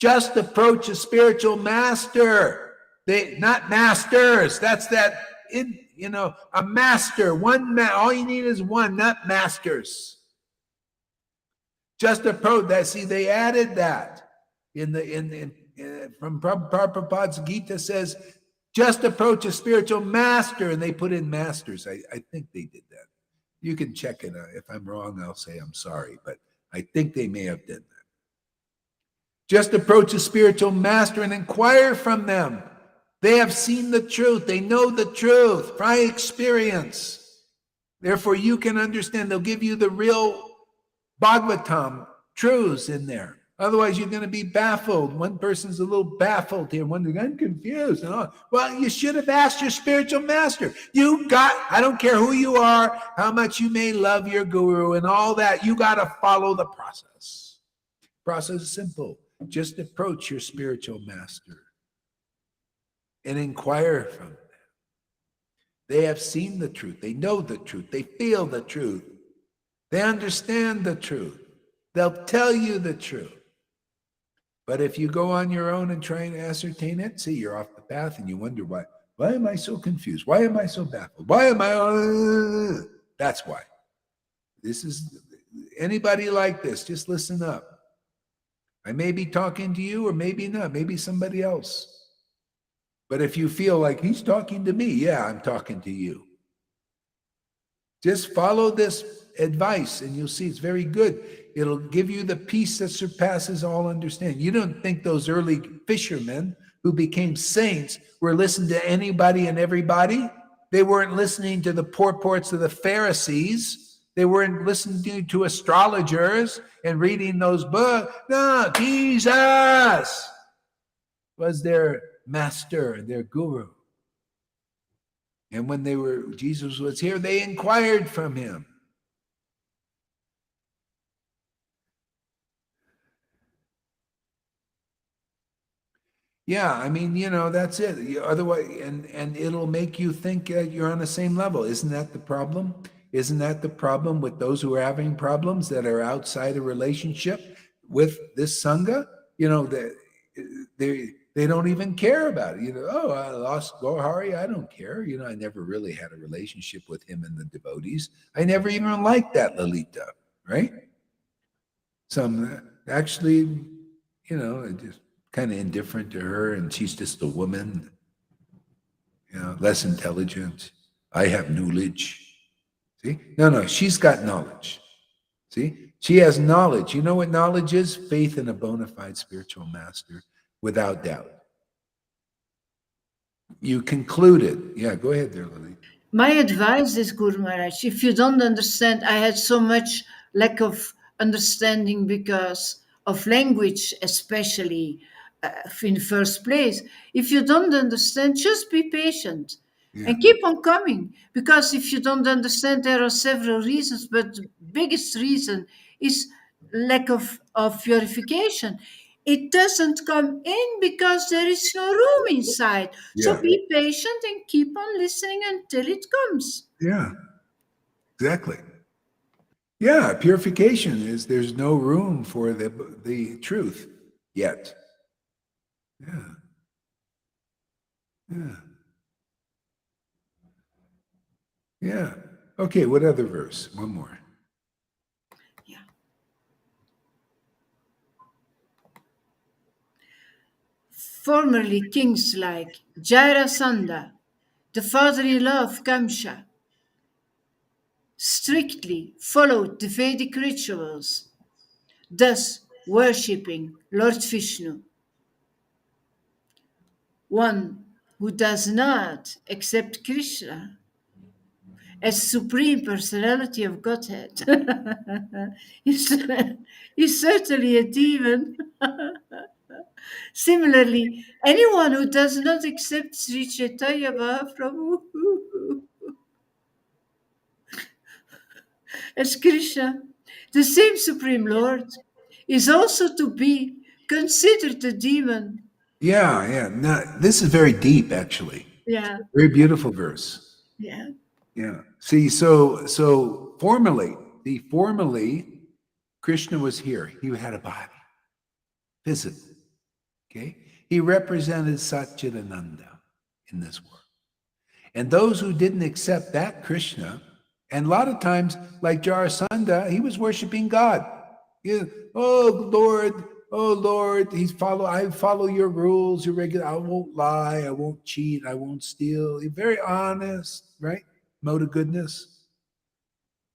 Speaker 1: Just approach a spiritual master. They not masters. That's a master. All you need is one, not masters. Just approach that. See, they added that from Prabhupada's Gita says, just approach a spiritual master, and they put in masters. I think they did that. You can check it out. If I'm wrong, I'll say I'm sorry, but I think they may have done that. Just approach a spiritual master and inquire from them. They have seen the truth. They know the truth by experience. Therefore, you can understand. They'll give you the real Bhagavatam truths in there. Otherwise, you're going to be baffled. One person's a little baffled here, wondering, I'm confused. And all. Well, you should have asked your spiritual master. I don't care who you are, how much you may love your guru and all that. You got to follow the process. The process is simple. Just approach your spiritual master and inquire from them. They have seen the truth. They know the truth. They feel the truth. They understand the truth. They'll tell you the truth. But if you go on your own and try and ascertain it, see, you're off the path and you wonder why. Why am I so confused? Why am I so baffled? Why am I? That's why. This is anybody like this, just listen up. I may be talking to you or maybe not, maybe somebody else. But if you feel like he's talking to me, yeah, I'm talking to you. Just follow this advice and you'll see it's very good. It'll give you the peace that surpasses all understanding. You don't think those early fishermen who became saints were listening to anybody and everybody? They weren't listening to the purports of the Pharisees. They weren't listening to astrologers and reading those books. No, Jesus was their master, their guru. And when Jesus was here, they inquired from him. Yeah, I mean, that's it. Otherwise, and it'll make you think you're on the same level. Isn't that the problem? Isn't that the problem with those who are having problems that are outside a relationship with this Sangha? They don't even care about it. I lost Gohari. I don't care. I never really had a relationship with him and the devotees. I never even liked that Lalita, right? Some actually, just kind of indifferent to her, and she's just a woman, less intelligent. I have knowledge. See? No, she's got knowledge. See? She has knowledge. You know what knowledge is? Faith in a bona fide spiritual master, without doubt. You concluded. Yeah, go ahead there, Lily.
Speaker 3: My advice is, Guru Maharaj, if you don't understand, I had so much lack of understanding because of language, especially in the first place. If you don't understand, just be patient and keep on coming. Because if you don't understand, there are several reasons, but the biggest reason is lack of purification. It doesn't come in because there is no room inside. So be patient and keep on listening until it comes.
Speaker 1: Yeah, exactly. Yeah, purification is there's no room for the truth yet. Yeah. Okay, what other verse? One more.
Speaker 3: Yeah. Formerly kings like Jarasandha, the father-in-law of Kamsa, strictly followed the Vedic rituals, thus worshipping Lord Vishnu. One who does not accept Krishna as Supreme Personality of Godhead is, is certainly a demon. Similarly, anyone who does not accept Sri Chaitanya Mahaprabhu as Krishna, the same Supreme Lord, is also to be considered a demon.
Speaker 1: Yeah. Now, this is very deep, actually.
Speaker 3: Yeah,
Speaker 1: Very beautiful verse.
Speaker 3: yeah.
Speaker 1: Yeah. See, so formally, Krishna was here. He had a body, physically. Okay. He represented Satchidananda in this world. And those who didn't accept that Krishna, and a lot of times, like Jarasandha, he was worshiping God. Oh Lord, I follow your rules, your regular. I won't lie, I won't cheat, I won't steal. He's very honest, right? Mode of goodness.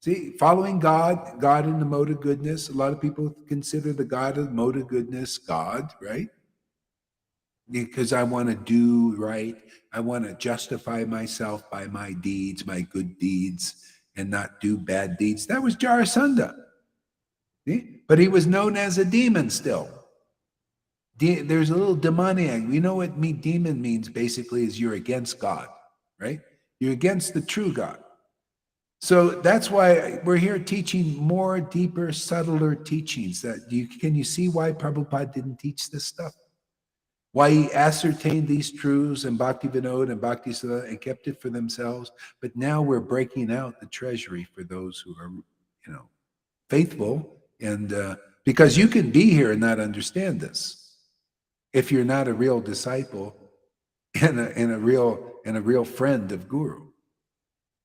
Speaker 1: See, following God in the mode of goodness. A lot of people consider the God of mode of goodness God, right? Because I want to do right. I want to justify myself by my deeds, my good deeds, and not do bad deeds. That was Jarasandha. See? But he was known as a demon still. There's a little demoniac. You know what demon means basically is you're against God, right? You're against the true God. So that's why we're here teaching more deeper, subtler teachings. Can you see why Prabhupada didn't teach this stuff? Why he ascertained these truths in Bhakti Vinod and Bhakti Siddhanta and kept it for themselves. But now we're breaking out the treasury for those who are, faithful. And because you can be here and not understand this, if you're not a real disciple and a real friend of Guru.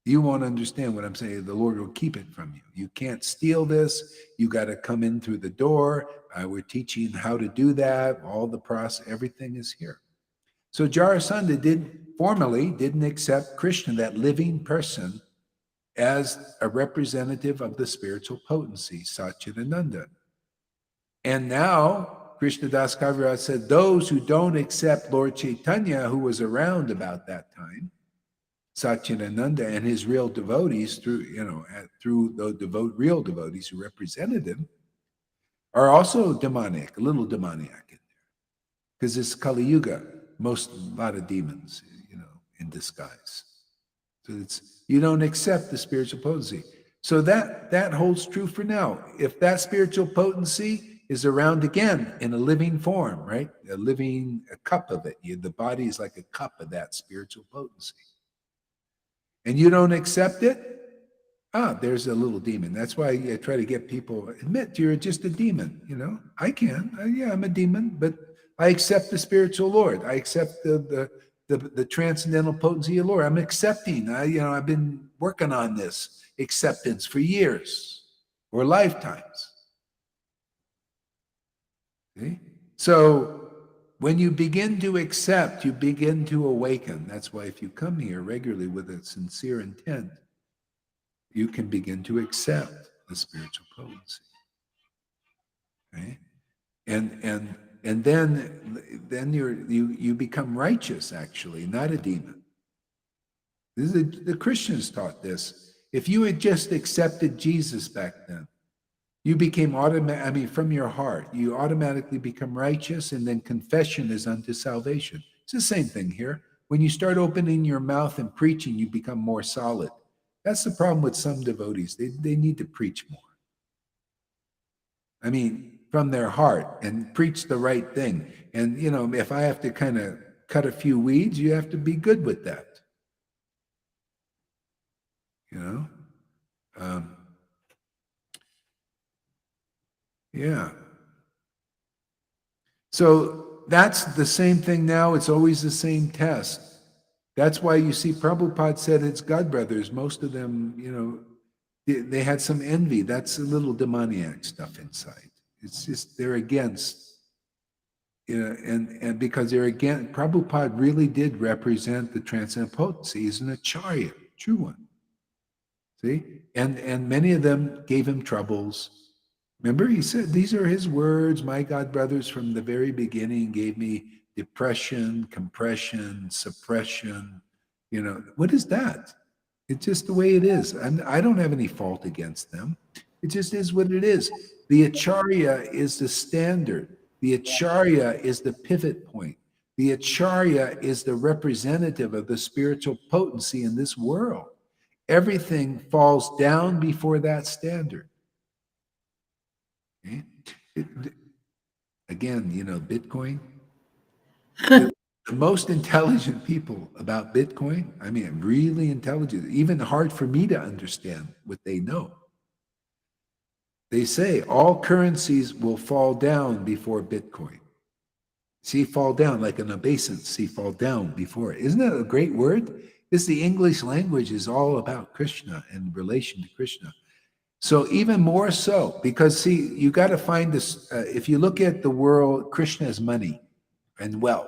Speaker 1: You won't understand what I'm saying. The Lord will keep it from you. You can't steal this. You got to come in through the door. We're teaching how to do that. All the process, everything is here. So Jarasandha formally didn't accept Krishna, that living person, as a representative of the spiritual potency, Satchidananda. And now Krishnadas Kaviraj said, those who don't accept Lord Chaitanya, who was around about that time, Satchidananda and his real devotees through the real devotees who represented him are also demoniac, a little demoniac in there. Because it's Kali Yuga, a lot of demons, in disguise. So you don't accept the spiritual potency. So that holds true for now. If that spiritual potency is around again in a living form, right? A cup of it. The body is like a cup of that spiritual potency. And you don't accept it, there's a little demon. That's why I try to get people, admit you're just a demon, I can. I'm a demon, but I accept the spiritual Lord. I accept the transcendental potency of Lord. I'm accepting. I've been working on this acceptance for years or lifetimes. See? So when you begin to accept, you begin to awaken. That's why if you come here regularly with a sincere intent, you can begin to accept the spiritual potency. Okay? And then you become righteous, actually, not a demon. The Christians taught this. If you had just accepted Jesus back then, you became from your heart, you automatically become righteous, and then confession is unto salvation. It's the same thing here. When you start opening your mouth and preaching, you become more solid. That's the problem with some devotees. They need to preach more. From their heart and preach the right thing. And, if I have to kind of cut a few weeds, you have to be good with that. Yeah. So that's the same thing now. It's always the same test. That's why you see Prabhupada said it's God brothers. Most of them, they had some envy. That's a little demoniac stuff inside. It's just they're against, and because they're against, Prabhupada really did represent the transcendental potency. He's an acharya, true one. See? And many of them gave him troubles. Remember, he said, these are his words. My God brothers from the very beginning gave me depression, compression, suppression. What is that? It's just the way it is. And I don't have any fault against them. It just is what it is. The acharya is the standard. The acharya is the pivot point. The acharya is the representative of the spiritual potency in this world. Everything falls down before that standard. Okay? Again, Bitcoin. The most intelligent people about Bitcoin, I mean, really intelligent, even hard for me to understand what they know. They say all currencies will fall down before Bitcoin. See, fall down like an obeisance. See, fall down before it. Isn't that a great word? The English language is all about Krishna and relation to Krishna. So even more so, because see, you got to find this. If you look at the world, Krishna is money and wealth,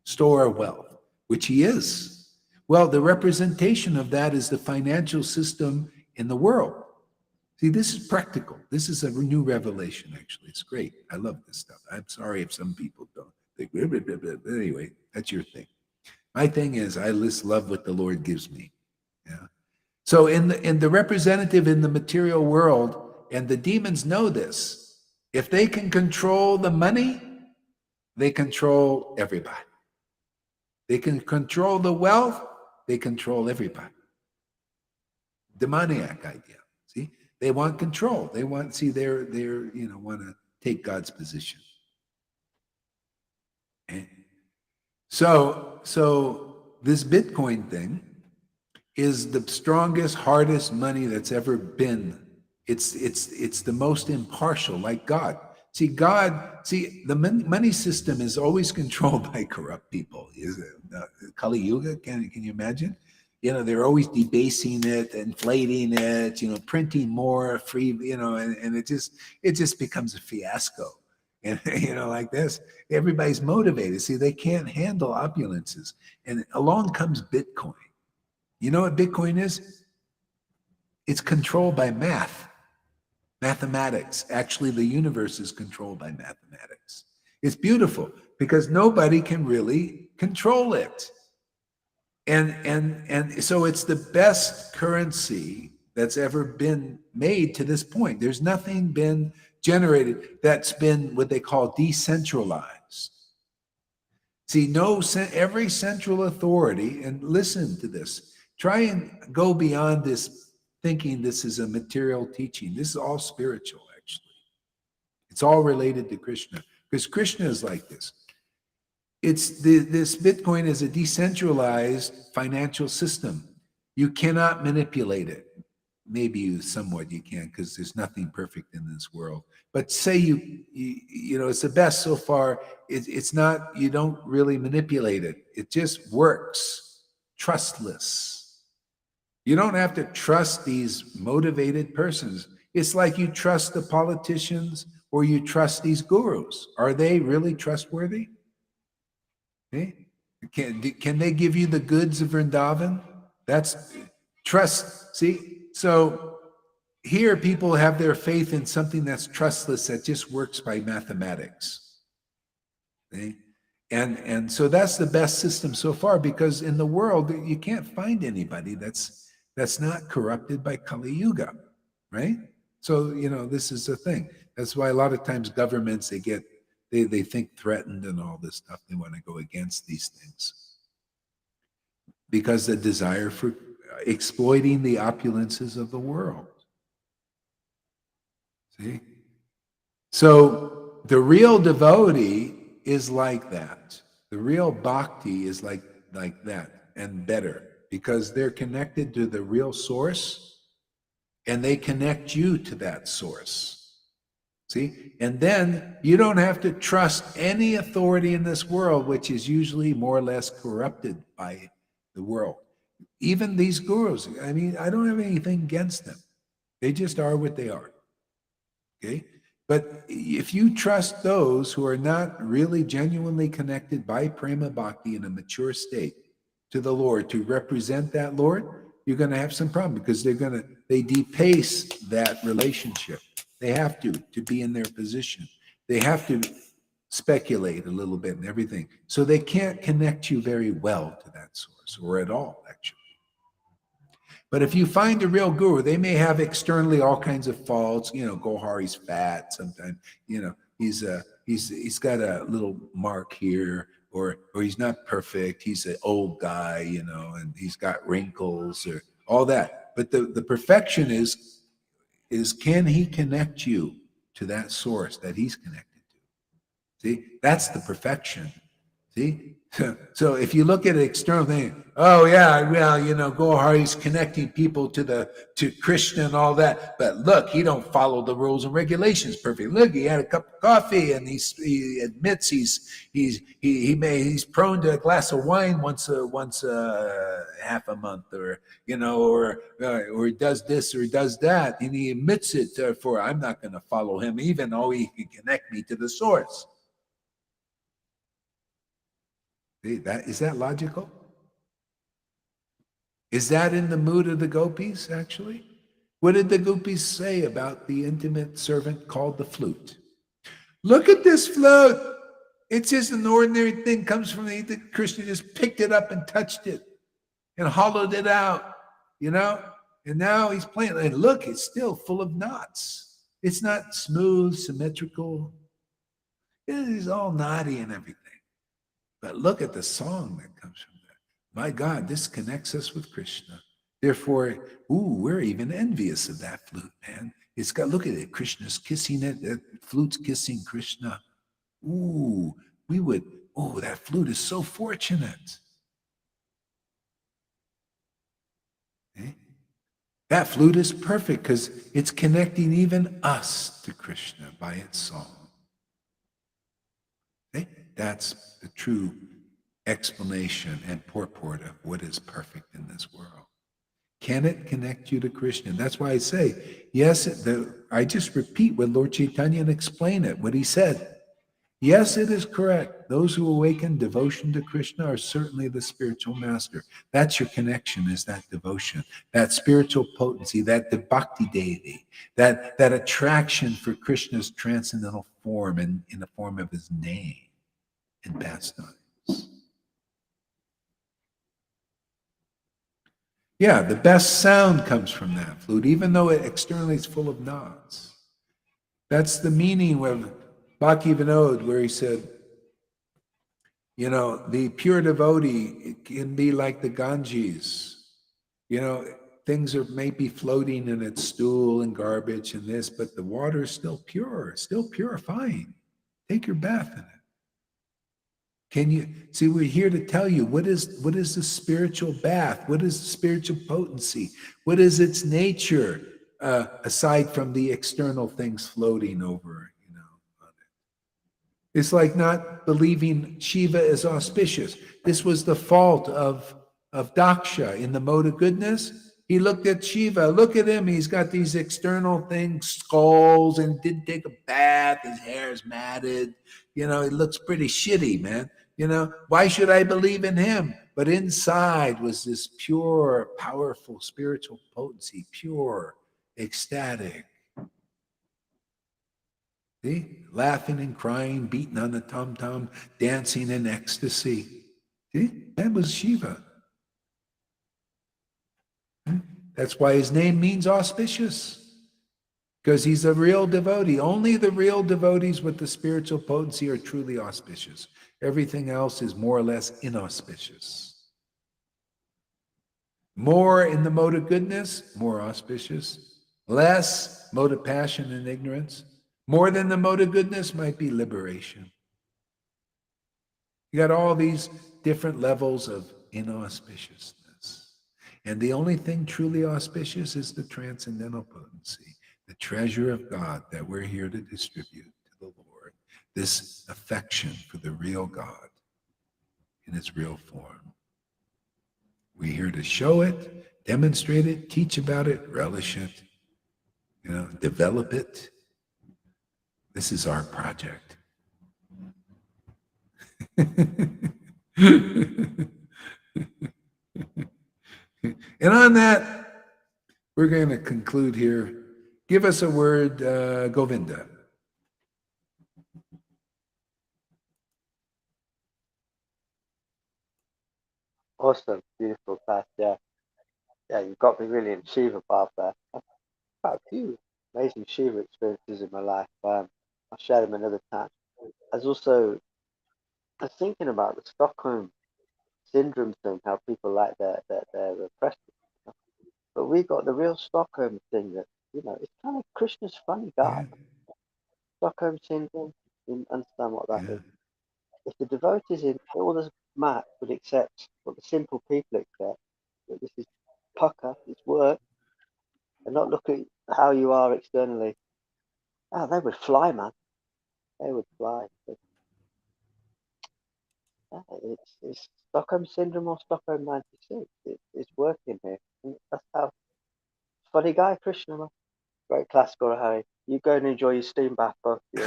Speaker 1: store of wealth, which he is. Well, the representation of that is the financial system in the world. See, this is practical. This is a new revelation, actually. It's great. I love this stuff. I'm sorry if some people don't think, blah, blah, blah, blah. But anyway, that's your thing. My thing is I just love what the Lord gives me. Yeah. So in the representative in the material world, and the demons know this, if they can control the money, they control everybody. They can control the wealth, they control everybody. Demoniac idea. See? They want control. They want, they're want to take God's position. Okay? So this Bitcoin thing is the strongest, hardest money that's ever been. It's the most impartial, like God. The money system is always controlled by corrupt people. Is it Kali Yuga? Can you imagine? They're always debasing it, inflating it, printing more free, and it just becomes a fiasco. And like this, everybody's motivated. See, they can't handle opulences. And along comes Bitcoin. You know what Bitcoin is? It's controlled by mathematics. Actually, the universe is controlled by mathematics. It's beautiful because nobody can really control it. And so it's the best currency that's ever been made to this point. There's nothing been generated that's been what they call decentralized. See, every central authority, and listen to this, try and go beyond this thinking this is a material teaching. This is all spiritual, actually. It's all related to Krishna, because Krishna is like this. This Bitcoin is a decentralized financial system. You cannot manipulate it. Maybe you can, because there's nothing perfect in this world. But say it's the best so far. It's not, you don't really manipulate it. It just works, trustless. You don't have to trust these motivated persons. It's like you trust the politicians or you trust these gurus. Are they really trustworthy? Okay. Can they give you the goods of Vrindavan? That's trust. See, so here people have their faith in something that's trustless, that just works by mathematics. Okay? And so that's the best system so far, because in the world you can't find anybody that's not corrupted by Kali Yuga, right? So this is the thing. That's why a lot of times governments they think threatened and all this stuff. They want to go against these things because the desire for exploiting the opulences of the world. See? So the real devotee is like that. The real bhakti is like that and better, because they're connected to the real source and they connect you to that source. See? And then you don't have to trust any authority in this world, which is usually more or less corrupted by the world. Even these gurus, I mean, I don't have anything against them. They just are what they are. Okay? But if you trust those who are not really genuinely connected by prema bhakti in a mature state to the Lord to represent that Lord, you're going to have some problem, because they depace that relationship. They have to be in their position. They have to speculate a little bit and everything. So they can't connect you very well to that source, or at all, actually. But if you find a real guru, they may have externally all kinds of faults. Gohari's fat sometimes. He's got a little mark here, or he's not perfect. He's an old guy, and he's got wrinkles or all that. But the perfection is can he connect you to that source that he's connected to? See, that's the perfection. See? So if you look at an external thing, oh yeah, well, Gohari's connecting people to Krishna and all that, but look, he don't follow the rules and regulations perfectly. Look, he had a cup of coffee, and he admits he's prone to a glass of wine once half a month, or he does this or he does that, and he admits it. Therefore, I'm not going to follow him, even though he can connect me to the source. Is that logical? Is that in the mood of the gopis, actually? What did the gopis say about the intimate servant called the flute? Look at this flute. It's just an ordinary thing, comes from Krishna just picked it up and touched it and hollowed it out, And now he's playing. And look, it's still full of knots. It's not smooth, symmetrical. It is all knotty and everything. But look at the song that comes from that. My God, this connects us with Krishna. Therefore, we're even envious of that flute, man. It's got, look at it, Krishna's kissing it, that flute's kissing Krishna. That flute is so fortunate. Okay? That flute is perfect because it's connecting even us to Krishna by its song. Okay? That's the true explanation and purport of what is perfect in this world. Can it connect you to Krishna? That's why I say, yes, I just repeat what Lord Chaitanya and explain it, what he said. Yes, it is correct. Those who awaken devotion to Krishna are certainly the spiritual master. That's your connection, is that devotion, that spiritual potency, that the bhakti deity, that attraction for Krishna's transcendental form and in the form of his name and pastimes. Yeah, the best sound comes from that flute, even though it externally is full of knots. That's the meaning of Bhakti Vinod, where he said, the pure devotee can be like the Ganges. Things are maybe floating in its stool and garbage and this, but the water is still pure, still purifying. Take your bath in it. Can you see? We're here to tell you what is the spiritual bath? What is the spiritual potency? What is its nature aside from the external things floating over? On it. It's like not believing Shiva is auspicious. This was the fault of Daksha in the mode of goodness. He looked at Shiva. Look at him. He's got these external things, skulls, and didn't take a bath. His hair is matted. He looks pretty shitty, man. Why should I believe in him? But inside was this pure, powerful spiritual potency, pure, ecstatic. See? Laughing and crying, beating on the tom-tom, dancing in ecstasy. See? That was Shiva. That's why his name means auspicious, because he's a real devotee. Only the real devotees with the spiritual potency are truly auspicious. Everything else is more or less inauspicious. More in the mode of goodness, more auspicious. Less mode of passion and ignorance. More than the mode of goodness might be liberation. You got all these different levels of inauspiciousness. And the only thing truly auspicious is the transcendental potency, the treasure of God that we're here to distribute to the Lord, this affection for the real God in its real form. We're here to show it, demonstrate it, teach about it, relish it, develop it. This is our project. And on that, we're going to conclude here. Give us a word, Govinda.
Speaker 4: Awesome, beautiful class. Yeah, yeah, you got me really in Shiva path there. I've had a few amazing Shiva experiences in my life. I'll share them another time. I was thinking about the Stockholm syndrome thing, how people like their repressed, but we got the real Stockholm thing that it's kind of Krishna's funny guy.
Speaker 1: Yeah,
Speaker 4: Stockholm syndrome. You understand what that
Speaker 1: yeah.
Speaker 4: is? If the devotees in all the mat would accept what the simple people accept, that this is pucker, it's work, and not look at how you are externally, they would fly, man. They would fly. But, it's Stockholm syndrome or Stockholm 96. It's working here. And that's how funny guy Krishna, man. Great class, Guru Hari. You go and enjoy your steam bath, both of you.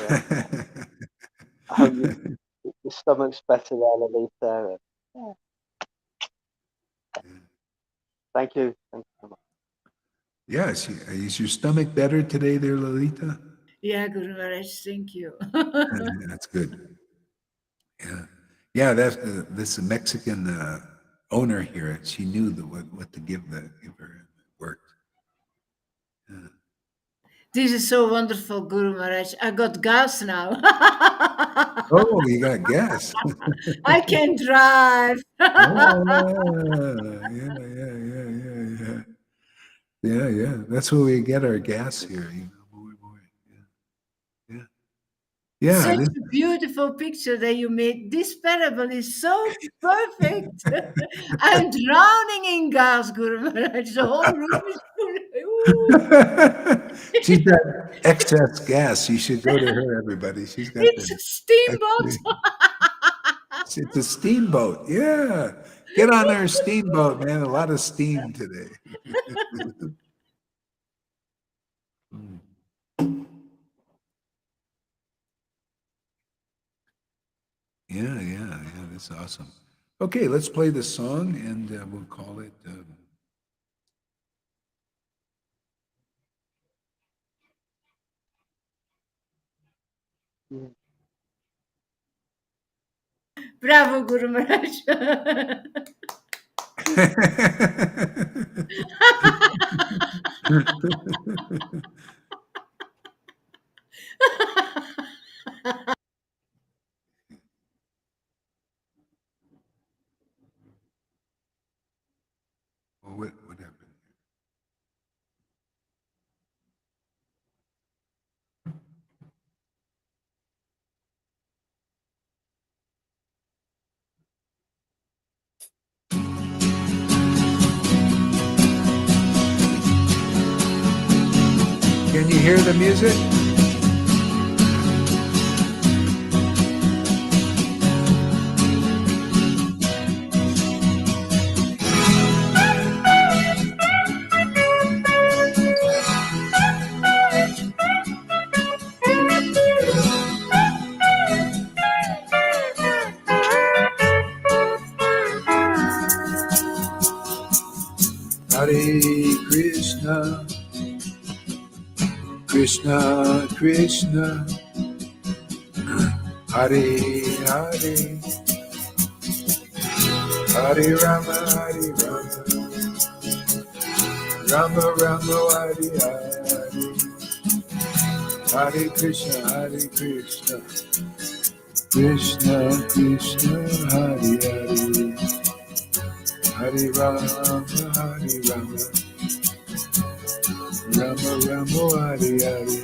Speaker 4: I hope your stomach's better there, Lolita. Yeah. Thank you. Thank you so much.
Speaker 1: Yes. Is your stomach better today, there, Lolita?
Speaker 3: Yeah, Guru Maharaj, thank you.
Speaker 1: That's good. Yeah, yeah. That's this Mexican owner here. She knew what to give her. It worked. Yeah.
Speaker 3: This is so wonderful, Guru Maharaj. I got gas now.
Speaker 1: Oh, you got gas.
Speaker 3: I can drive.
Speaker 1: Yeah, yeah, yeah, yeah, yeah. Yeah, yeah. That's where we get our gas here. Boy, boy. Yeah, yeah. Yeah,
Speaker 3: Such a beautiful picture that you made. This parable is so perfect. I'm drowning in gas, Guru Maharaj. The whole room is full. Ooh.
Speaker 1: She's got excess gas. You should go to her, everybody. She's got
Speaker 3: It's
Speaker 1: the
Speaker 3: a steamboat.
Speaker 1: it's a steamboat. Yeah. Get on our steamboat, man. A lot of steam today. Mm. Yeah, yeah, yeah. That's awesome. Okay, let's play the song and we'll call it.
Speaker 3: Bravo, Guru Maharaj.
Speaker 1: Well, what happened? Can you hear the music? Hare Krishna, Krishna Krishna, Hare Hare, Hare Rama, Hare Rama, Rama Rama, Hare Hare, Hare Krishna, Krishna Krishna, Hare Hare, Hare Rama, Hare Rama, Rama Rama, Hare Hare,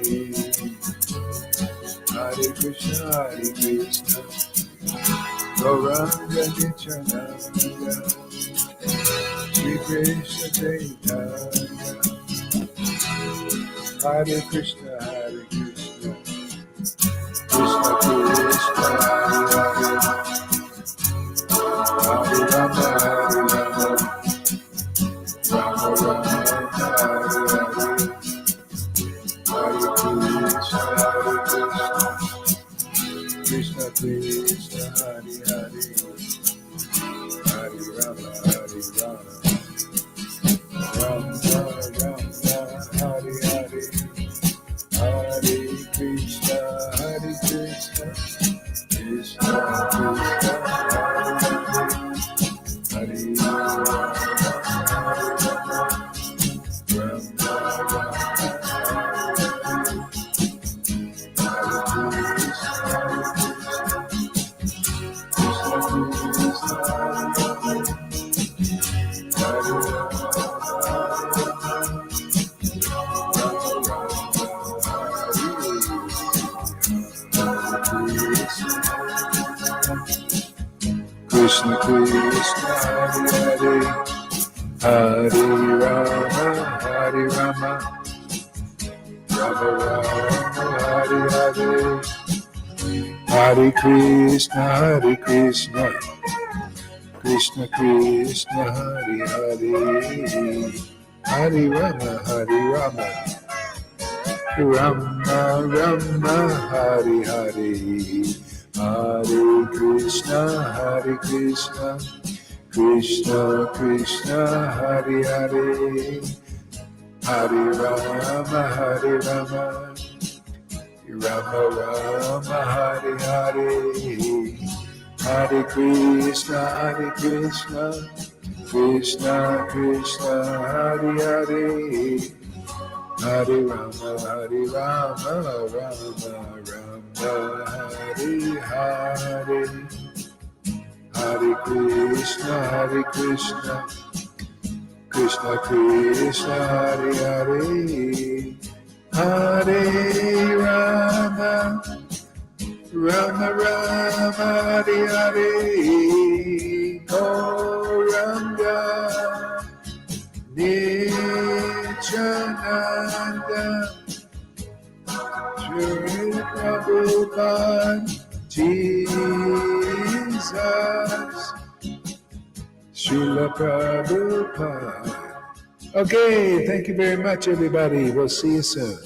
Speaker 1: Hare Krishna, Gauranga Nityananda, Shri Krishna Chaitanya, Hare Krishna, Krishna Krishna, Hare Hare, Hare Rama, Hare Rama, Rama Rama, Hare Hare, Hare Krishna, Krishna, Hare Hare, Hare Rama, Hare Rama, Rama Rama, Hare Hare, Hare Krishna, Krishna Krishna, Hare Hare, Hare Krishna Krishna Hare Hare Hare Rama Rama Rama Hare Hare Hare Krishna Krishna Krishna Hare Hare Hare Rama Rama Rama Hare Hare Hare Krishna Krishna Krishna Hare Hare Hare Rama Rama Rama Hare Hare Hare Krishna Krishna Krishna Hare Hare Hare Rama Rama Hare Hare Hare Krishna Krishna Krishna Hare Hare Hare Rama Rama Hare Hare Gauranga Nityananda Shri Prabhupada Jesus Srila Prabhupada. Okay, thank you very much, everybody. We'll see you soon.